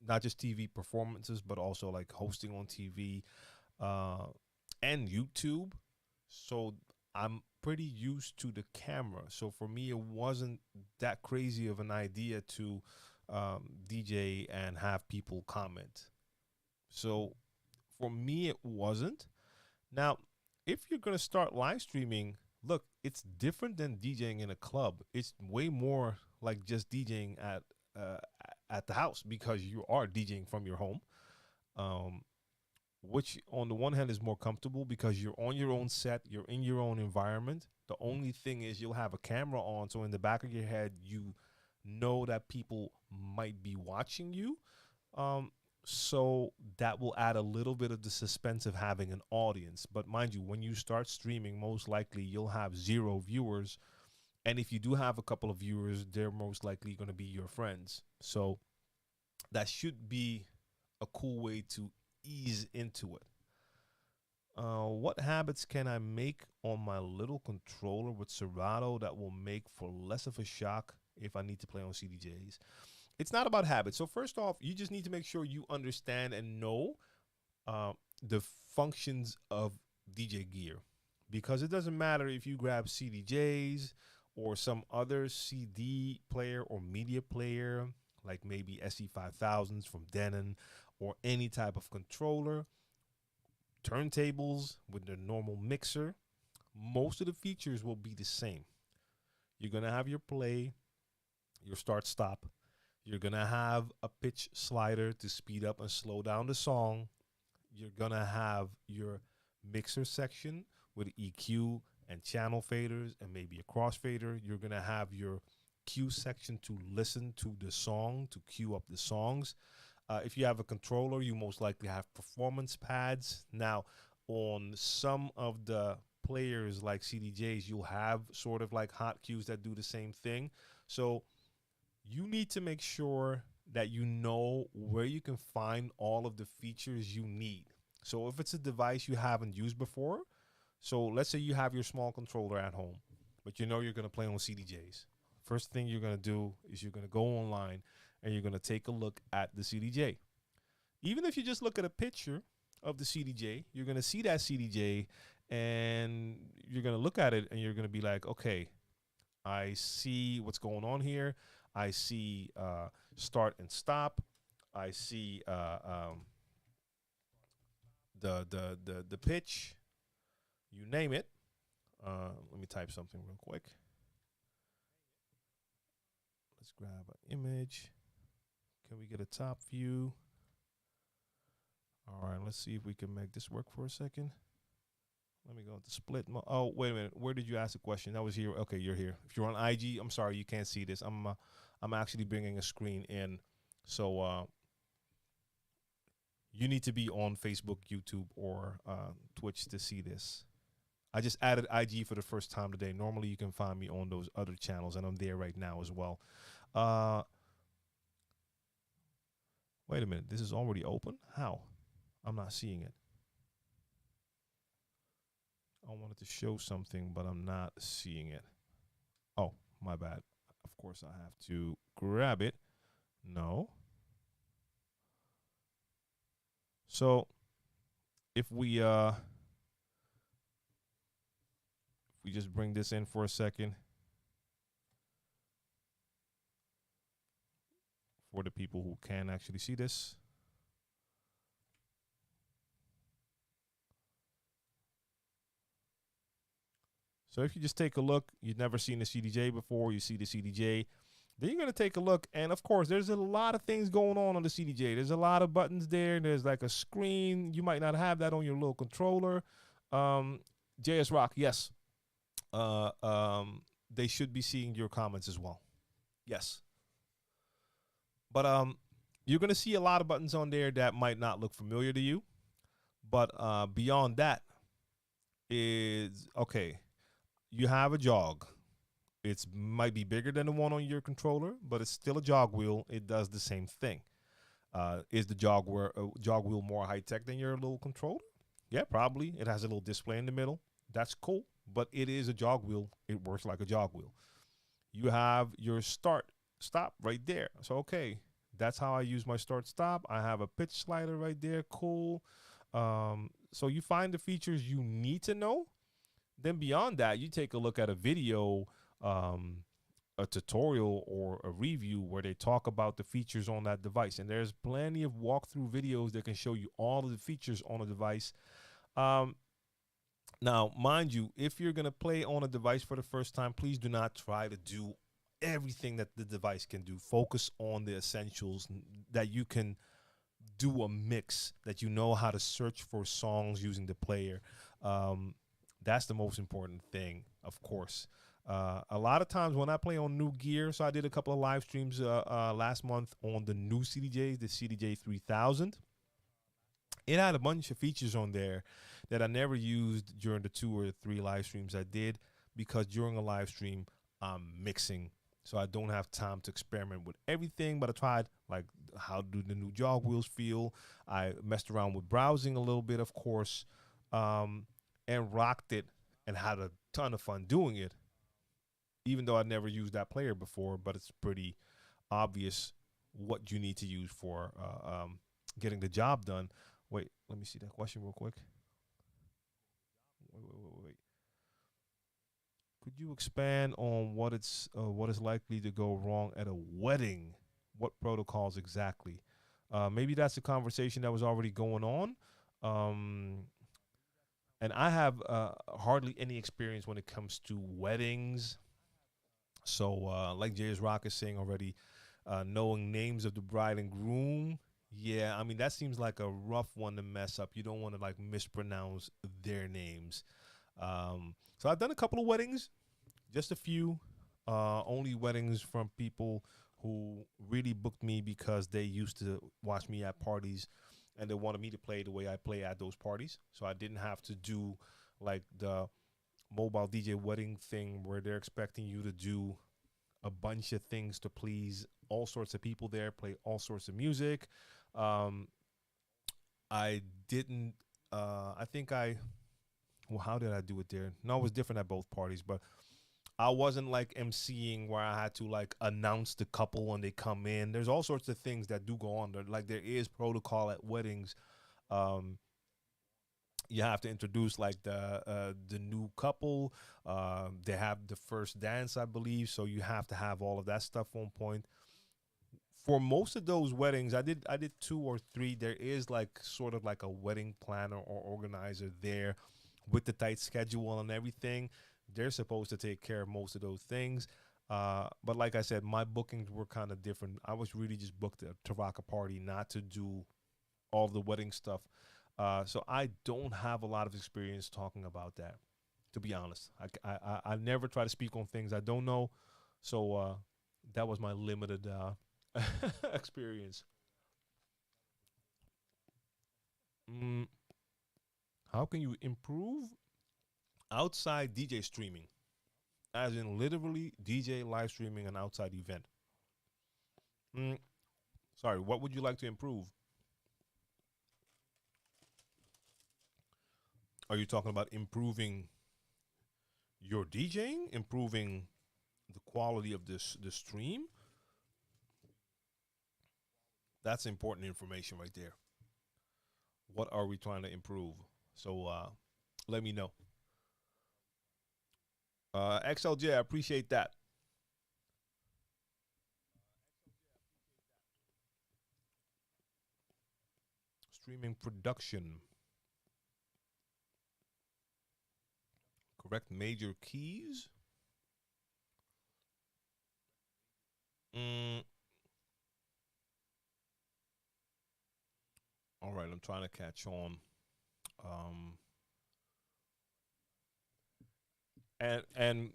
not just TV performances, but also like hosting on TV uh, and YouTube. So I'm pretty used to the camera. So for me, it wasn't that crazy of an idea to DJ and have people comment. So for me, it wasn't. Now, if you're gonna start live streaming, look, it's different than DJing in a club. It's way more like just DJing uh, at the house because you are DJing from your home. Um, which on the one hand is more comfortable because you're on your own set, you're in your own environment. The only thing is you'll have a camera on, so in the back of your head, you know that people might be watching you. Um, so that will add a little bit of the suspense of having an audience. But mind you, when you start streaming, most likely you'll have zero viewers. And if you do have a couple of viewers, they're most likely going to be your friends. So that should be a cool way to ease into it. What habits can I make on my little controller with Serato that will make for less of a shock if I need to play on CDJs? It's not about habits. So first off, you just need to make sure you understand and know the functions of DJ gear, because it doesn't matter if you grab CDJs or some other CD player or media player, like maybe SE5000s from Denon, or any type of controller, turntables with their normal mixer. Most of the features will be the same. You're going to have your play, your start stop. You're going to have a pitch slider to speed up and slow down the song. You're going to have your mixer section with EQ and channel faders and maybe a crossfader. You're going to have your cue section to listen to the song, to cue up the songs. If you have a controller, you most likely have performance pads. Now, on some of the players like CDJs, you'll have sort of like hot cues that do the same thing. So you need to make sure that you know where you can find all of the features you need. So if it's a device you haven't used before, so let's say you have your small controller at home, but you know you're going to play on CDJs. First thing you're going to do is you're going to go online and you're going to take a look at the CDJ. Even if you just look at a picture of the CDJ, you're going to see that CDJ and you're going to look at it and you're going to be like, okay, I see what's going on here. I see start and stop. I see the pitch. You name it. Let me type something real quick. Let's grab an image. Can we get a top view? All right, let's see if we can make this work for a second. Let me go to split. Oh, wait a minute. Where did you ask the question? That was here. Okay, you're here. If you're on IG, I'm sorry, you can't see this. I'm actually bringing a screen in. So you need to be on Facebook, YouTube, or Twitch to see this. I just added IG for the first time today. Normally, you can find me on those other channels, and I'm there right now as well. Wait a minute. This is already open? How? I'm not seeing it. I wanted to show something, but I'm not seeing it. Oh, my bad. Of course, I have to grab it. No. So, if we just bring this in for a second, for the people who can actually see this. So if you just take a look, you've never seen the CDJ before, you see the CDJ, then you're going to take a look. And of course, there's a lot of things going on the CDJ. There's a lot of buttons there. There's like a screen. You might not have that on your little controller. JS Rock, yes. They should be seeing your comments as well. Yes. But you're going to see a lot of buttons on there that might not look familiar to you. But beyond that is, okay, you have a jog. It might be bigger than the one on your controller, but it's still a jog wheel. It does the same thing. Is the jog wheel more high-tech than your little controller? Yeah, probably. It has a little display in the middle. That's cool, but it is a jog wheel. It works like a jog wheel. You have your start, stop right there. So, okay, that's how I use my start, stop. I have a pitch slider right there. Cool. So you find the features you need to know. Then beyond that, you take a look at a video, a tutorial or a review where they talk about the features on that device. And there's plenty of walkthrough videos that can show you all of the features on a device. Now, mind you, if you're going to play on a device for the first time, please do not try to do everything that the device can do. Focus on the essentials, that you can do a mix, that you know how to search for songs using the player. That's the most important thing, of course. A lot of times when I play on new gear, so I did a couple of live streams last month on the new CDJs, the CDJ 3000. It had a bunch of features on there that I never used during the 2 or 3 live streams I did, because during a live stream, I'm mixing. so I don't have time to experiment with everything. But I tried, like, how do the new jog wheels feel? I messed around with browsing a little bit, of course, and rocked it and had a ton of fun doing it, even though I never used that player before. But it's pretty obvious what you need to use for getting the job done. Wait, let me see that question real quick. Wait. Could you expand on what is likely to go wrong at a wedding? What protocols exactly? Maybe that's a conversation that was already going on. And I have hardly any experience when it comes to weddings. So, like Jay's Rock is saying already, knowing names of the bride and groom. Yeah, I mean, that seems like a rough one to mess up. You don't want to like mispronounce their names. So I've done a couple of weddings, just a few, only weddings from people who really booked me because they used to watch me at parties and they wanted me to play the way I play at those parties. So I didn't have to do like the mobile DJ wedding thing where they're expecting you to do a bunch of things to please all sorts of people there, play all sorts of music. I didn't, I think well, how did I do it there? No, it was different at both parties, but I wasn't like emceeing where I had to like announce the couple when they come in. There's all sorts of things that do go on there. Like there is protocol at weddings. You have to introduce like the new couple. They have the first dance, I believe, so you have to have all of that stuff on point. For most of those weddings, I did 2 or 3. There is like sort of like a wedding planner or organizer there with the tight schedule and everything. They're supposed to take care of most of those things. But like I said, my bookings were kind of different. I was really just booked to rock a party, not to do all the wedding stuff. So I don't have a lot of experience talking about that, to be honest. I never try to speak on things I don't know. So that was my limited experience. How can you improve outside DJ streaming? As in literally DJ live streaming an outside event. Sorry, what would you like to improve? Are you talking about improving your DJing, improving the quality of the stream? That's important information right there. What are we trying to improve? So let me know. XLJ, I appreciate that. Streaming production. Correct major keys. All right, I'm trying to catch on. And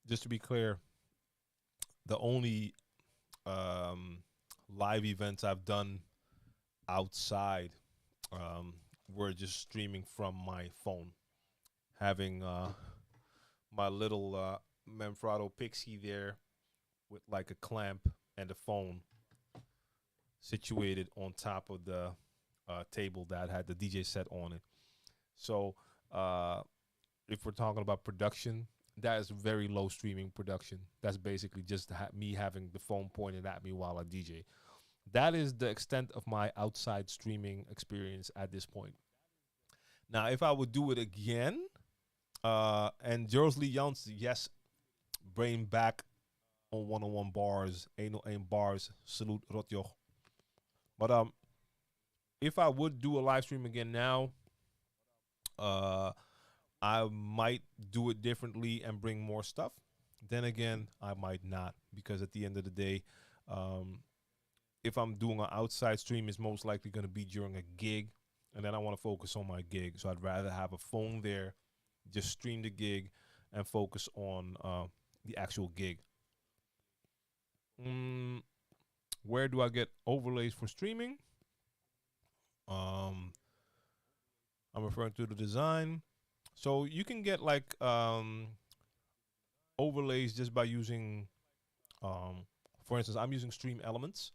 just to be clear, the only live events I've done outside were just streaming from my phone, having my little Manfrotto Pixie there with like a clamp and a phone situated on top of the table that had the DJ set on it. So if we're talking about production, that is very low streaming production. That's basically just me having the phone pointed at me while I DJ. That is the extent of my outside streaming experience at this point. Now, if I would do it again, and Gerald Lee Jans, yes, brain back on 101 bars, ain't no aim bars, salute Rotjoch. But if I would do a live stream again now, I might do it differently and bring more stuff. Then again, I might not, because at the end of the day, if I'm doing an outside stream, it's most likely going to be during a gig, and then I want to focus on my gig. So I'd rather have a phone there, just stream the gig, and focus on the actual gig. Where do I get overlays for streaming? I'm referring to the design. So you can get like overlays just by using For instance, I'm using Stream Elements,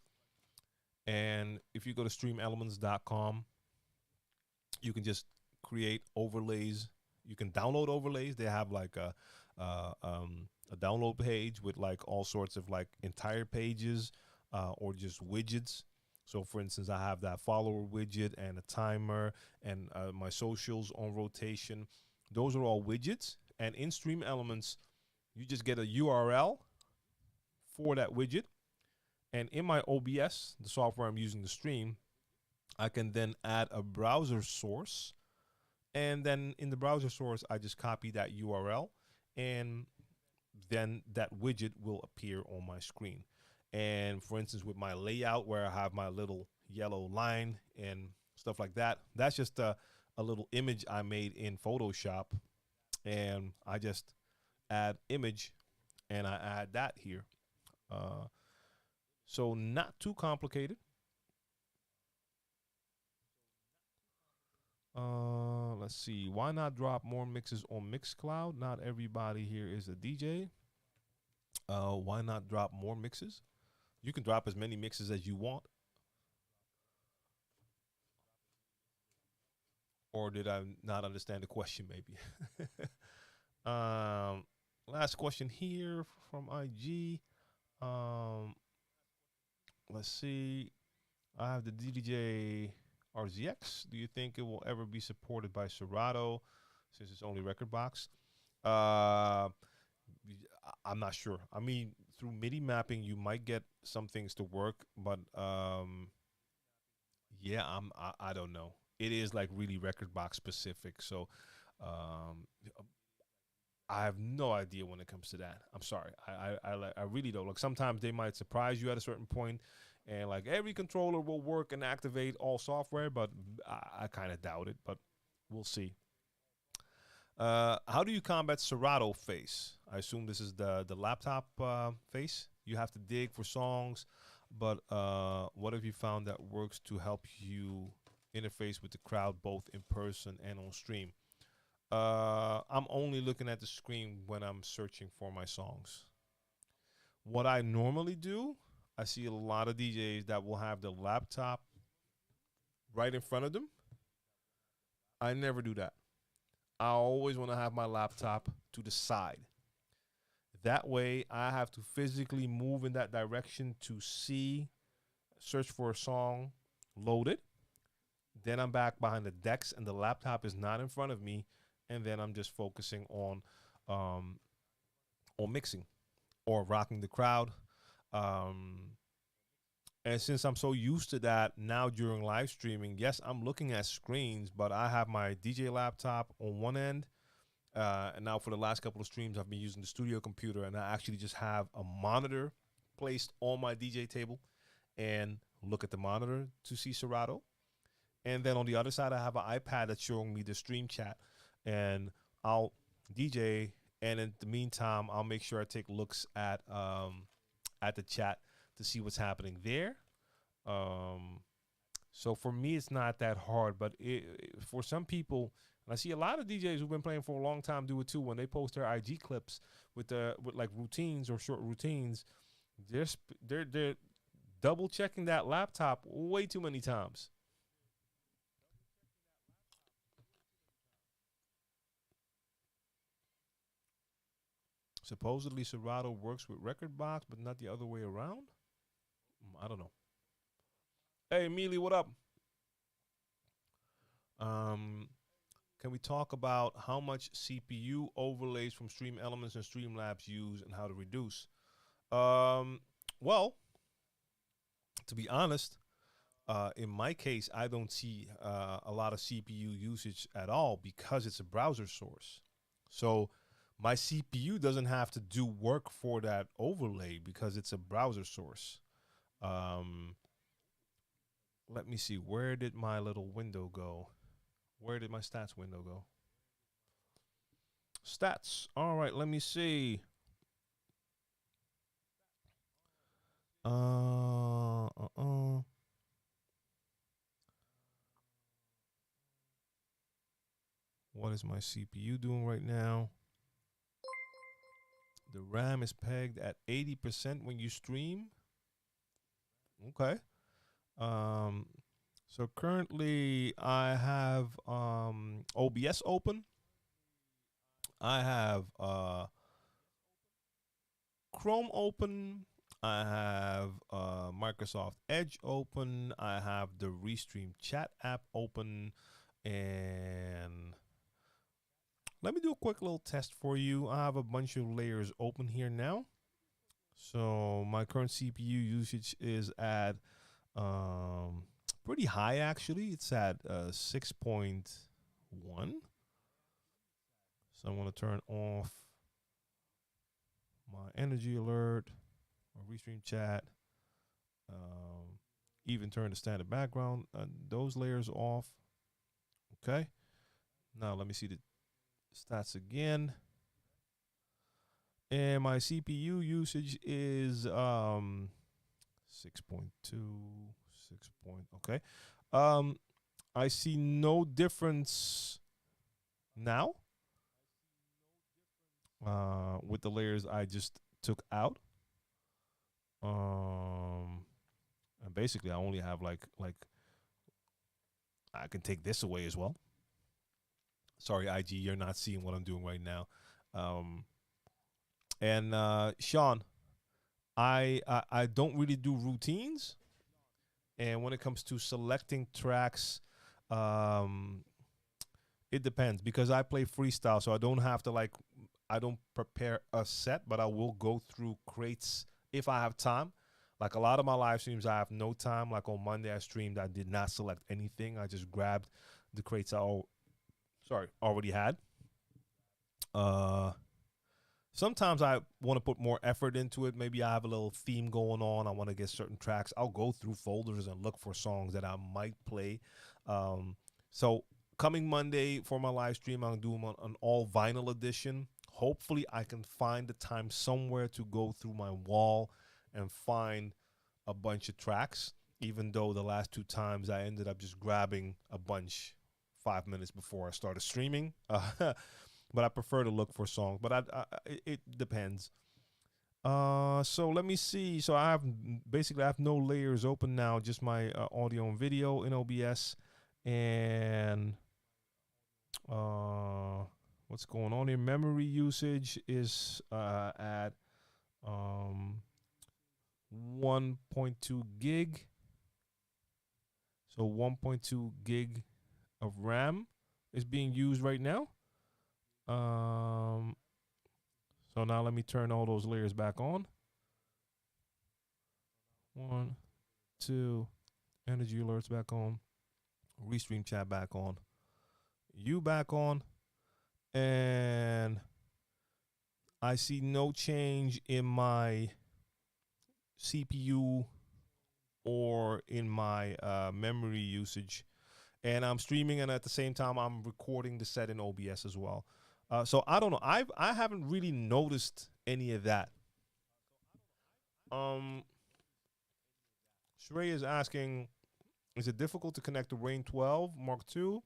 and if you go to streamelements.com, you can just create overlays. You can download overlays. They have like a download page with like all sorts of like entire pages or just widgets. So for instance, I have that follower widget and a timer and my socials on rotation. Those are all widgets. And in Stream Elements, you just get a URL for that widget. And in my OBS, the software I'm using to stream, I can then add a browser source. And then in the browser source, I just copy that URL. And then that widget will appear on my screen. And for instance, with my layout where I have my little yellow line and stuff like that, that's just a little image I made in Photoshop. And I just add image and I add that here. So not too complicated. Let's see. Why not drop more mixes on Mixcloud? Not everybody here is a DJ. Why not drop more mixes? You can drop as many mixes as you want. Or did I not understand the question, maybe? Last question here from IG. Let's see. I have the DJ RZX. Do you think it will ever be supported by Serato since it's only Rekordbox? I'm not sure. I mean, through MIDI mapping, you might get some things to work, but yeah, I don't know. It is like really Rekordbox specific, so I have no idea when it comes to that. I'm sorry. I really don't. Like sometimes they might surprise you at a certain point, and like every controller will work and activate all software, but I kind of doubt it. But we'll see. How do you combat Serato face? I assume this is the laptop face. You have to dig for songs, but what have you found that works to help you interface with the crowd both in person and on stream? I'm only looking at the screen when I'm searching for my songs. What I normally do, I see a lot of DJs that will have the laptop right in front of them. I never do that. I always want to have my laptop to the side. That way, I have to physically move in that direction to search for a song, load it. Then I'm back behind the decks and the laptop is not in front of me. And then I'm just focusing on mixing or rocking the crowd. And since I'm so used to that now during live streaming, yes, I'm looking at screens, but I have my DJ laptop on one end. And now for the last couple of streams, I've been using the studio computer, and I actually just have a monitor placed on my DJ table and look at the monitor to see Serato. And then on the other side, I have an iPad that's showing me the stream chat, and I'll DJ. And in the meantime, I'll make sure I take looks at the chat to see what's happening there. So for me, it's not that hard, but for some people, and I see a lot of DJs who've been playing for a long time do it too. When they post their IG clips with like routines or short routines, they're double checking that laptop way too many times. Supposedly Serato works with Rekordbox, but not the other way around. I don't know. Hey, Mealy, what up? Can we talk about how much CPU overlays from Stream Elements and Streamlabs use and how to reduce? Well, to be honest, in my case, I don't see a lot of CPU usage at all because it's a browser source. So my CPU doesn't have to do work for that overlay because it's a browser source. Let me see. Where did my little window go? Where did my stats window go? Stats. All right, let me see. What is my CPU doing right now? The RAM is pegged at 80% when you stream. Okay. So currently I have OBS open. I have Chrome open. I have Microsoft Edge open. I have the Restream chat app open. And let me do a quick little test for you. I have a bunch of layers open here now. So my current CPU usage is at pretty high, actually. It's at 6.1. So I'm going to turn off my energy alert or Restream chat. Even turn the standard background. Those layers off. Okay. Now let me see the stats again. And my CPU usage is 6.2, 6 point. Okay. I see no difference now with the layers I just took out. And basically I only have like I can take this away as well. Sorry, IG, you're not seeing what I'm doing right now. And Sean, I don't really do routines. And when it comes to selecting tracks, it depends, because I play freestyle, so I don't have to I don't prepare a set, but I will go through crates if I have time. Like a lot of my live streams, I have no time. Like on Monday, I streamed, I did not select anything. I just grabbed the crates I already had. Sometimes I want to put more effort into it. Maybe I have a little theme going on. I want to get certain tracks. I'll go through folders and look for songs that I might play. So coming Monday for my live stream, I'm doing an all vinyl edition. Hopefully I can find the time somewhere to go through my wall and find a bunch of tracks, even though the last 2 times I ended up just grabbing a bunch 5 minutes before I started streaming. But I prefer to look for songs, but it depends. So let me see. So I have no layers open now, just my audio and video in OBS. And what's going on here? Memory usage is at 1.2 gig. So 1.2 gig of RAM is being used right now. So now let me turn all those layers back on. 1, 2, energy alerts back on, Restream chat back on, you back on, and I see no change in my CPU or in my memory usage. And I'm streaming, and at the same time I'm recording the set in OBS as well. So I don't know. I haven't really noticed any of that. Shrey is asking, is it difficult to connect the Rane 12 Mark II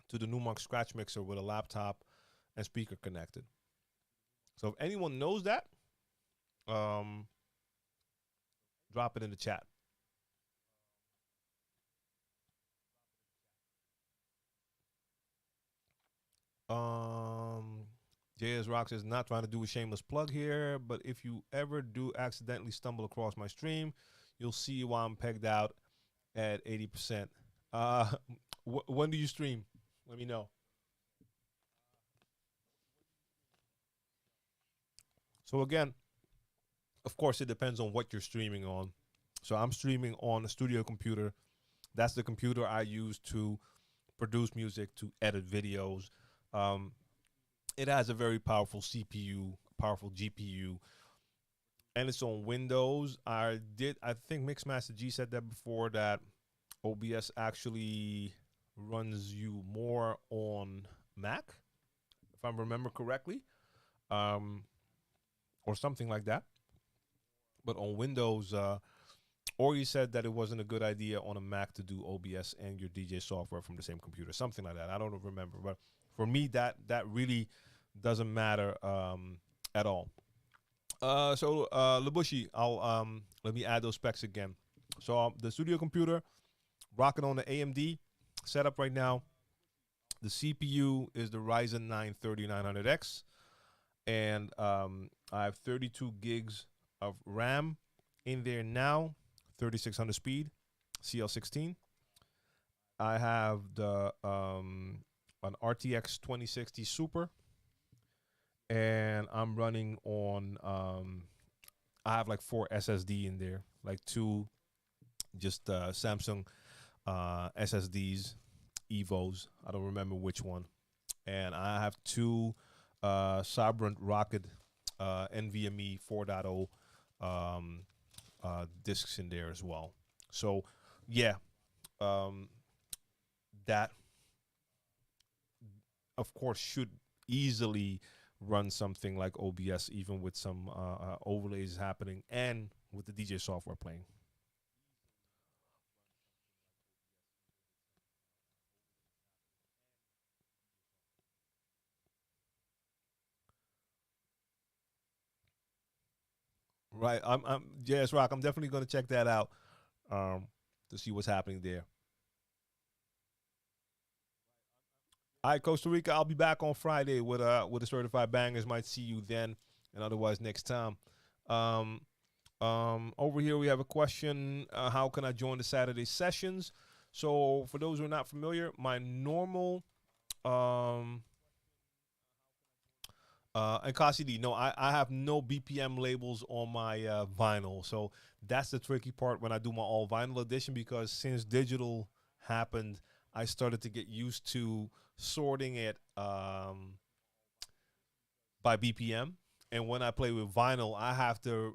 to the Numark Scratch Mixer with a laptop and speaker connected? So if anyone knows that, drop it in the chat. JS Rock says, not trying to do a shameless plug here, but if you ever do accidentally stumble across my stream, you'll see why I'm pegged out at 80%. When do you stream? Let me know. So again, of course, it depends on what you're streaming on. So I'm streaming on a studio computer. That's the computer I use to produce music, to edit videos. It has a very powerful CPU, powerful GPU, and it's on Windows. I think Mixmaster G said that before, that OBS actually runs you more on Mac, if I remember correctly, or something like that. But on Windows, or he said that it wasn't a good idea on a Mac to do OBS and your DJ software from the same computer, something like that. I don't remember, but for me, that really doesn't matter at all. Labushi, I'll let me add those specs again. So the studio computer, rocking on the AMD setup right now. The CPU is the Ryzen 9 3900X, and I have 32 gigs of RAM in there now, 3600 speed, CL16. I have the an RTX 2060 Super, and I'm running on I have like 4 SSD in there, like 2 just Samsung SSDs, Evos. I don't remember which one. And I have 2 Cyberant Rocket NVMe 4.0 discs in there as well. So, yeah, that, of course, should easily run something like OBS, even with some overlays happening and with the DJ software playing. Right. I'm Jazz Rock. I'm definitely going to check that out to see what's happening there. All right, Costa Rica. I'll be back on Friday with the certified bangers. Might see you then, and otherwise next time. Um, over here we have a question. How can I join the Saturday sessions? So for those who are not familiar, my normal and Cassidy, no, I have no BPM labels on my vinyl. So that's the tricky part when I do my all vinyl edition, because since digital happened, I started to get used to sorting it by BPM. And when I play with vinyl, I have to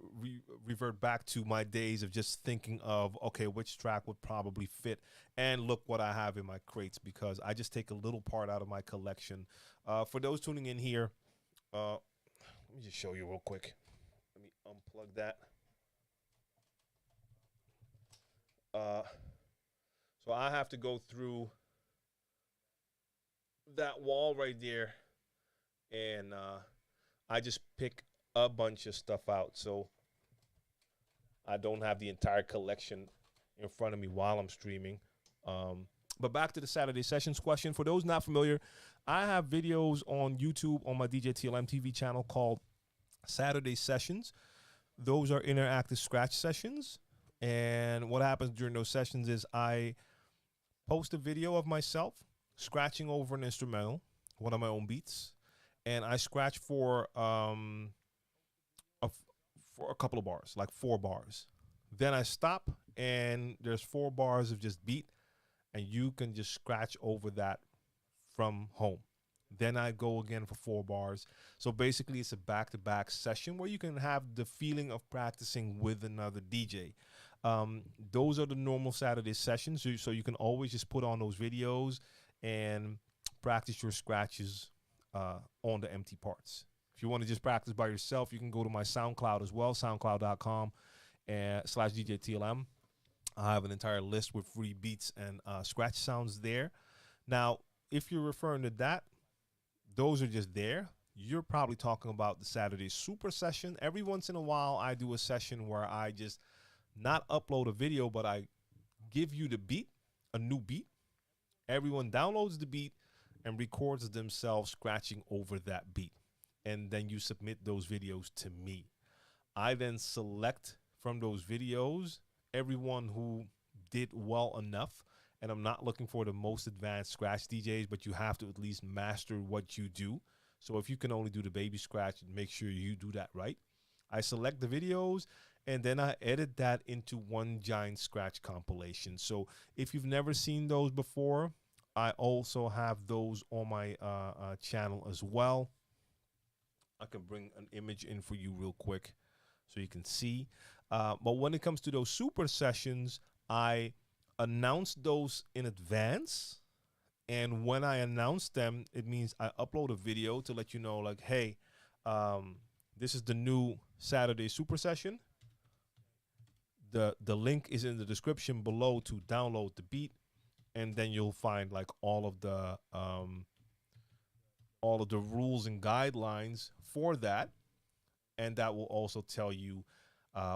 revert back to my days of just thinking of, okay, which track would probably fit, and look what I have in my crates, because I just take a little part out of my collection. For those tuning in here, let me just show you real quick. Let me unplug that. So I have to go through that wall right there, and I just pick a bunch of stuff out. So I don't have the entire collection in front of me while I'm streaming. But back to the Saturday sessions question. For those not familiar, I have videos on YouTube on my DJ TLM TV channel called Saturday Sessions. Those are interactive scratch sessions. And what happens during those sessions is I post a video of myself scratching over an instrumental, one of my own beats, and I scratch for a couple of bars, like 4 bars. Then I stop, and there's 4 bars of just beat, and you can just scratch over that from home. Then I go again for 4 bars. So basically, it's a back-to-back session where you can have the feeling of practicing with another DJ. Those are the normal Saturday sessions, so you can always just put on those videos and practice your scratches on the empty parts. If you want to just practice by yourself, you can go to my SoundCloud as well, soundcloud.com/DJ TLM. I have an entire list with free beats and scratch sounds there. Now, if you're referring to that, those are just there. You're probably talking about the Saturday Super Session. Every once in a while, I do a session where I just not upload a video, but I give you the beat, a new beat. Everyone downloads the beat and records themselves scratching over that beat. And then you submit those videos to me. I then select from those videos everyone who did well enough. And I'm not looking for the most advanced scratch DJs, but you have to at least master what you do. So if you can only do the baby scratch, make sure you do that right. I select the videos, and then I edit that into one giant scratch compilation. So if you've never seen those before, I also have those on my channel as well. I can bring an image in for you real quick so you can see. But when it comes to those super sessions, I announce those in advance. And when I announce them, it means I upload a video to let you know, like, hey, this is the new Saturday super session. The link is in the description below to download the beat. And then you'll find like all of the rules and guidelines for that. and that will also tell you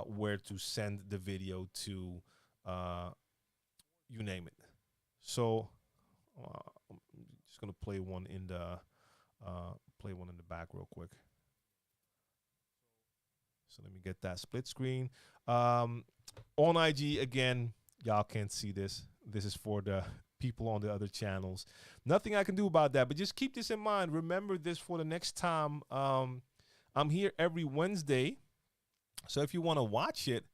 where to send the video to, you name it. So I'm just gonna play one in the back real quick. So let me get that split screen. On IG again, y'all can't see this. This is for the people on the other channels. Nothing I can do about that, but just keep this in mind. Remember this for the next time. I'm here every Wednesday. So if you want to watch it,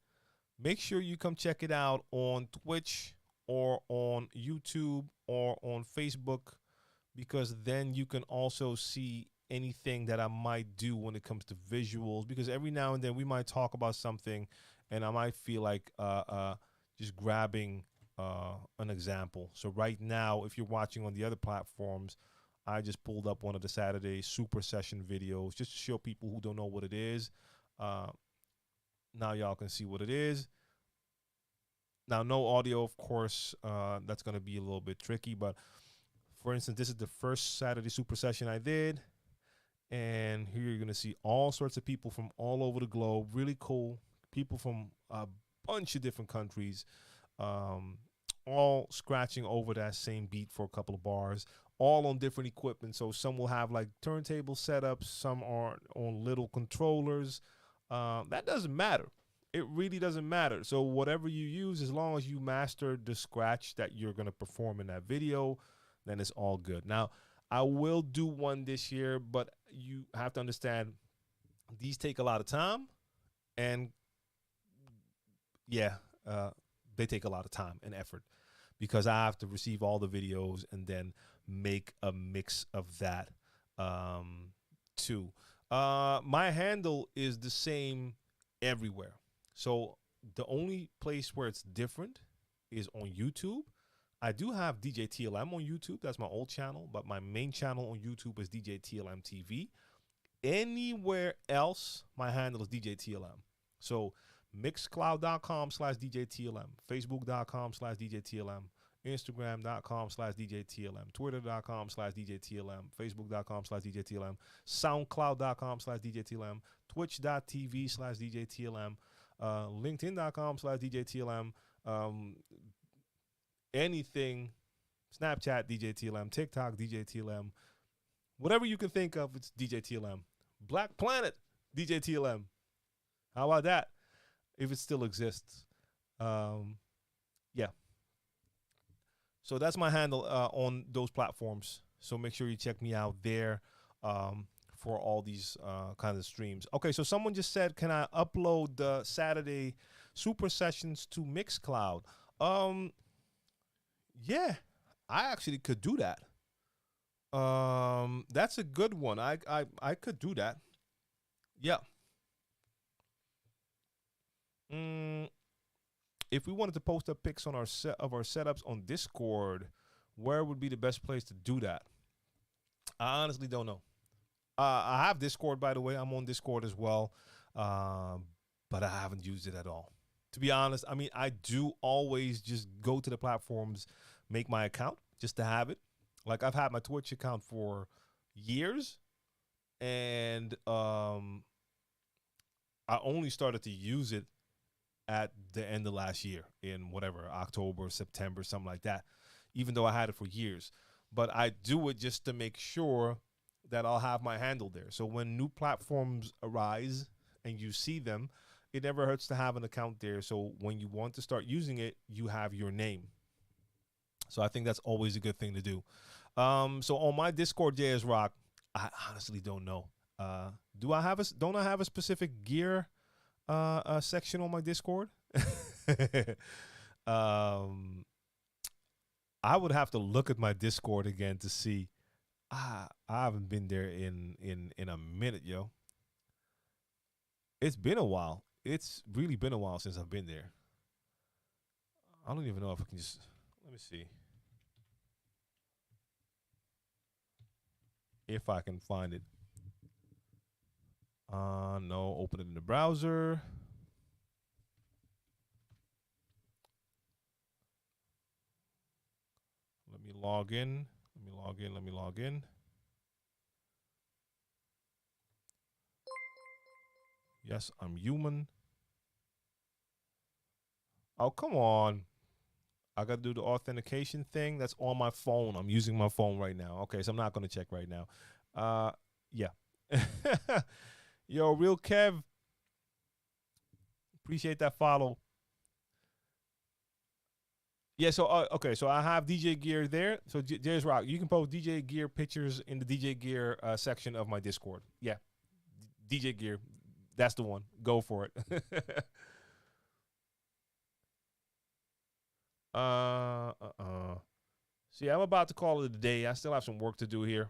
make sure you come check it out on Twitch or on YouTube or on Facebook, because then you can also see anything that I might do when it comes to visuals, because every now and then we might talk about something and I might feel like just grabbing an example. So right now, if you're watching on the other platforms, I just pulled up one of the Saturday super session videos just to show people who don't know what it is. Now y'all can see what it is. Now, no audio, of course. That's going to be a little bit tricky, but for instance, this is the first Saturday super session I did. And here you're going to see all sorts of people from all over the globe. Really cool. People from a bunch of different countries, all scratching over that same beat for a couple of bars, all on different equipment. So some will have like turntable setups. Some are on little controllers. That doesn't matter. It really doesn't matter. So whatever you use, as long as you master the scratch that you're going to perform in that video, then it's all good. Now, I will do one this year, but you have to understand these take a lot of time, and yeah, they take a lot of time and effort, because I have to receive all the videos and then make a mix of that too. My handle is the same everywhere. So the only place where it's different is on YouTube. I do have DJ TLM on YouTube. That's my old channel, but my main channel on YouTube is DJ TLM TV. Anywhere else, my handle is DJ TLM. So mixcloud.com/DJ TLM, Facebook.com/DJ TLM, Instagram.com/DJ TLM, Twitter.com/DJ TLM, Facebook.com/DJ TLM, SoundCloud.com/DJ TLM, Twitch.tv/DJ TLM, LinkedIn.com/DJ TLM, anything, Snapchat, DJ TLM, TikTok, DJ TLM, whatever you can think of, it's DJ TLM. Black Planet, DJ TLM. How about that? If it still exists. Yeah. So that's my handle on those platforms. So make sure you check me out there for all these kinds of streams. Okay, so someone just said, can I upload the Saturday super sessions to Mixcloud? Yeah, I actually could do that. That's a good one. I could do that. Yeah. If we wanted to post up pics on our setups on Discord, where would be the best place to do that? I honestly don't know. I have Discord, by the way. I'm on Discord as well, but I haven't used it at all. To be honest, I mean, I do always just go to the platforms, make my account just to have it. Like, I've had my Twitch account for years, and I only started to use it at the end of last year, in whatever, October, September, something like that, even though I had it for years. But I do it just to make sure that I'll have my handle there. So when new platforms arise and you see them, it never hurts to have an account there. So when you want to start using it, you have your name. So I think that's always a good thing to do. So on my Discord, JS Rock, I honestly don't know. Don't I have a specific gear section on my Discord? I would have to look at my Discord again to see. I haven't been there in a minute, yo. It's been a while. It's really been a while since I've been there. I don't even know if I can just, let me see if I can find it. No, open it in the browser. Let me log in. Let me log in. Yes, I'm human. Oh, come on. I got to do the authentication thing. That's on my phone. I'm using my phone right now. Okay, so I'm not going to check right now. Yeah. Yo, Real Kev. Appreciate that follow. Yeah, so okay, so I have DJ gear there. So there's Rock. You can post DJ gear pictures in the DJ gear section of my Discord. Yeah, DJ gear, that's the one. Go for it. See, I'm about to call it a day. I still have some work to do here.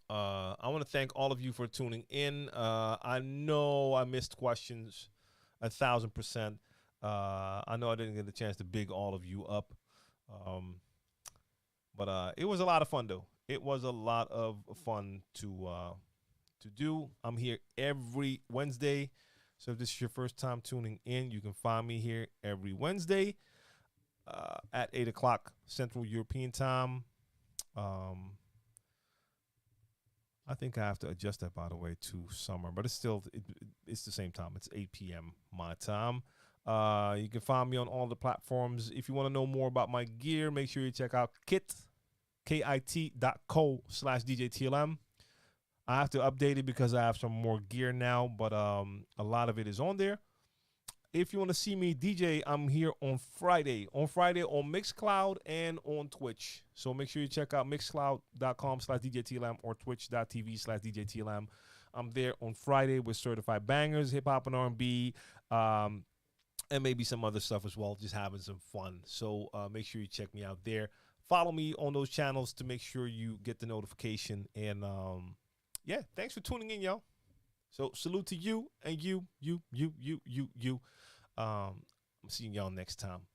I want to thank all of you for tuning in. I know I missed questions 1,000%. I know I didn't get a chance to big all of you up. But it was a lot of fun, though. It was a lot of fun to do. I'm here every Wednesday. So if this is your first time tuning in, you can find me here every Wednesday at 8 o'clock Central European Time. I think I have to adjust that, by the way, to summer. But it's still, it's the same time. It's 8 p.m. my time. You can find me on all the platforms. If you want to know more about my gear, make sure you check out kit.co/DJ TLM. I have to update it because I have some more gear now, but a lot of it is on there. If you want to see me DJ, I'm here on Friday. On Mixcloud and on Twitch. So make sure you check out mixcloud.com/DJ TLM or twitch.tv/DJ TLM. I'm there on Friday with certified bangers, hip hop and R&B, and maybe some other stuff as well, just having some fun. So make sure you check me out there. Follow me on those channels to make sure you get the notification. And yeah, thanks for tuning in, y'all. So salute to you and you. I'm seeing y'all next time.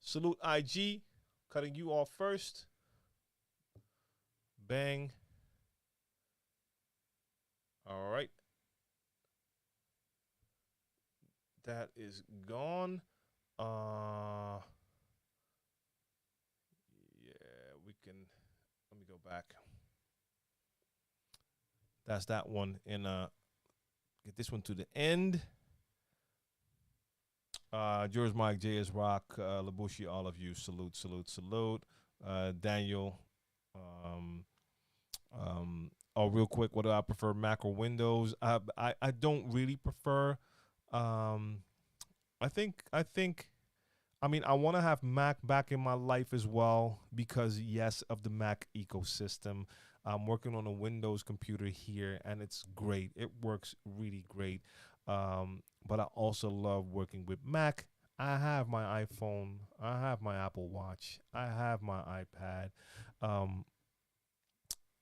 Salute IG, cutting you off first. Bang. All right. That is gone. Yeah, we can, let me go back. That's that one. And get this one to the end. George Mike, JS Rock, Labushi, all of you, salute. Daniel, oh, real quick, what do I prefer, Mac or Windows? I don't really prefer. I mean, I want to have Mac back in my life as well because, yes, of the Mac ecosystem. I'm working on a Windows computer here, and it's great. It works really great. But I also love working with Mac. I have my iPhone. I have my Apple Watch. I have my iPad.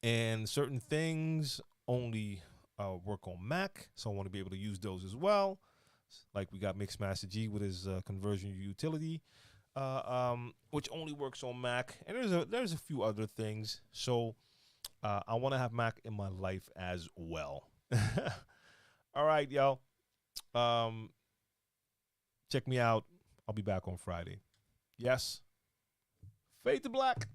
And certain things only work on Mac, so I want to be able to use those as well. Like we got Mixmaster G with his conversion utility, which only works on Mac. And there's a few other things. So I want to have Mac in my life as well. All right, y'all. Check me out. I'll be back on Friday. Yes. Fade to black.